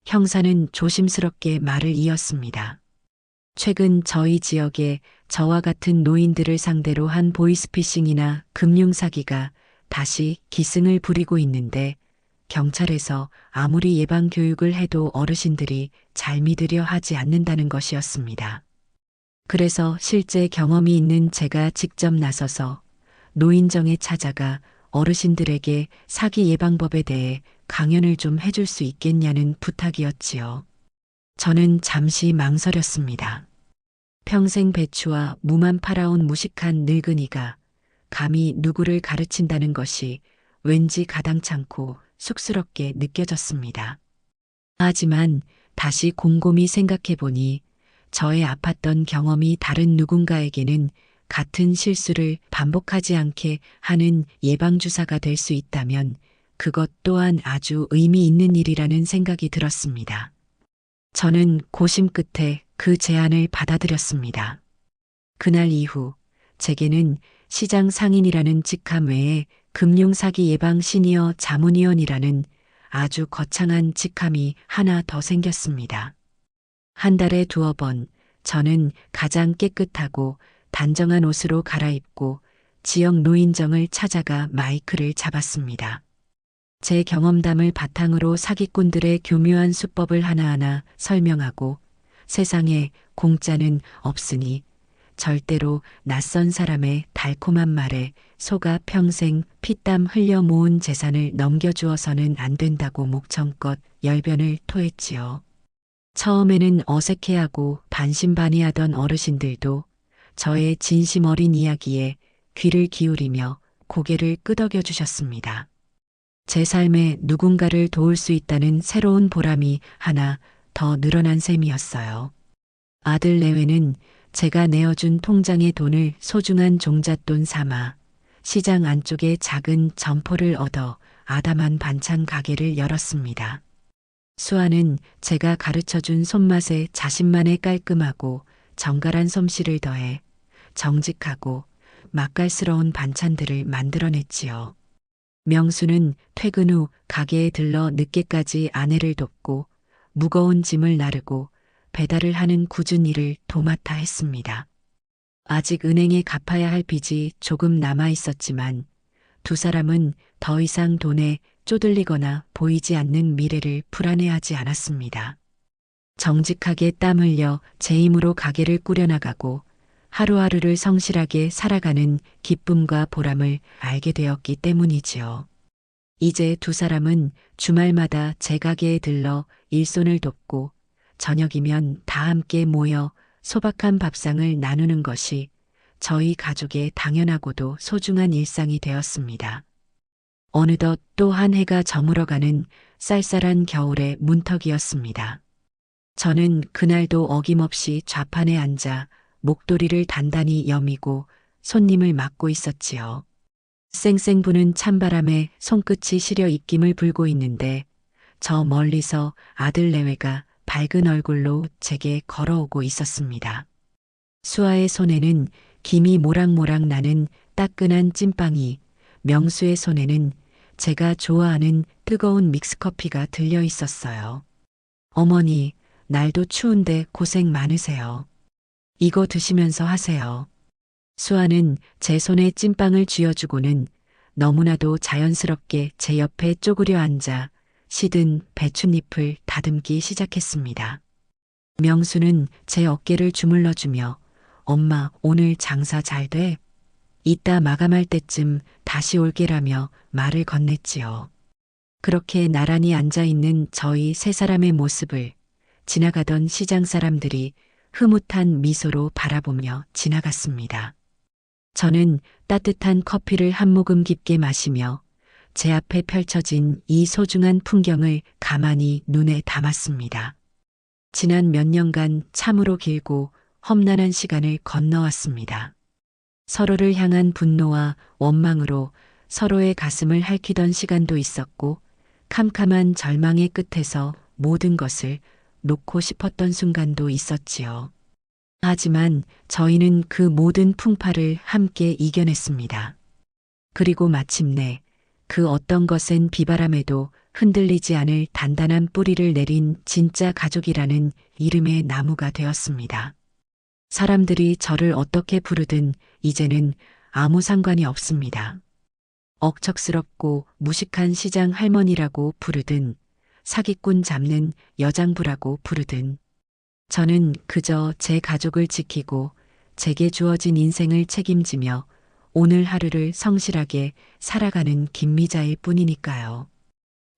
형사는 조심스럽게 말을 이었습니다. 최근 저희 지역에 저와 같은 노인들을 상대로 한 보이스피싱이나 금융사기가 다시 기승을 부리고 있는데 경찰에서 아무리 예방 교육을 해도 어르신들이 잘 믿으려 하지 않는다는 것이었습니다. 그래서 실제 경험이 있는 제가 직접 나서서 노인정에 찾아가 어르신들에게 사기 예방법에 대해 강연을 좀 해줄 수 있겠냐는 부탁이었지요. 저는 잠시 망설였습니다. 평생 배추와 무만 팔아온 무식한 늙은이가 감히 누구를 가르친다는 것이 왠지 가당찮고 쑥스럽게 느껴졌습니다. 하지만 다시 곰곰이 생각해 보니 저의 아팠던 경험이 다른 누군가에게는 같은 실수를 반복하지 않게 하는 예방주사가 될 수 있다면 그것 또한 아주 의미 있는 일이라는 생각이 들었습니다. 저는 고심 끝에 그 제안을 받아들였습니다. 그날 이후 제게는 시장 상인이라는 직함 외에 금융사기 예방 시니어 자문위원이라는 아주 거창한 직함이 하나 더 생겼습니다. 한 달에 2번 저는 가장 깨끗하고 단정한 옷으로 갈아입고 지역 노인정을 찾아가 마이크를 잡았습니다. 제 경험담을 바탕으로 사기꾼들의 교묘한 수법을 하나하나 설명하고 세상에 공짜는 없으니 절대로 낯선 사람의 달콤한 말에 속아 평생 피땀 흘려 모은 재산을 넘겨주어서는 안 된다고 목청껏 열변을 토했지요. 처음에는 어색해하고 반신반의하던 어르신들도 저의 진심 어린 이야기에 귀를 기울이며 고개를 끄덕여 주셨습니다. 제 삶에 누군가를 도울 수 있다는 새로운 보람이 하나 더 늘어난 셈이었어요. 아들 내외는 제가 내어준 통장의 돈을 소중한 종잣돈 삼아 시장 안쪽에 작은 점포를 얻어 아담한 반찬 가게를 열었습니다. 수아는 제가 가르쳐준 손맛에 자신만의 깔끔하고 정갈한 솜씨를 더해 정직하고 맛깔스러운 반찬들을 만들어냈지요. 명수는 퇴근 후 가게에 들러 늦게까지 아내를 돕고 무거운 짐을 나르고 배달을 하는 굳은 일을 도맡아 했습니다. 아직 은행에 갚아야 할 빚이 조금 남아 있었지만 두 사람은 더 이상 돈에 쪼들리거나 보이지 않는 미래를 불안해하지 않았습니다. 정직하게 땀 흘려 제 힘으로 가게를 꾸려나가고 하루하루를 성실하게 살아가는 기쁨과 보람을 알게 되었기 때문이지요. 이제 두 사람은 주말마다 제 가게에 들러 일손을 돕고 저녁이면 다 함께 모여 소박한 밥상을 나누는 것이 저희 가족의 당연하고도 소중한 일상이 되었습니다. 어느덧 또 한 해가 저물어가는 쌀쌀한 겨울의 문턱이었습니다. 저는 그날도 어김없이 좌판에 앉아 목도리를 단단히 여미고 손님을 맡고 있었지요. 쌩쌩 부는 찬바람에 손끝이 시려 입김을 불고 있는데 저 멀리서 아들 내외가 밝은 얼굴로 제게 걸어오고 있었습니다. 수아의 손에는 김이 모락모락 나는 따끈한 찐빵이, 명수의 손에는 제가 좋아하는 뜨거운 믹스커피가 들려 있었어요. 어머니, 날도 추운데 고생 많으세요. 이거 드시면서 하세요. 수아는 제 손에 찐빵을 쥐어주고는 너무나도 자연스럽게 제 옆에 쪼그려 앉아 시든 배춧잎을 다듬기 시작했습니다. 명수는 제 어깨를 주물러주며 엄마 오늘 장사 잘 돼? 이따 마감할 때쯤 다시 올게라며 말을 건넸지요. 그렇게 나란히 앉아있는 저희 세 사람의 모습을 지나가던 시장 사람들이 흐뭇한 미소로 바라보며 지나갔습니다. 저는 따뜻한 커피를 한 모금 깊게 마시며 제 앞에 펼쳐진 이 소중한 풍경을 가만히 눈에 담았습니다. 지난 몇 년간 참으로 길고 험난한 시간을 건너왔습니다. 서로를 향한 분노와 원망으로 서로의 가슴을 핥히던 시간도 있었고 캄캄한 절망의 끝에서 모든 것을 놓고 싶었던 순간도 있었지요. 하지만 저희는 그 모든 풍파를 함께 이겨냈습니다. 그리고 마침내 그 어떤 것은 비바람에도 흔들리지 않을 단단한 뿌리를 내린 진짜 가족이라는 이름의 나무가 되었습니다. 사람들이 저를 어떻게 부르든 이제는 아무 상관이 없습니다. 억척스럽고 무식한 시장 할머니라고 부르든 사기꾼 잡는 여장부라고 부르든 저는 그저 제 가족을 지키고 제게 주어진 인생을 책임지며 오늘 하루를 성실하게 살아가는 김미자일 뿐이니까요.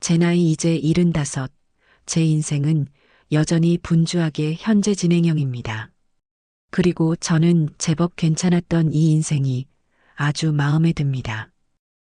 제 나이 이제 75, 제 인생은 여전히 분주하게 현재 진행형입니다. 그리고 저는 제법 괜찮았던 이 인생이 아주 마음에 듭니다.